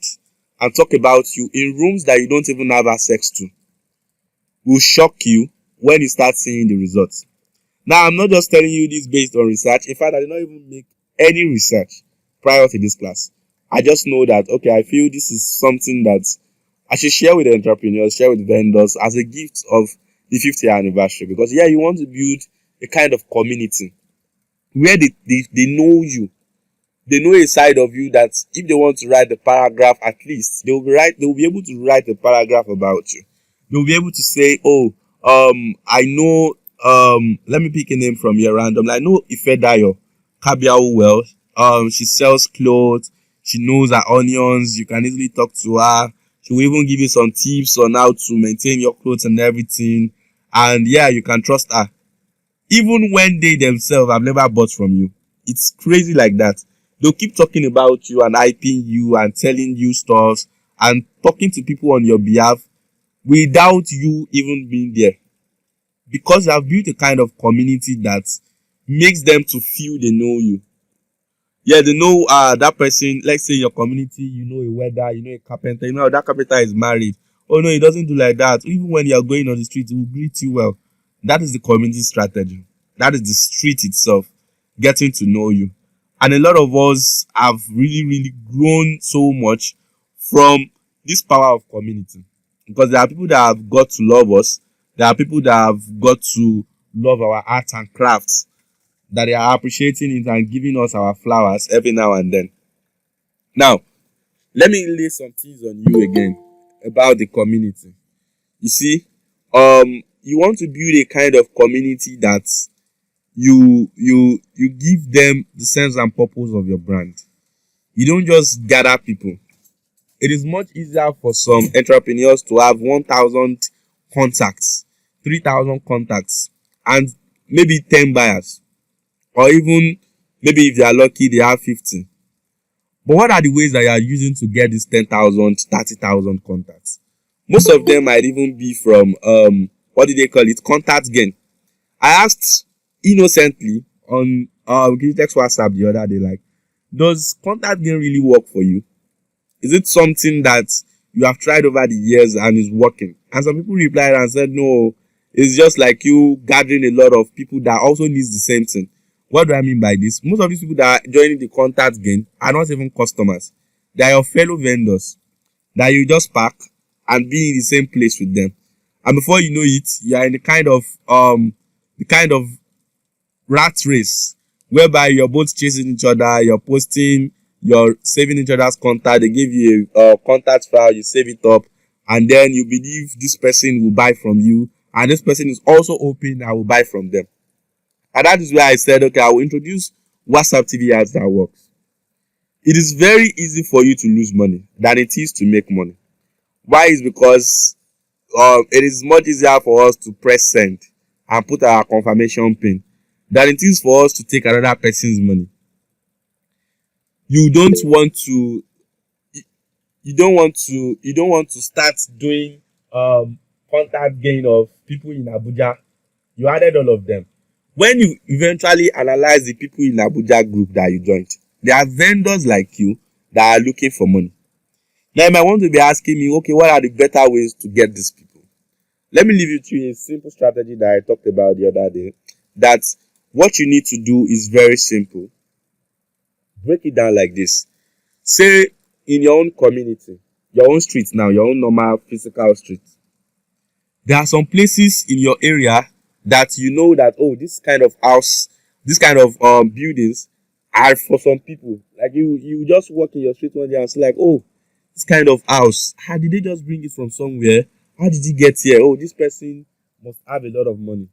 and talk about you in rooms that you don't even have access to will shock you when you start seeing the results. Now, I'm not just telling you this based on research. In fact, I did not even make any research prior to this class. I just know that, okay, I feel this is something that I should share with entrepreneurs, share with vendors as a gift of the 50th anniversary. Because, you want to build a kind of community where they know you. They know a side of you that if they want to write the paragraph, at least they will be able to write a paragraph about you. They'll be able to say, oh, I know, let me pick a name from here randomly. I know Ifedayo Kabiao well. She sells clothes. She knows her onions. You can easily talk to her. She will even give you some tips on how to maintain your clothes and everything. And yeah, you can trust her. Even when they themselves have never bought from you. It's crazy like that. They'll keep talking about you and hyping you and telling you stuff and talking to people on your behalf without you even being there. Because you have built a kind of community that makes them to feel they know you. Yeah, they know that person, let's say your community, you know a welder, you know a carpenter, you know that carpenter is married. Oh no, he doesn't do like that. Even when you are going on the street, he will greet you well. That is the community strategy. That is the street itself, getting to know you. And a lot of us have really, really grown so much from this power of community. Because there are people that have got to love us. There are people that have got to love our arts and crafts, that they are appreciating it and giving us our flowers every now and then. Now, let me lay some things on you again about the community. You see, you want to build a kind of community that you give them the sense and purpose of your brand. You don't just gather people. It is much easier for some entrepreneurs to have 1,000 contacts, 3,000 contacts, and maybe 10 buyers. Or even maybe if they are lucky, they have 50. But what are the ways that you are using to get these 10,000, 30,000 contacts? Most of them might even be from what do they call it? Contact gain. I asked innocently on Kijitech's WhatsApp the other day, like, does contact gain really work for you? Is it something that you have tried over the years and is working? And some people replied and said, no, it's just like you gathering a lot of people that also needs the same thing. What do I mean by this? Most of these people that are joining the contact gain are not even customers. They are your fellow vendors that you just pack and be in the same place with them. And before you know it, you are in the kind of rat race whereby you're both chasing each other, you're posting, you're saving each other's contact. They give you a contact file, you save it up, and then you believe this person will buy from you, and this person is also hoping I will buy from them. And that is where I said, okay, I will introduce WhatsApp TV ads that works. It is very easy for you to lose money than it is to make money. Why? Is because it is much easier for us to press send and put our confirmation pin than it is for us to take another person's money. You don't want to start doing contact gain of people in Abuja. You added all of them. When you eventually analyze the people in Abuja group that you joined, there are vendors like you that are looking for money. Now you might want to be asking me, okay, what are the better ways to get these people? Let me leave you to a simple strategy that I talked about the other day. That what you need to do is very simple. Break it down like this. Say in your own community, your own street now, your own normal physical street. There are some places in your area that you know that, oh, this kind of house, this kind of buildings are for some people. Like you just walk in your street one day and say like, oh, this kind of house, how did they just bring it from somewhere? How did he get here? Oh, this person must have a lot of money.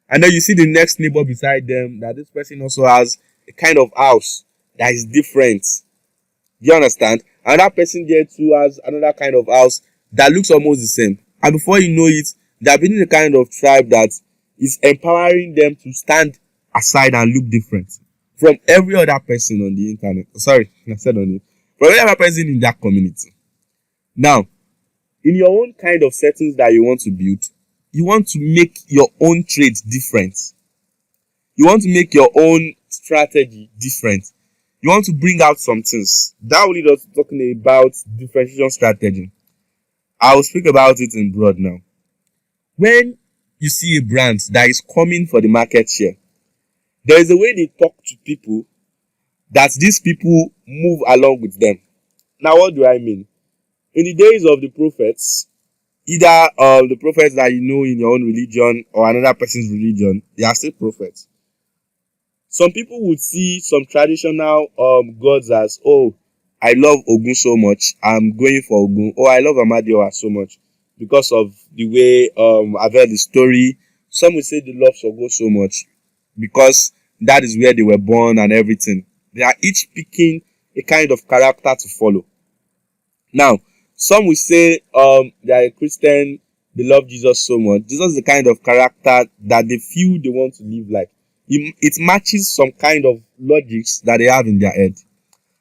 And then you see the next neighbor beside them that this person also has a kind of house that is different. Do you understand? And that person there too has another kind of house that looks almost the same. And before you know it, they are building a kind of tribe that is empowering them to stand aside and look different from every other person on the internet. Sorry, I said on it. From every other person in that community. Now, in your own kind of settings that you want to build, you want to make your own trade different. You want to make your own strategy different. You want to bring out some things. That will lead us to talking about differentiation strategy. I will speak about it in broad now. When you see a brand that is coming for the market share, there is a way they talk to people that these people move along with them. Now, what do I mean? In the days of the prophets, either the prophets that you know in your own religion or another person's religion, they are still prophets. Some people would see some traditional gods as, oh, I love Ogun so much, I'm going for Ogun. Oh, I love Amadioha so much because of the way I've heard the story. Some would say they love Sogo so much because that is where they were born and everything. They are each picking a kind of character to follow. Now, Some will say they are a Christian, they love Jesus so much. Jesus is the kind of character that they feel they want to live like. It matches some kind of logics that they have in their head.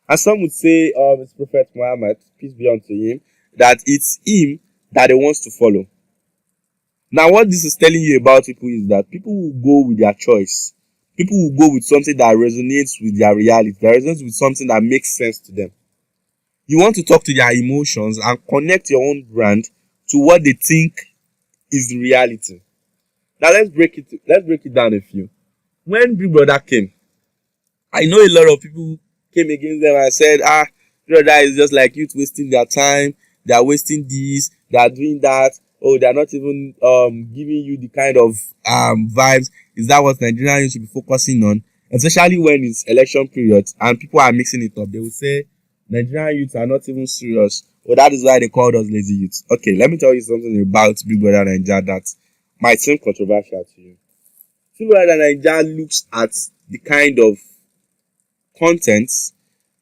And some would say it's Prophet Muhammad, peace be unto him, that it's him that they want to follow. Now, what this is telling you about people is that people will go with their choice. People will go with something that resonates with their reality, that resonates with something that makes sense to them. You want to talk to their emotions and connect your own brand to what they think is the reality. Now let's break it down a few. When Big Brother came, I know a lot of people came against them and said, Big Brother is just like youth wasting their time, they are wasting this, they are doing that, oh, they are not even giving you the kind of vibes. Is that what Nigerians should be focusing on? Especially when it's election period and people are mixing it up. They will say Nigerian youths are not even serious. Well, that is why they called us lazy youths. Okay, let me tell you something about Big Brother Naija that might seem controversial to you. Big Brother Naija looks at the kind of content,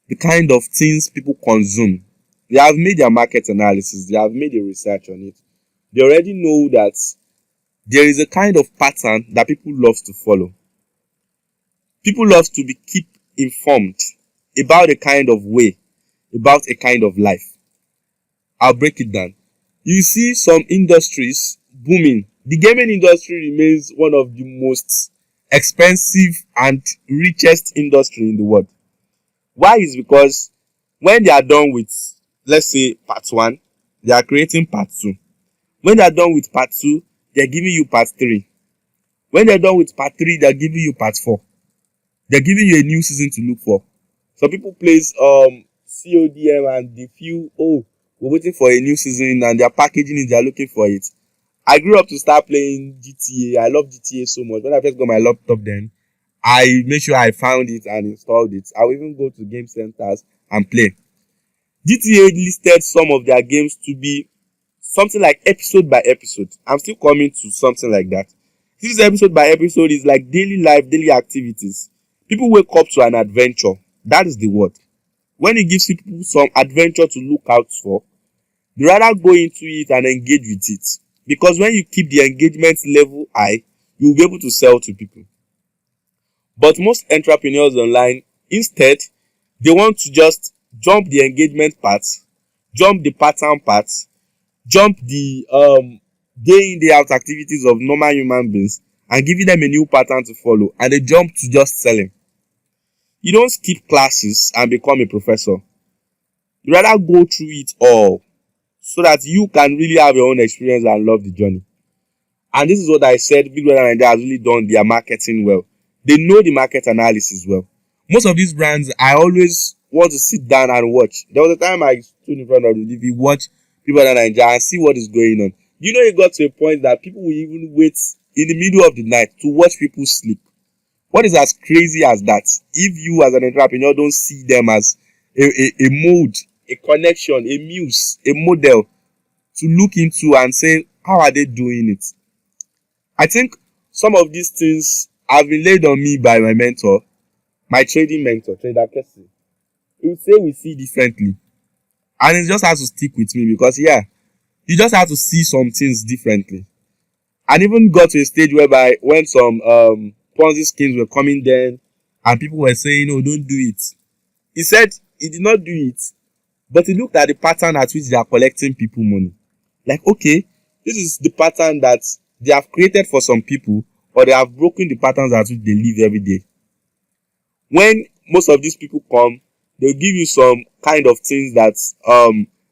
the kind of things people consume. They have made their market analysis. They have made a research on it. They already know that there is a kind of pattern that people love to follow. People love to be keep informed about a kind of way, about a kind of life. I'll break it down. You see some industries booming. The gaming industry remains one of the most expensive and richest industry in the world. Why? Is because when they are done with, let's say, part 1, they are creating part 2. When they are done with part 2, they are giving you part 3. When they are done with part 3, they are giving you part 4. They are giving you a new season to look for. Some people plays CODM and they feel, oh, we're waiting for a new season and they are packaging it, they are looking for it. I grew up to start playing GTA. I love GTA so much. When I first got my laptop then, I made sure I found it and installed it. I will even go to game centers and play. GTA listed some of their games to be something like episode by episode. I'm still coming to something like that. This episode by episode is like daily life, daily activities. People wake up to an adventure. That is the word. When it gives people some adventure to look out for, they rather go into it and engage with it. Because when you keep the engagement level high, you'll be able to sell to people. But most entrepreneurs online, instead, they want to just jump the engagement part, jump the pattern part, jump the day in, day out activities of normal human beings and giving them a new pattern to follow, and they jump to just selling. You don't skip classes and become a professor. You rather go through it all so that you can really have your own experience and love the journey. And this is what I said, Big Brother Naija has really done their marketing well. They know the market analysis well. Most of these brands, I always want to sit down and watch. There was a time I stood in front of the TV, watch Big Brother Naija and see what is going on. You know, it got to a point that people will even wait in the middle of the night to watch people sleep. What is as crazy as that? If you as an entrepreneur don't see them as a mode, a connection, a muse, a model to look into and say, how are they doing it? I think some of these things have been laid on me by my mentor, my trading mentor, Trader Kessie. He would say we see differently. And it just has to stick with me because, you just have to see some things differently. And even got to a stage whereby when some Ponzi schemes were coming then and people were saying, no, don't do it. He said he did not do it, but he looked at the pattern at which they are collecting people money. Like, okay, this is the pattern that they have created for some people, or they have broken the patterns at which they live every day. When most of these people come, they'll give you some kind of things that,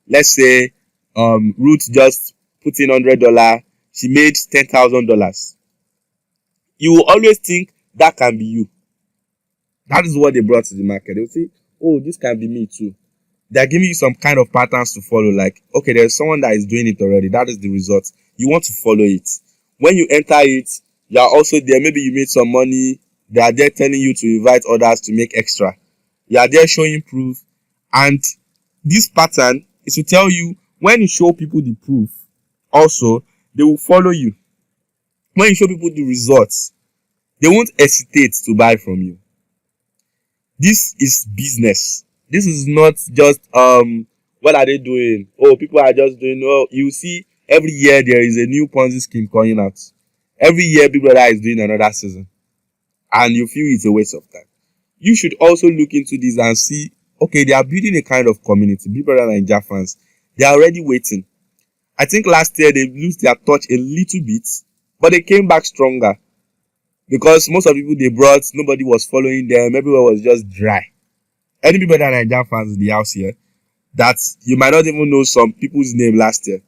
let's say, Ruth just put in $100, she made $10,000. You will always think that can be you. That is what they brought to the market. They will say, oh, this can be me too. They're giving you some kind of patterns to follow. Like, okay, there's someone that is doing it already. That is the result. You want to follow it. When you enter it, you are also there. Maybe you made some money. They are there telling you to invite others to make extra. You are there showing proof. And this pattern is to tell you when you show people the proof, also, they will follow you. When you show people the results, they won't hesitate to buy from you. This is business. This is not just What are they doing? Oh, people are just doing. Oh, you see, every year there is a new Ponzi scheme coming out. Every year, Big Brother is doing another season, and you feel it's a waste of time. You should also look into this and see. Okay, they are building a kind of community. Big Brother Naija fans, they are already waiting. I think last year they lost their touch a little bit, but they came back stronger because most of the people they brought, nobody was following them. Everywhere was just dry. Any Big Brother Naija fans in the house here, that you might not even know some people's name last year.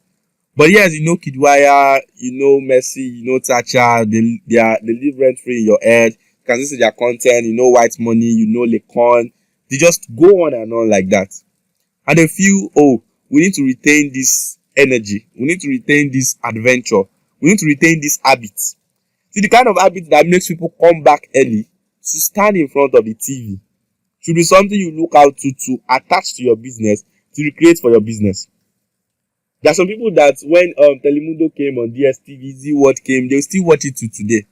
But yes, you know Kidwaya, you know Messi, you know Tacha, they live rent free in your head. You can see their content, you know White Money, you know Lecon. They just go on and on like that. And they feel, oh, we need to retain this energy. We need to retain this adventure. We need to retain this habit. See, the kind of habit that makes people come back early to stand in front of the TV should be something you look out to attach to your business, to recreate for your business. There are some people that when Telemundo came on DSTV, Z World came, they'll still watch it to today.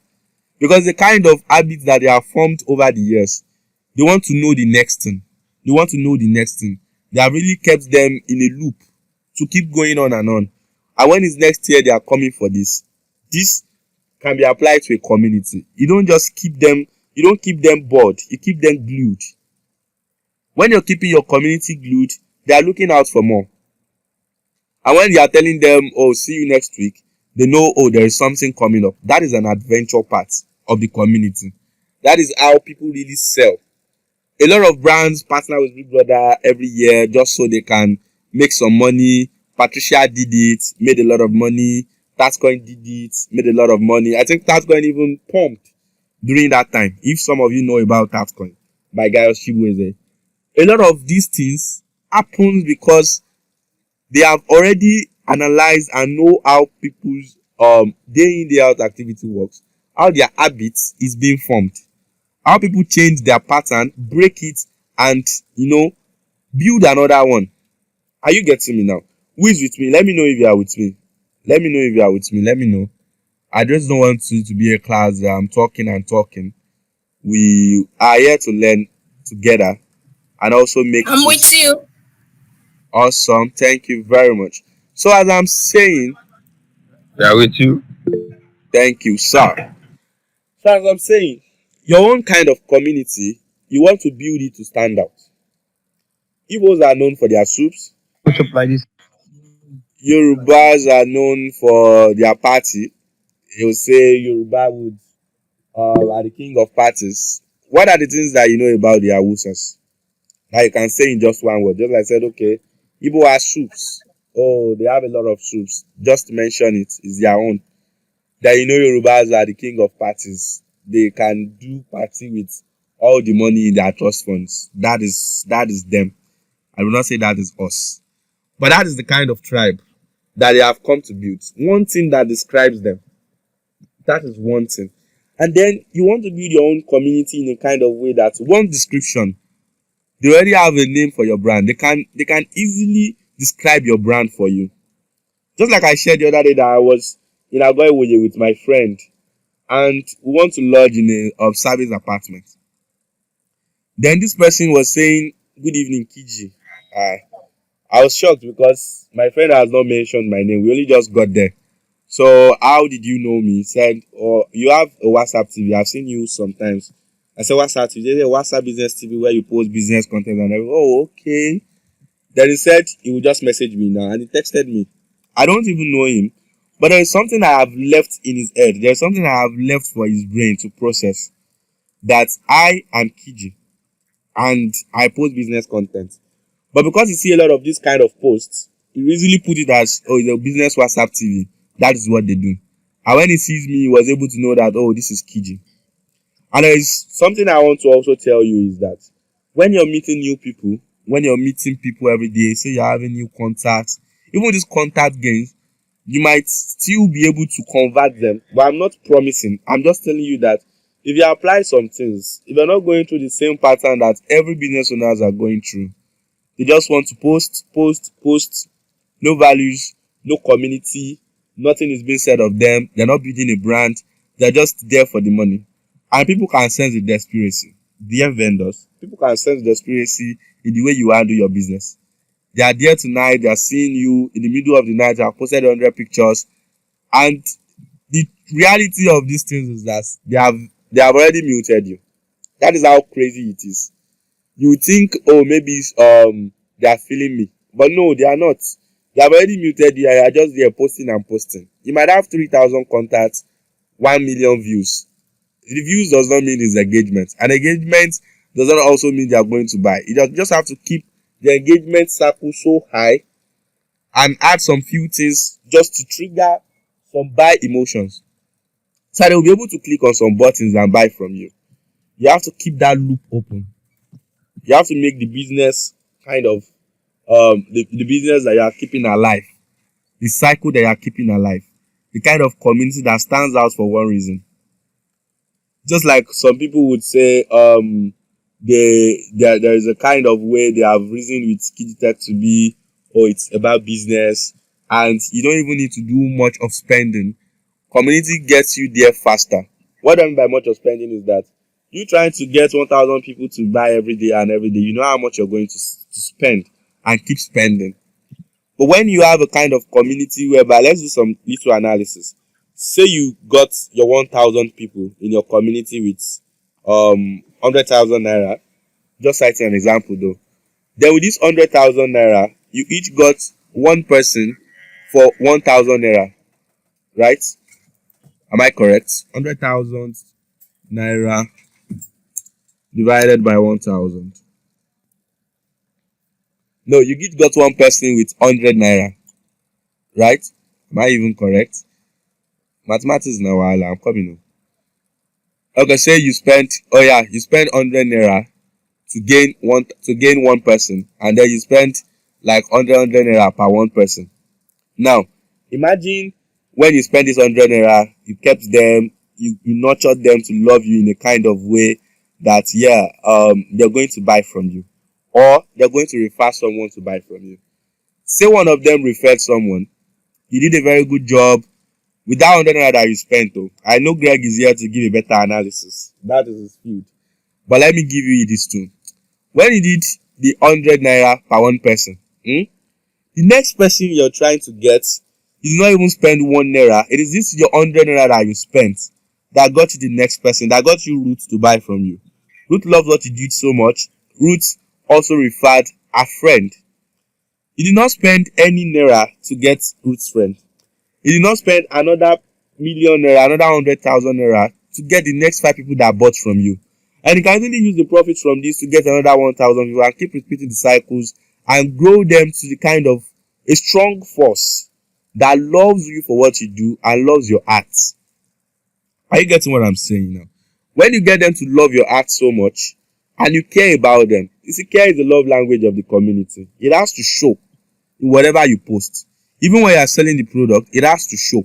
Because the kind of habits that they have formed over the years, they want to know the next thing. They want to know the next thing. They have really kept them in a loop to keep going on and on. And when it's next year, they are coming for this. This can be applied to a community. You don't just keep them, you don't keep them bored. You keep them glued. When you're keeping your community glued, they are looking out for more. And when you are telling them, oh, see you next week, they know, oh, there is something coming up. That is an adventure part of the community. That is how people really sell. A lot of brands partner with Big Brother every year just so they can make some money. Patricia did it, made a lot of money. Tatscoin did it, made a lot of money. I think Tatscoin even pumped during that time. If some of you know about Tatscoin by Gaius Chibueze. A lot of these things happen because they have already analyzed and know how people's day in day out activity works, how their habits is being formed, how people change their pattern, break it, and build another one. Are you getting me now? Who is with me? Let me know if you are with me. Let me know if you are with me. Let me know. I just don't want to be a class that I'm talking and talking. We are here to learn together and also make. I'm with you. Awesome. Thank you very much. So as I'm saying, We are with you. thank you, sir. So as I'm saying, your own kind of community, you want to build it to stand out. Igbos are known for their soups. Push up like this. Yorubas are known for their party. You'll say Yoruba would are the king of parties. What are the things that you know about the Awusas? That you can say in just one word. Just like I said, okay, Igbo has soups. Oh, they have a lot of soups. Just to mention it is their own. That Yorubas are the king of parties. They can do party with all the money in their trust funds. That is them. I will not say that is us. But that is the kind of tribe that they have come to build. One thing that describes them. That is one thing. And then you want to build your own community in a kind of way that one description, they already have a name for your brand. They can easily describe your brand for you. Just like I shared the other day that I was in Agoiwoye with my friend and we want to lodge in a service apartment. Then this person was saying, good evening, Kiji. I was shocked because my friend has not mentioned my name. We only just got there. So how did you know me? He said, oh, you have a WhatsApp TV. I've seen you sometimes. I said, WhatsApp TV. There's a WhatsApp business TV where you post business content and everything. Oh, okay. Then he said he would just message me now and he texted me. I don't even know him. But there is something I have left in his head. There is something I have left for his brain to process. That I am Kiji. And I post business content. But because you see a lot of this kind of posts, he easily put it as, oh, it's a business WhatsApp TV. That is what they do. And when he sees me, he was able to know that, oh, this is Kiji. And there is something I want to also tell you is that when you're meeting new people, when you're meeting people every day, say you're having new contacts, even these contact gains, you might still be able to convert them. But I'm not promising. I'm just telling you that if you apply some things, if you're not going through the same pattern that every business owners are going through, they just want to post, no values, no community, nothing is being said of them, they're not building a brand, they're just there for the money. And people can sense the desperacy. Dear vendors, people can sense the desperacy in the way you handle your business. They are there tonight. They are seeing you in the middle of the night. They have posted 100 pictures, and the reality of these things is that they have already muted you. That is how crazy it is. You think, oh, maybe they are feeling me, but no, they are not. They have already muted you. You are just there posting and posting. You might have 3,000 contacts, 1 million views. The views does not mean it's engagement. And engagement does not also mean they are going to buy. You just have to keep the engagement circle so high and add some few things just to trigger some buy emotions. So they will be able to click on some buttons and buy from you. You have to keep that loop open. You have to make the business kind of the business that you are keeping alive, the cycle that you are keeping alive, the kind of community that stands out for one reason. Just like some people would say, there is a kind of way they have reasoned with Kijitech to be, oh, it's about business, and you don't even need to do much of spending. Community gets you there faster. What I mean by much of spending is that you trying to get 1,000 people to buy every day, you know how much you're going to spend and keep spending. But when you have a kind of community whereby, let's do some little analysis. Say you got your 1,000 people in your community with 100,000 naira. Just citing an example though. Then with this 100,000 naira, you each got one person for 1,000 naira, right? Am I correct? 100,000 naira divided by 1,000. No, you each got one person with 100 naira, right? Am I even correct? Mathematics now, I'm coming. Okay, say you spent 100 naira to gain one person, and then you spent like 100 naira per one person. Now, imagine when you spend this 100 naira, you kept them, you nurtured them to love you in a kind of way that they're going to buy from you, or they're going to refer someone to buy from you. Say one of them referred someone, you did a very good job with that 100 naira that you spent. Though I know Greg is here to give a better analysis. That is his field. But let me give you this too. When you did the 100 naira per one person, the next person you're trying to get, you do not even spend 1 naira. It is this your 100 naira that you spent that got you the next person, that got you Ruth to buy from you. Ruth loves what you did so much. Ruth also referred a friend. You did not spend any naira to get Ruth's friend. You did not spend another million naira, another 100,000 naira to get the next 5 people that bought from you. And you can really use the profits from this to get another 1,000 people and keep repeating the cycles and grow them to the kind of a strong force that loves you for what you do and loves your art. Are you getting what I'm saying now? When you get them to love your art so much and you care about them, you see, care is the love language of the community. It has to show in whatever you post. Even when you are selling the product, it has to show.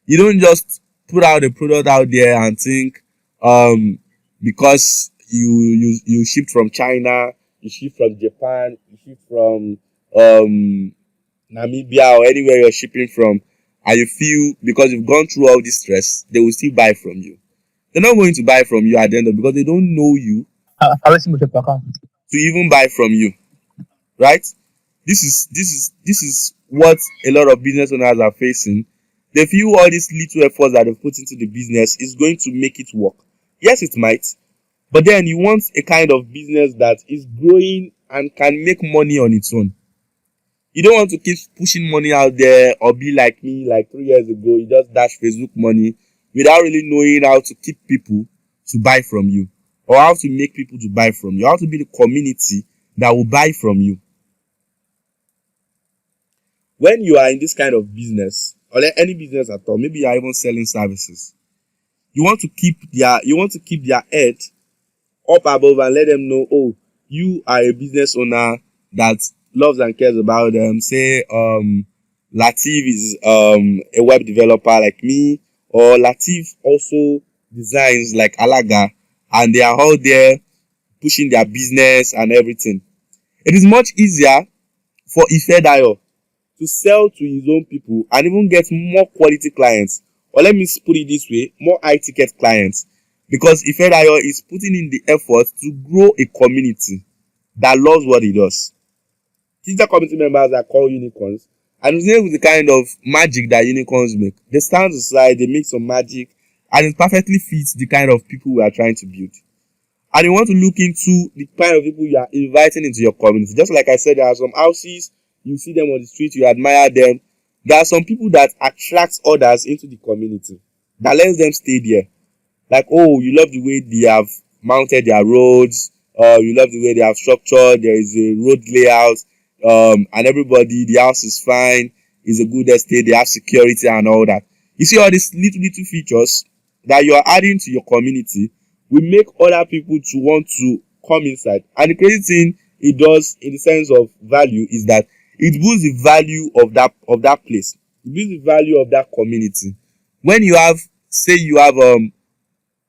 You don't just put out the product out there and think because you ship from China, you ship from Japan, you ship from Namibia or anywhere you're shipping from, and you feel because you've gone through all this stress, they will still buy from you. They're not going to buy from you at the end of because they don't know you to even buy from you, right? This is what a lot of business owners are facing. They feel all these little efforts that they've put into the business is going to make it work. Yes, it might, but then you want a kind of business that is growing and can make money on its own. You don't want to keep pushing money out there or be like me, like 3 years ago, you just dash Facebook money without really knowing how to keep people to buy from you or how to make people to buy from you, how to be the community that will buy from you. When you are in this kind of business or any business at all, maybe you are even selling services, you want to keep their head up above and let them know, oh, you are a business owner that loves and cares about them. Say Latif is a web developer like me, or Latif also designs like Alaga, and they are all there pushing their business and everything. It is much easier for Ifedayo to sell to his own people and even get more quality clients, or let me put it this way, more high ticket clients, because Ifedayo is putting in the effort to grow a community that loves what he does. Kijitech community members are called unicorns, and it's with the kind of magic that unicorns make. They stand aside, they make some magic, and it perfectly fits the kind of people we are trying to build. And you want to look into the kind of people you are inviting into your community. Just like I said, there are some houses, you see them on the street, you admire them. There are some people that attract others into the community, that lets them stay there. Like, oh, you love the way they have mounted their roads, you love the way they have structured, there is a road layout, and everybody, the house is fine, it's a good estate, they have security and all that. You see all these little features that you are adding to your community will make other people to want to come inside. And the crazy thing it does in the sense of value is that it boosts the value of that place. It boosts the value of that community. When you have, say you have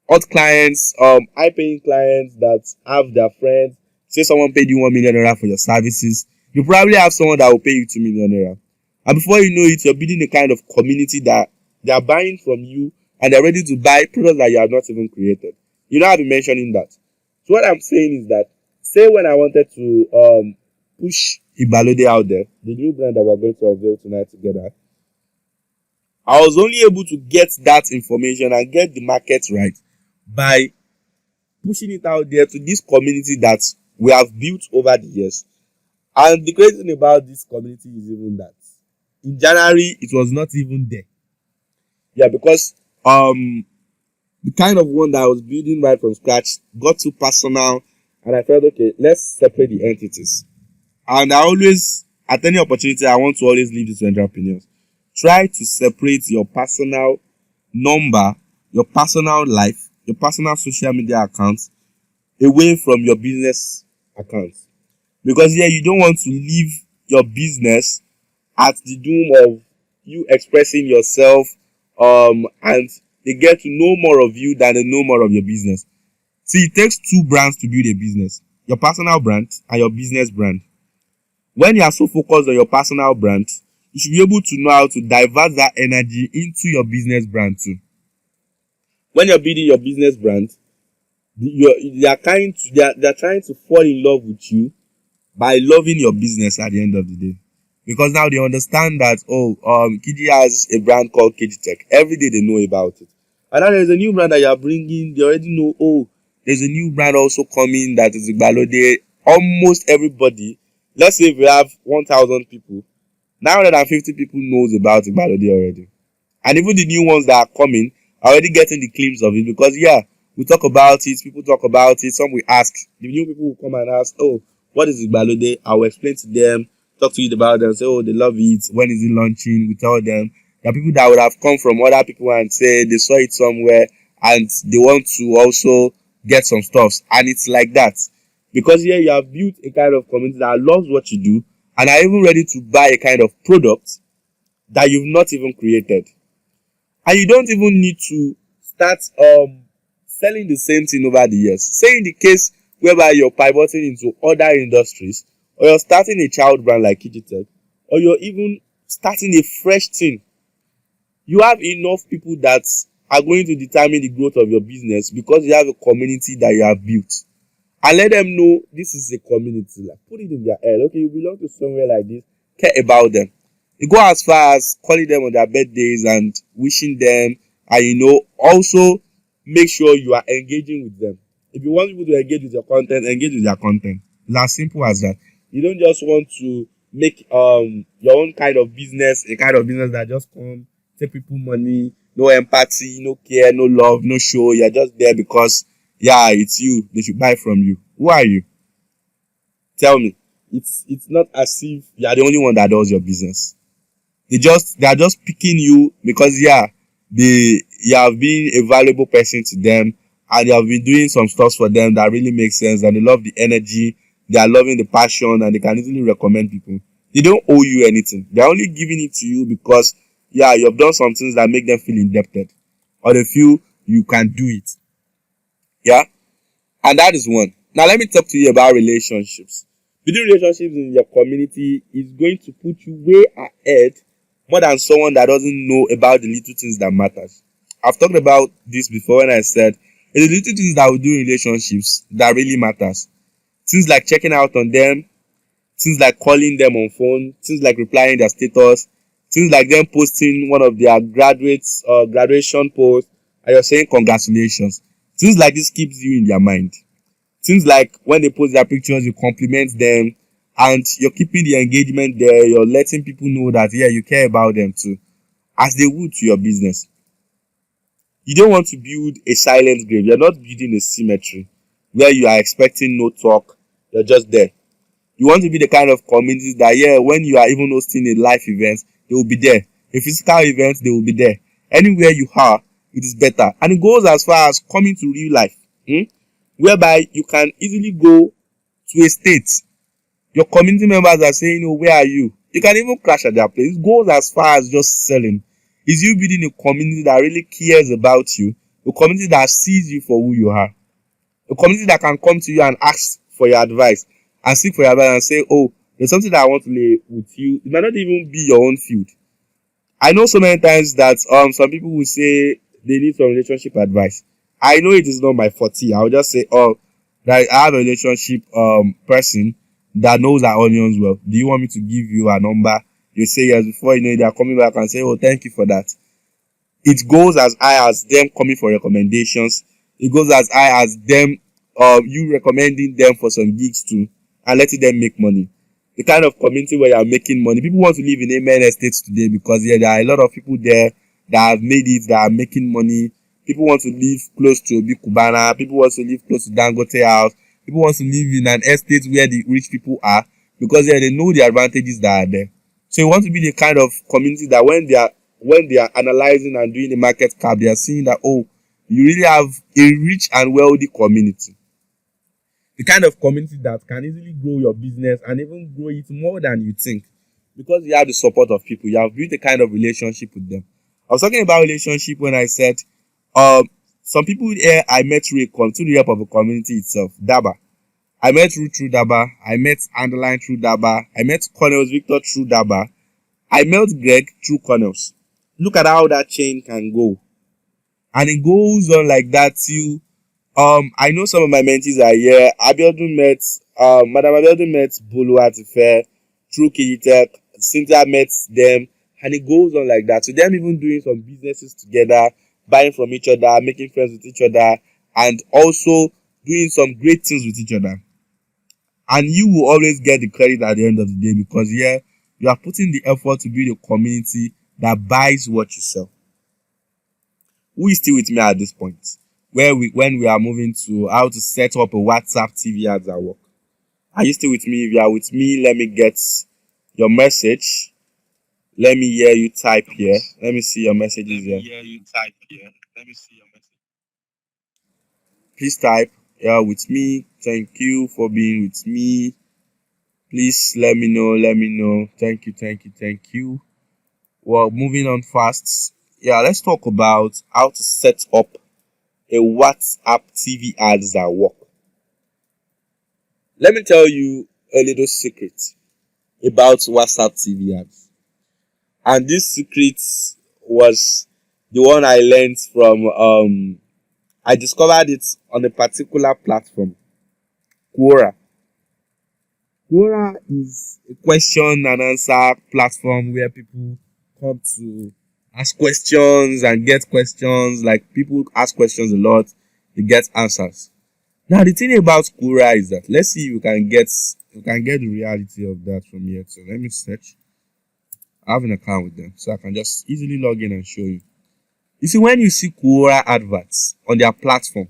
hot clients, high paying clients that have their friends, say someone paid you $1 million for your services, you probably have someone that will pay you $2 million. And before you know it, you're building a kind of community that they are buying from you and they're ready to buy products that you have not even created. You know, I've been mentioning that. So what I'm saying is that, say when I wanted to push Ibalode out there, the new brand that we're going to unveil tonight together, I was only able to get that information and get the market right by pushing it out there to this community that we have built over the years. And the crazy thing about this community is even that in January it was not even there. Yeah, because the kind of one that I was building right from scratch got too personal, and I felt, okay, let's separate the entities. And I always, at any opportunity, I want to always leave this to entrepreneurs. Try to separate your personal number, your personal life, your personal social media accounts away from your business accounts. Because here, you don't want to leave your business at the doom of you expressing yourself, and they get to know more of you than they know more of your business. See, it takes two brands to build a business: your personal brand and your business brand. When you are so focused on your personal brand, you should be able to know how to divert that energy into your business brand too. When you're building your they are trying to fall in love with you by loving your business at the end of the day. Because now they understand that, Kiji has a brand called Kijitech. Every day they know about it. And now there's a new brand that you are bringing. They already know, there's a new brand also coming that is Ibalode. Almost everybody, let's say if we have 1,000 people, 950 people knows about Ibalode already. And even the new ones that are coming are already getting the claims of it, because we talk about it, people talk about it, some will ask. The new people will come and ask, what is Ibalode? I will explain to them, talk to you about them, say, they love it. When is it launching? We tell them. There are people that would have come from other people and say they saw it somewhere and they want to also get some stuff. And it's like that. Because here you have built a kind of community that loves what you do and are even ready to buy a kind of product that you've not even created. And you don't even need to start selling the same thing over the years. Say in the case whereby you're pivoting into other industries, or you're starting a child brand like Kijitech, or you're even starting a fresh thing, you have enough people that are going to determine the growth of your business because you have a community that you have built. And let them know this is a community. Like, put it in their head. Okay, you belong to somewhere like this. Care about them. You go as far as calling them on their birthdays and wishing them, and also make sure you are engaging with them. If you want people to engage with your content, engage with their content. It's as simple as that. You don't just want to make your own kind of business, a kind of business that just come, take people money, no empathy, no care, no love, no show. You're just there because it's you. They should buy from you. Who are you? Tell me. It's not as if you are the only one that does your business. They are just picking you because you have been a valuable person to them, and you have been doing some stuff for them that really makes sense, and they love the energy, they are loving the passion, and they can easily recommend people. They don't owe you anything. They're only giving it to you because you have done some things that make them feel indebted, or they feel you can do it. Yeah? And that is one. Now let me talk to you about relationships. Building relationships in your community is going to put you way ahead more than someone that doesn't know about the little things that matters. I've talked about this before when I said it's the little things that we do in relationships that really matters. Things like checking out on them, things like calling them on phone, things like replying their status, things like them posting one of their graduates or graduation posts, and you're saying congratulations. Things like this keeps you in their mind. Things like when they post their pictures, you compliment them, and you're keeping the engagement there. You're letting people know that, yeah, you care about them too, as they would to your business. You don't want to build a silent grave. You're not building a cemetery where you are expecting no talk. You're just there. You want to be the kind of community that, yeah, when you are even hosting a live event, they will be there. A physical event, they will be there. Anywhere you are, it is better. And it goes as far as coming to real life, whereby you can easily go to a state. Your community members are saying, oh, where are you? You can even crash at their place. It goes as far as just selling. Is you building a community that really cares about you, a community that sees you for who you are, a community that can come to you and ask for your advice and seek for your advice and say, oh, there's something that I want to lay with you. It might not even be your own field. I know so many times that some people will say they need some relationship advice. I know it is not my forte. I'll just say, oh, that I have a relationship person that knows our onions well. Do you want me to give you a number? You say yes. Before you know it, they are coming back and say, oh, thank you for that. It goes as high as them coming for recommendations. It goes as high as them you recommending them for some gigs too and letting them make money. The kind of community where you are making money. People want to live in amen estates today because, yeah, there are a lot of people there that have made it, that are making money. People want to live close to a big Cubana. People want to live close to Dangote House. People want to live in an estate where the rich people are because, yeah, they know the advantages that are there. So you want to be the kind of community that when they are analyzing and doing the market cap, they are seeing that, oh, you really have a rich and wealthy community. The kind of community that can easily grow your business and even grow it more than you think because you have the support of people. You have built a kind of relationship with them. I was talking about relationship when I said some people here I met through the help of a community itself, Daba. I met Ruth through Daba. I met Underline through Daba. I met Cornels Victor through Daba. I met Greg through Cornels. Look at how that chain can go. And it goes on like that till I know some of my mentees are here. Madam Abiodun met Bulu Atife through Kijitech. Cynthia met them, and it goes on like that. So them even doing some businesses together, buying from each other, making friends with each other, and also doing some great things with each other. And you will always get the credit at the end of the day because, yeah, you are putting the effort to build a community that buys what you sell. Who is still with me at this point? When we are moving to how to set up a WhatsApp TV ads at work. Are you still with me? If you are with me, let me get your message. Let me hear you type here. Let me see your messages here. Please type. Yeah, with me. Thank you for being with me. Please let me know. Thank you. Well, moving on fast. Yeah, let's talk about how to set up a WhatsApp TV ads that work. Let me tell you a little secret about WhatsApp TV ads. And this secret was the one I learned from I discovered it on a particular platform, Quora. Quora is a question and answer platform where people come to ask questions and get questions. Like people ask questions a lot, they get answers. Now the thing about Quora is that let's see if you can get the reality of that from here. So let me search. I have an account with them, so I can just easily log in and show you. You see, when you see Quora adverts on their platform,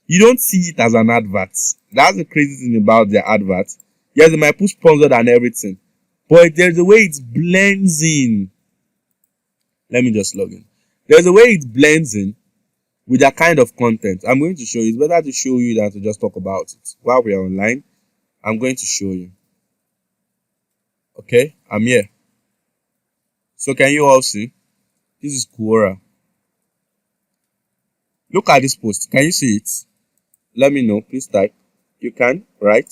you don't see it as an advert. That's the crazy thing about their adverts. Yes, they might put sponsored and everything, but there's a way it blends in. Let me just log in. There's a way it blends in with that kind of content. I'm going to show you. It's better to show you than to just talk about it. While we are online, I'm going to show you. Okay, I'm here. So can you all see? This is Quora. Look at this post. Can you see it? Let me know. Please type. You can, right?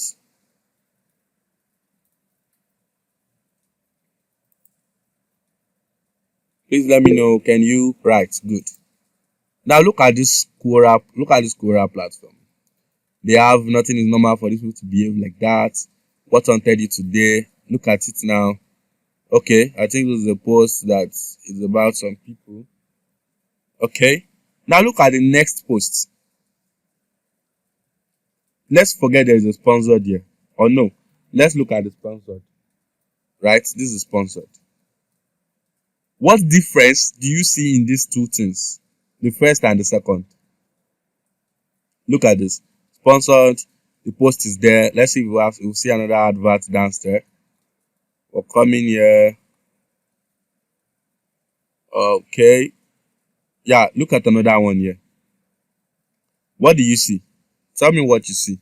Please let me know. Can you write? Good. Now look at this Quora. Look at this Quora platform. They have nothing is normal for these people to behave like that. what haunted you today? Look at it now. Okay, I think this is a post that is about some people. Okay, now look at the next post. Let's forget there is a sponsored here. Or no, let's look at the sponsored. Right, this is sponsored. What difference do you see in these two things? The first and the second. Look at this. Sponsored, the post is there. Let's see if we'll see another advert downstairs. We're coming here. Okay. Yeah, look at another one here. What do you see? Tell me what you see.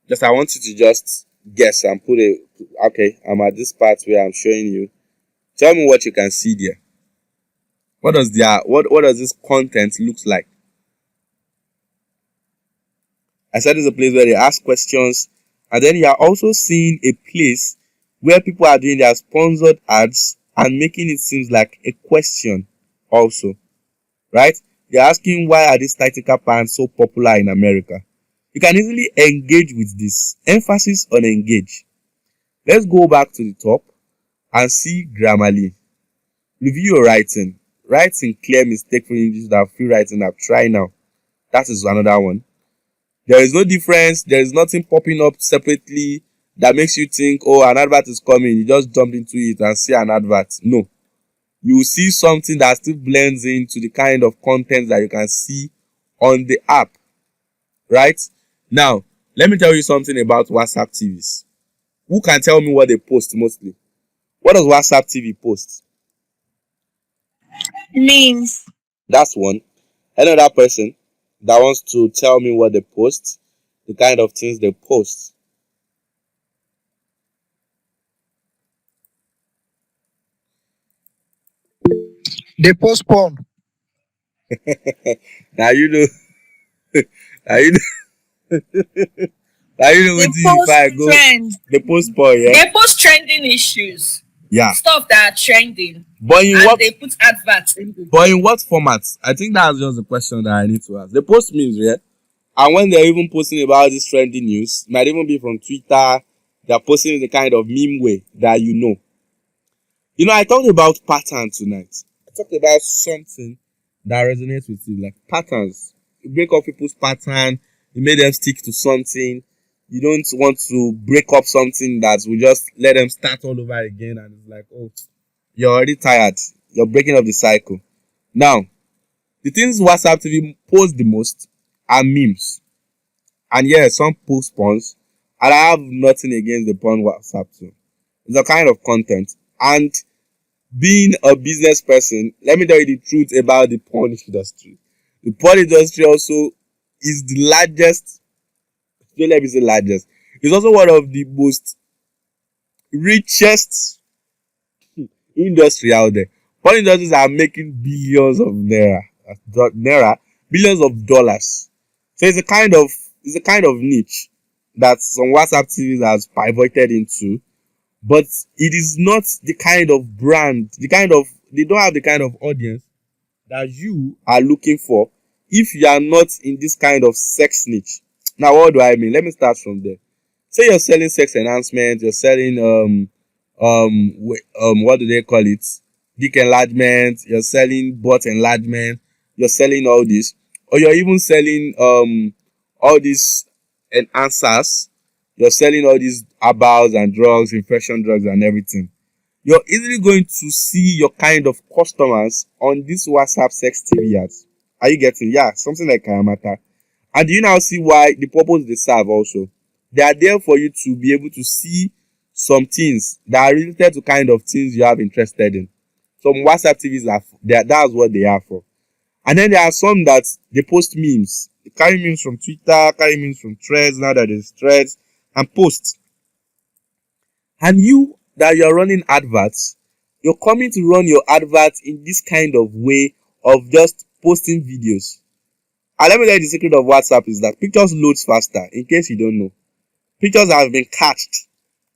Just I want you to just guess and put a okay, I'm at this part where I'm showing you. Tell me what you can see there. What does this content looks like? I said it's a place where they ask questions, and then you are also seeing a place where people are doing their sponsored ads and making it seem like a question also, right? They're asking why are these tactical pants so popular in America? You can easily engage with this. Emphasis on engage. Let's go back to the top and see Grammarly. Review your writing. Writing clear mistake for English that free writing app. Try now. That is another one. There is no difference. There is nothing popping up separately that makes you think, oh, an advert is coming. You just jump into it and see an advert. No. You will see something that still blends into the kind of content that you can see on the app. Right? Now, let me tell you something about WhatsApp TVs. Who can tell me what they post mostly? What does WhatsApp TV post? Memes. That's one. Another person that wants to tell me what they post, the kind of things they post. They post porn. Now you know. Now you know. Now you know They what if post I go. trends. They post porn, yeah. They post trending issues. Yeah. Stuff that are trending. But in And what? they put adverts in it. But in what format? I think that's just the question that I need to ask. They post memes, yeah. And when they're even posting about this trending news, it might even be from Twitter. They're posting in the kind of meme way that you know. You know, I talked about patterns tonight. I talked about something that resonates with you, like patterns. You break up people's pattern, you make them stick to something. You don't want to break up something that will just let them start all over again, and it's like, oh, you're already tired. You're breaking up the cycle. Now, the things WhatsApp TV posts the most are memes. And yeah, some post puns. And I have nothing against the pun WhatsApp too. It's a kind of content. And being a business person, let me tell you the truth about the porn industry. The porn industry also is the largest, don't let me say largest, it's also one of the most richest industry out there. Porn industries are making billions of billions of dollars. So it's a kind of niche that some WhatsApp TVs has pivoted into. But it is not the kind of brand, they don't have the kind of audience that you are looking for if you are not in this kind of sex niche. Now, what do I mean? Let me start from there. Say you're selling sex enhancement, you're selling what do they call it? Dick enlargement, you're selling butt enlargement, you're selling all this, or you're even selling all these enhancers. You're selling all these herbals and drugs, infection drugs and everything. You're easily going to see your kind of customers on this WhatsApp sex TV ads. Are you getting? Yeah, something like Kayamata. And do you now see why the purpose they serve also? They are there for you to be able to see some things that are related to kind of things you have interested in. Some WhatsApp TVs that's what they are for. And then there are some that they post memes. They carry memes from Twitter, carry memes from Threads, now that there's Threads, and post. And you that you're running adverts, you're coming to run your adverts in this kind of way of just posting videos. And let me tell you the secret of WhatsApp is that pictures loads faster, in case you don't know. Pictures have been cached.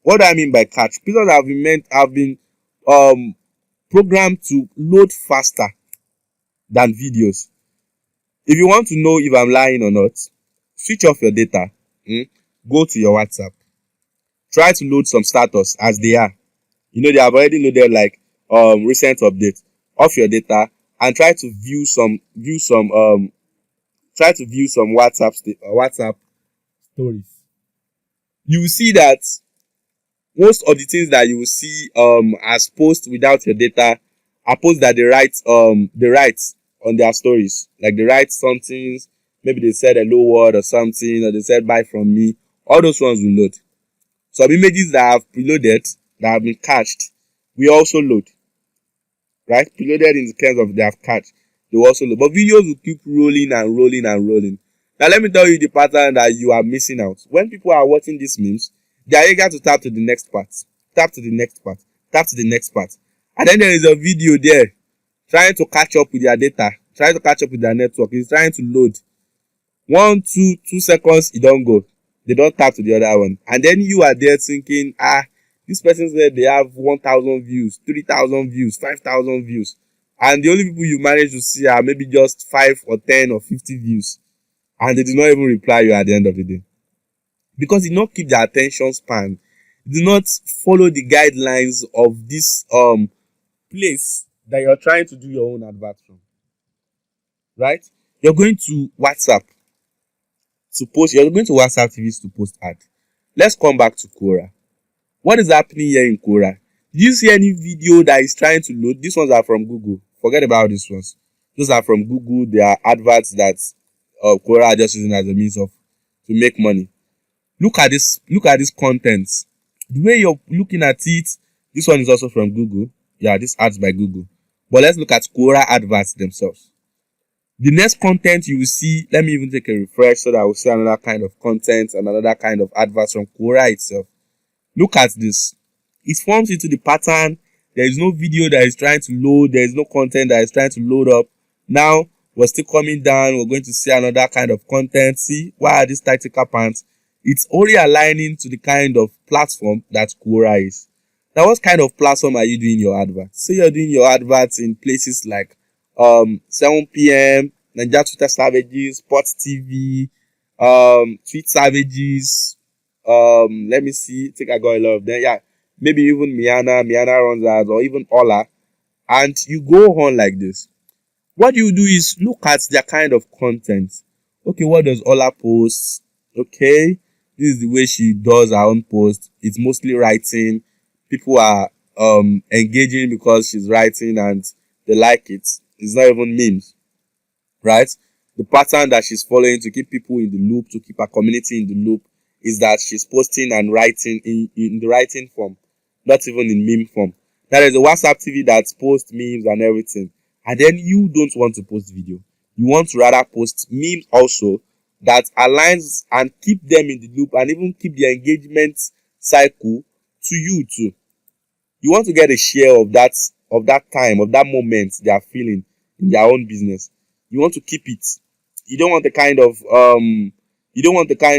What do I mean by catch? Pictures have been programmed to load faster than videos. If you want to know if I'm lying or not, switch off your data. Go to your WhatsApp. try to load some status as they are. They have already loaded like recent update off your data, and try to view some WhatsApp stories. You will see that most of the things that you will see as posts without your data are posts that they write on their stories. Like they write something, maybe they said hello word or something, or they said bye from me. All those ones will load. Some images that have preloaded, that have been cached, we also load. Right? Preloaded in the terms of they have cached, they will also load. But videos will keep rolling and rolling and rolling. Now let me tell you the pattern that you are missing out. When people are watching these memes, they are eager to tap to the next part, tap to the next part, tap to the next part. And then there is a video there trying to catch up with their data, trying to catch up with their network. It's trying to load. 2 seconds, it don't go. They don't tap to the other one. And then you are there thinking, this person said they have 1,000 views, 3,000 views, 5,000 views. And the only people you manage to see are maybe just 5 or 10 or 50 views. And they do not even reply you at the end of the day. Because they do not keep their attention span. They do not follow the guidelines of this place that you're trying to do your own advert from. Right? You're going to WhatsApp TVs to post ad. Let's come back to Quora. What is happening here in Quora? Do you see any video that is trying to load? These ones are from Google. Forget about these ones. Those are from Google. They are adverts that Quora are just using as a means of to make money. Look at this content. The way you're looking at it, this one is also from Google. Yeah, this ads by Google. But let's look at Quora adverts themselves. The next content you will see, let me even take a refresh so that we'll see another kind of content and another kind of adverts from Quora itself. Look at this. It forms into the pattern. There is no video that is trying to load. There is no content that is trying to load up. Now, we're still coming down. We're going to see another kind of content. See, why are these tactical pants? It's only aligning to the kind of platform that Quora is. Now, what kind of platform are you doing your adverts? Say you're doing your adverts in places like 7 p.m., Nigeria Twitter Savages, Sports TV, Tweet Savages, let me see, I think I got a lot of them. Yeah, maybe even Miana runs ads, or even Ola. And you go on like this. What you do is look at their kind of content. Okay, what does Ola post? Okay, this is the way she does her own post. It's mostly writing. People are engaging because she's writing and they like it. It's not even memes, right? The pattern that she's following to keep people in the loop, to keep her community in the loop, is that she's posting and writing in the writing form, not even in meme form. Now there's a WhatsApp TV that posts memes and everything, and then you don't want to post video. You want to rather post memes also that aligns and keep them in the loop and even keep the engagement cycle to you too. You want to get a share of that time, of that moment they are feeling in their own business. You want to keep it. You don't want the kind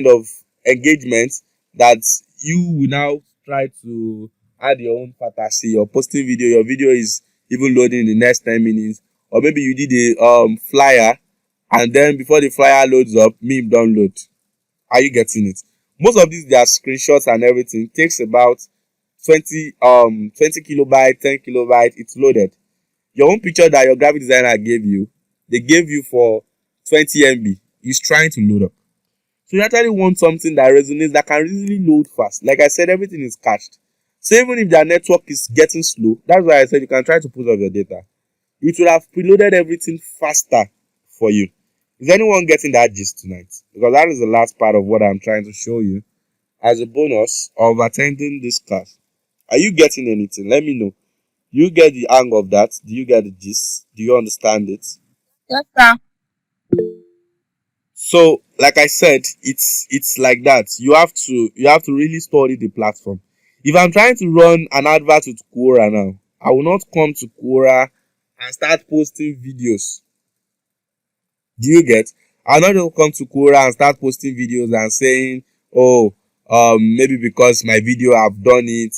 of engagement that you will now try to add your own fantasy. You're posting video, your video is even loading in the next 10 minutes, or maybe you did a flyer, and then before the flyer loads up, meme don't load. Are you getting it? Most of these, their screenshots and everything takes about 20 kilobyte, 10 kilobyte, it's loaded. Your own picture that your graphic designer gave you, they gave you for 20 MB, is trying to load up. So you actually want something that resonates, that can easily load fast. Like I said, everything is cached. So even if their network is getting slow, that's why I said you can try to put up your data. It will have preloaded everything faster for you. Is anyone getting that gist tonight? Because that is the last part of what I'm trying to show you as a bonus of attending this class. Are you getting anything? Let me know. Do you get the hang of that? Do you get the gist? Do you understand it? Yes, sir. So, like I said, it's like that. You have to really study the platform. If I'm trying to run an advert with Quora now, I will not come to Quora and start posting videos. Do you get? I'll not just come to Quora and start posting videos and saying, maybe because my video I've done it.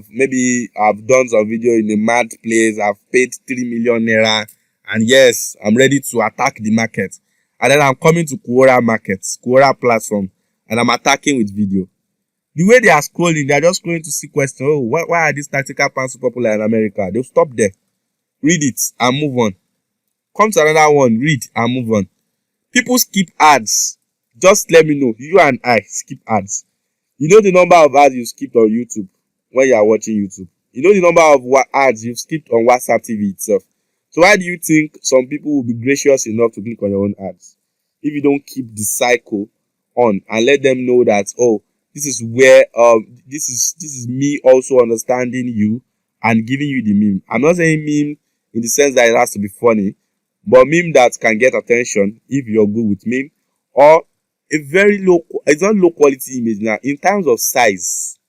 Maybe I've done some video in a mad place. I've paid 3 million naira, and yes, I'm ready to attack the market. And then I'm coming to Quora platform, and I'm attacking with video. The way they are scrolling, they are just scrolling to see questions. Oh, why are these tactical pants so popular in America? They'll stop there, read it, and move on. Come to another one, read and move on. People skip ads. Just let me know. You and I skip ads. You know the number of ads you skipped on YouTube when you are watching YouTube. You know the number of ads you've skipped on WhatsApp TV itself. So why do you think some people will be gracious enough to click on your own ads if you don't keep the cycle on and let them know that, oh, this is where this is me also understanding you and giving you the meme. I'm not saying meme in the sense that it has to be funny, but meme that can get attention if you're good with meme, or a very low, it's not low quality image now in terms of size.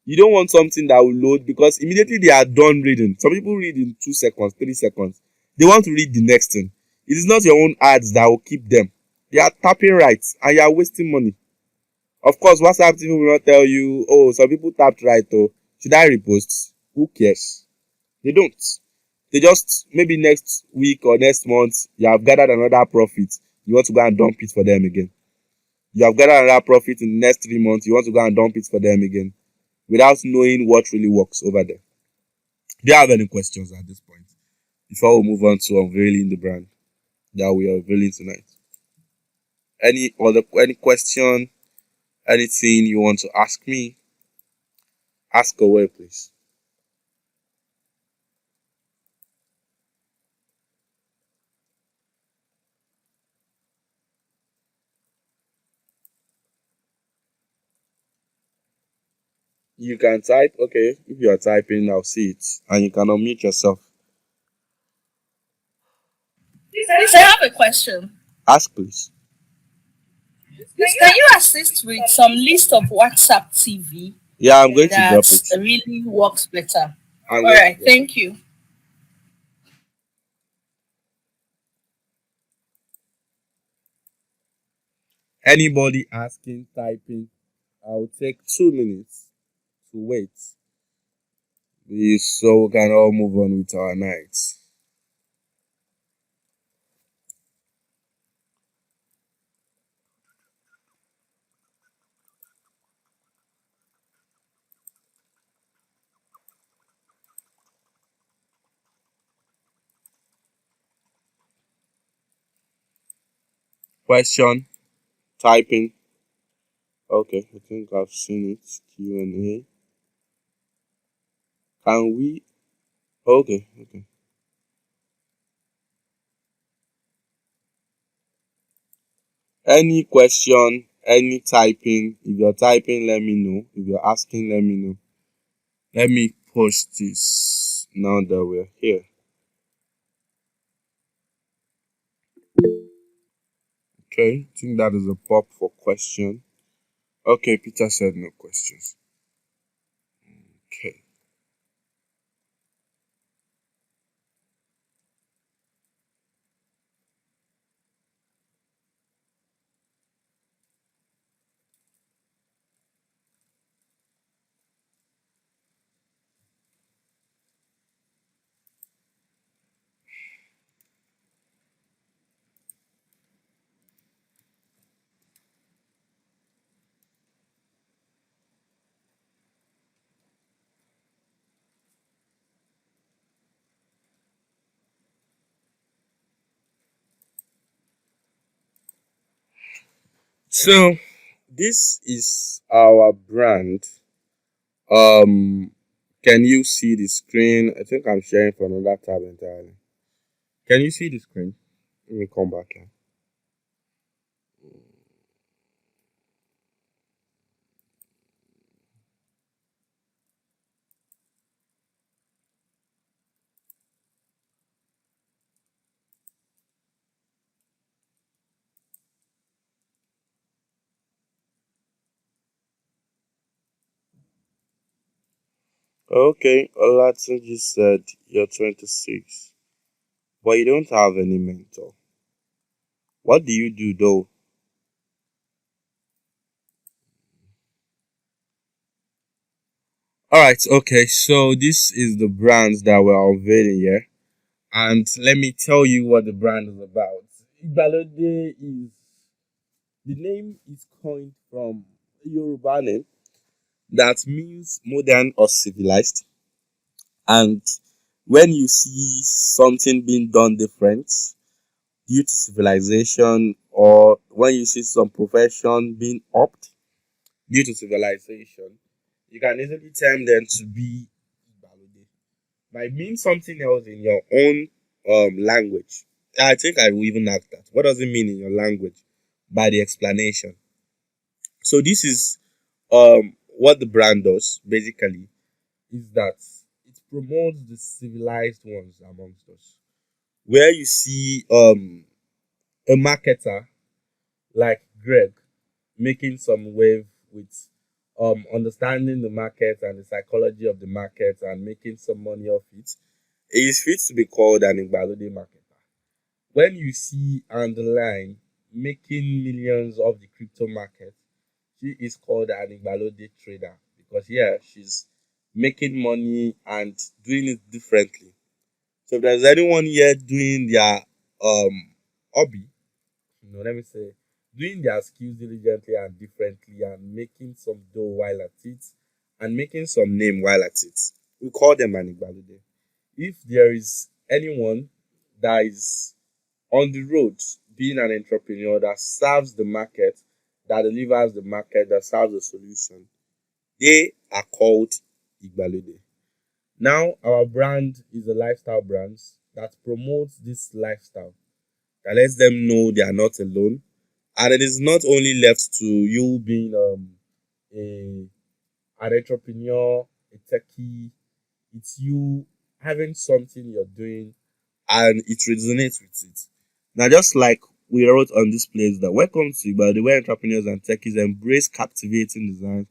You don't want something that will load because immediately they are done reading. Some people read in 2 seconds, 3 seconds. They want to read the next thing. It is not your own ads that will keep them. They are tapping right and you are wasting money. Of course, WhatsApp TV will not tell you, oh, some people tapped right, or should I repost? Who cares? They don't. They just, maybe next week or next month, you have gathered another profit. You want to go and dump it for them again. You have gathered another profit in the next 3 months. You want to go and dump it for them again without knowing what really works over there. Do you have any questions at this point before we move on to unveiling the brand that we are unveiling tonight? Any question, anything you want to ask me? Ask away, please. You can type, okay. If you are typing, I'll see it, and you can unmute yourself. Please, I have a question. Ask, please. Please, can you assist with some list of WhatsApp TV Yeah, I'm going to drop that it. really works better? I'm All going to right, drop it. thank you. Anybody asking, typing, I'll take 2 minutes to wait, so we can all move on with our nights. Question, typing. Okay, I think I've seen it. Q&A. Can we? Okay. Any question, any typing. If you're typing, let me know. If you're asking, let me know. Let me post this now that we're here. Okay, I think that is a pop for question. Okay, Peter said no questions. Okay. So this is our brand. Can you see the screen? I think I'm sharing from another tab entirely. Can you see the screen? Let me come back here. Okay, Olatunji said you're 26, but you don't have any mentor. What do you do though? Alright, okay, so this is the brands that we're unveiling here. And let me tell you what the brand is about. Igbalode is, the name is coined from a Yoruba name, that means modern or civilized. And when you see something being done different due to civilization, or when you see some profession being upped due to civilization, you can easily term them to be Igbalode. Might mean something else in your own language. I think I will even ask that. What does it mean in your language? By the explanation. So this is what the brand does basically, is that it promotes the civilized ones amongst us. Where you see a marketer like Greg making some wave with understanding the market and the psychology of the market and making some money off it, it is fit to be called an Igbalode marketer. When you see Underline making millions of the crypto market, she is called an Igbalode trader because yeah, she's making money and doing it differently. So if there's anyone here doing their hobby, let me say, doing their skills diligently and differently and making some dough while at it and making some name while at it, we call them an Igbalode. If there is anyone that is on the road being an entrepreneur that serves the market, that delivers the market, that serves the solution, they are called Igbalode. Now, our brand is a lifestyle brand that promotes this lifestyle, that lets them know they are not alone. And it is not only left to you being a, an entrepreneur, a techie, it's you having something you're doing and it resonates with it. Now, just like we wrote on this place that welcome to Igbalode, where entrepreneurs and techies embrace captivating designs,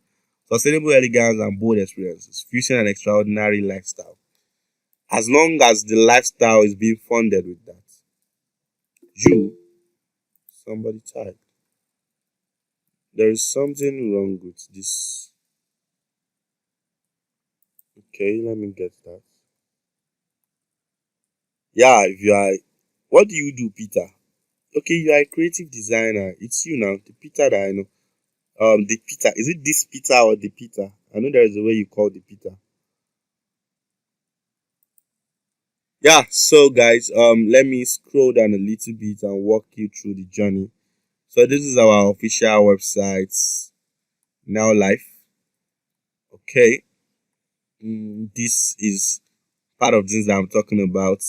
sustainable elegance, and bold experiences, fusing an extraordinary lifestyle. As long as the lifestyle is being funded with that, you, somebody type. There is something wrong with this. Okay, let me get that. Yeah, if you are, what do you do, Peter? Okay, you are a creative designer. It's you now, the Peter that I know. The Peter. Is it this Peter or the Peter? I know there is a way you call the Peter. Yeah, so guys, let me scroll down a little bit and walk you through the journey. So this is our official website, Now Life. Okay, this is part of things that I'm talking about.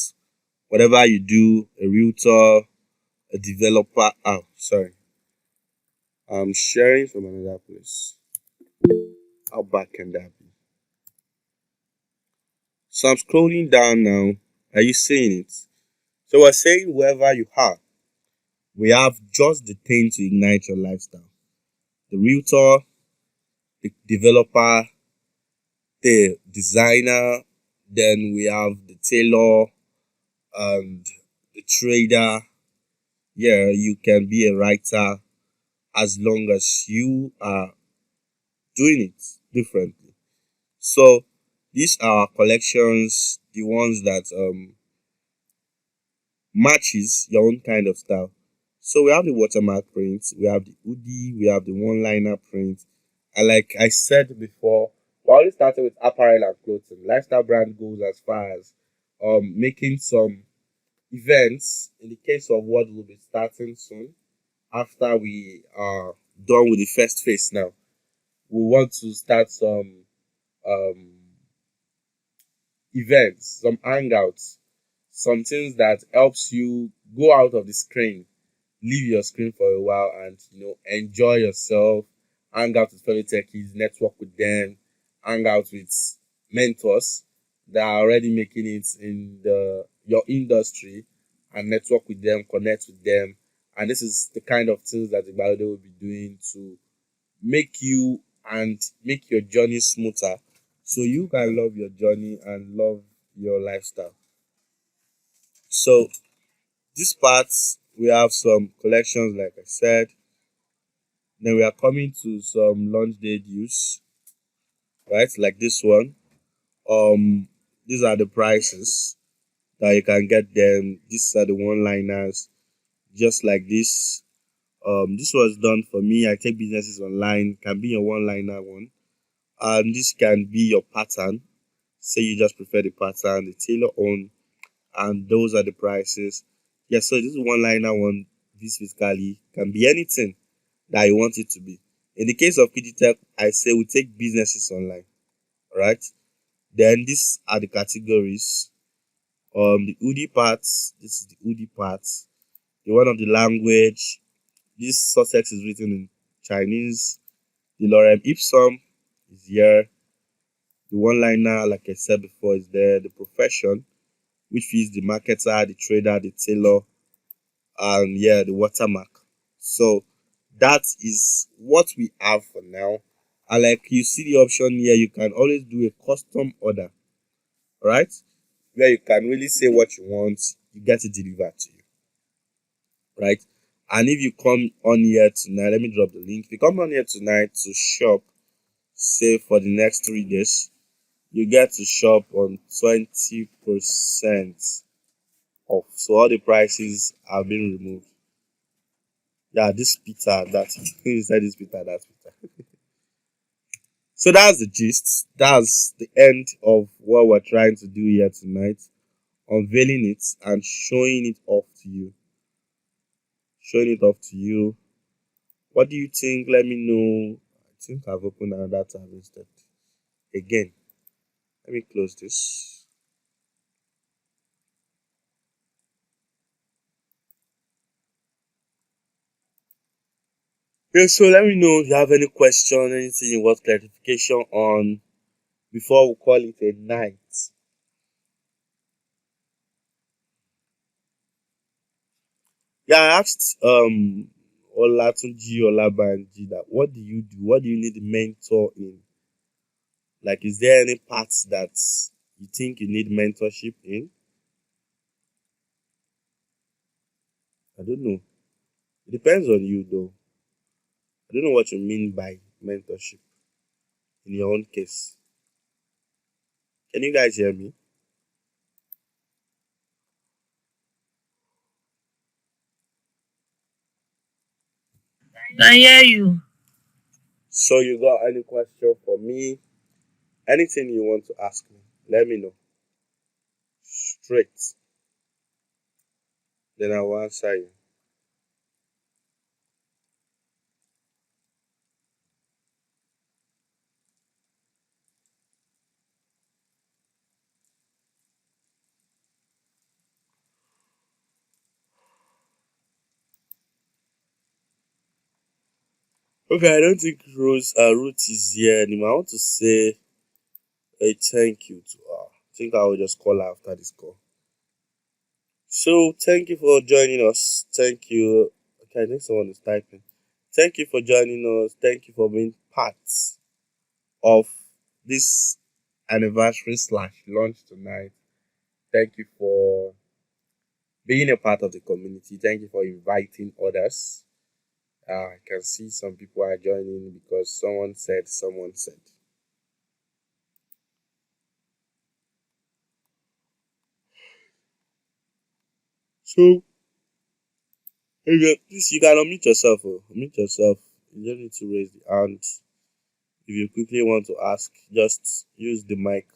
Whatever you do, a realtor, a developer. Oh, sorry, I'm sharing from another place. How bad can that be? So I'm scrolling down now. Are you seeing it? So we're saying wherever you are, we have just the thing to ignite your lifestyle. The realtor, the developer, the designer, then we have the tailor and the trader. Yeah, you can be a writer as long as you are doing it differently. So these are collections, the ones that matches your own kind of style. So we have the watermark print, we have the hoodie, we have the one-liner print. And like I said before, we always started with apparel and clothing. Lifestyle brand goes as far as making some events. In the case of what will be starting soon, after we are done with the first phase now, we want to start some um, events, some hangouts, some things that helps you go out of the screen, leave your screen for a while, and enjoy yourself, hang out with fellow techies, network with them, hang out with mentors that are already making it in the your industry, and network with them, connect with them. And this is the kind of things that the Igbalode will be doing to make you and make your journey smoother, so you can love your journey and love your lifestyle. So this part, we have some collections, like I said. Then we are coming to some launch day deals, right? Like this one. Um, these are the prices that you can get them. These are the one-liners, just like this. This was done for me. I take businesses online. Can be a one-liner one. and this can be your pattern. Say you just prefer the pattern, the tailor on, and those are the prices. Yeah, so this one liner one, this physically can be anything that you want it to be. In the case of Kijitech, I say we take businesses online. All right. Then these are the categories. The UDI parts. This is the UDI parts. The one of the language. This success is written in Chinese. The lorem ipsum is here. The one liner, like I said before, is there. The profession, which is the marketer, the trader, the tailor, and yeah, the watermark. So that is what we have for now. And like you see the option here, you can always do a custom order, right? Where you can really say what you want, you get it delivered to you, right? And if you come on here tonight, let me drop the link. If you come on here tonight to shop, say for the next 3 days, you get to shop on 20% off. So all the prices have been removed. Yeah, this Peter, that he said this Peter, that's Peter. So that's the gist. That's the end of what we're trying to do here tonight. Unveiling it and showing it off to you. Showing it off to you. What do you think? Let me know. I think I've opened another tab instead. Again, let me close this. Yeah, so let me know if you have any question, anything you want clarification on before we call it a night. Yeah, I asked Olatunji Olabanji that what do you do? What do you need a mentor in? Like, is there any parts that you think you need mentorship in? I don't know. It depends on you though. I don't know what you mean by mentorship in your own case. Can you guys hear me? I hear you. So you got any question for me? Anything you want to ask me, let me know. Straight. Then I will answer you. Okay, I don't think Ruth is here anymore. I want to say a thank you to her. I think I will just call her after this call. So thank you for joining us. Thank you. Okay, I think someone is typing. Thank you for joining us. Thank you for being part of this anniversary slash launch tonight. Thank you for being a part of the community. Thank you for inviting others. I can see some people are joining because someone said, someone said. So, please, you can unmute yourself. Oh. Unmute yourself. You don't need to raise the hand. If you quickly want to ask, just use the mic.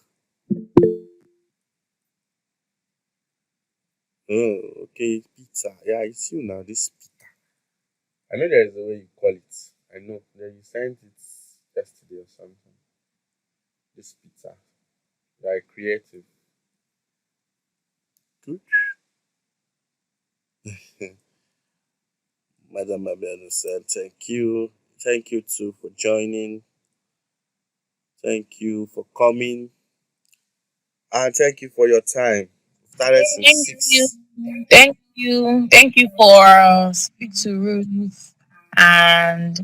Oh, okay, pizza. Yeah, it's you now, this pizza. I know there is a way you call it. I know. Then you sent it yesterday or something. This pizza. You are creative. Good. Madam Abiano said, thank you. Thank you too for joining. Thank you for coming. And thank you for your time. Started since Thank you. 6. Thank you. Thank you for speak to Ruth and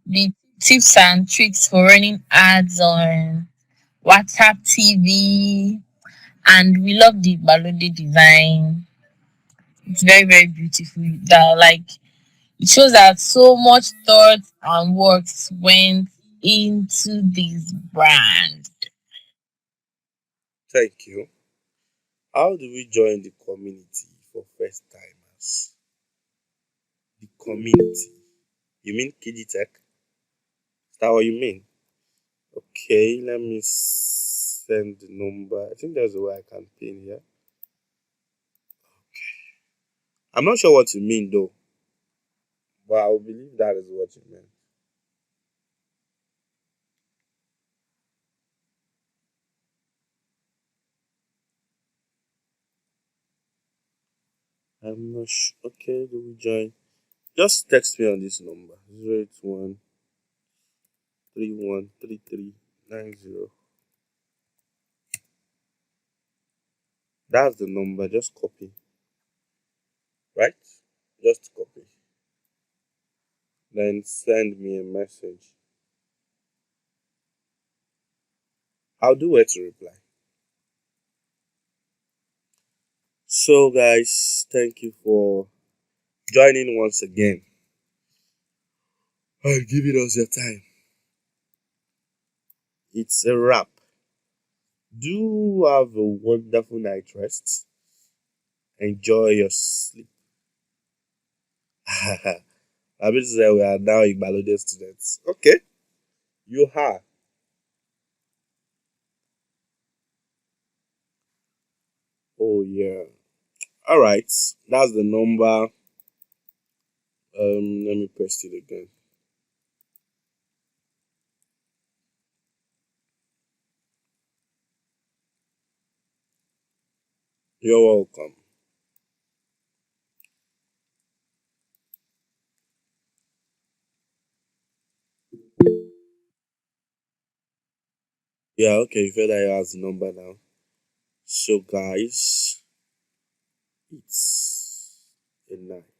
the tips and tricks for running ads on WhatsApp TV. And we love the balode design. It's very, very beautiful. That like it shows that so much thought and works went into this brand. Thank you. How do we join the community for first timers? The community. You mean Kijitech? Is that what you mean? Okay, let me send the number. I think there's a way I can pin here. I'm not sure what you mean though, but I will believe that is what you meant. I'm not sure. Okay, do we join? Just text me on this number 081313390. That's the number. Just copy, right? Just copy. Then send me a message. I'll do where to reply. So, guys, thank you for joining once again and giving us your time. It's a wrap. Do have a wonderful night rest. Enjoy your sleep. I mean to say we are now Igbalode students. Okay, you are. Oh yeah. All right, that's the number. Let me paste it again. You're welcome. Yeah, okay. You feel that has the number now. So, guys, it's a night.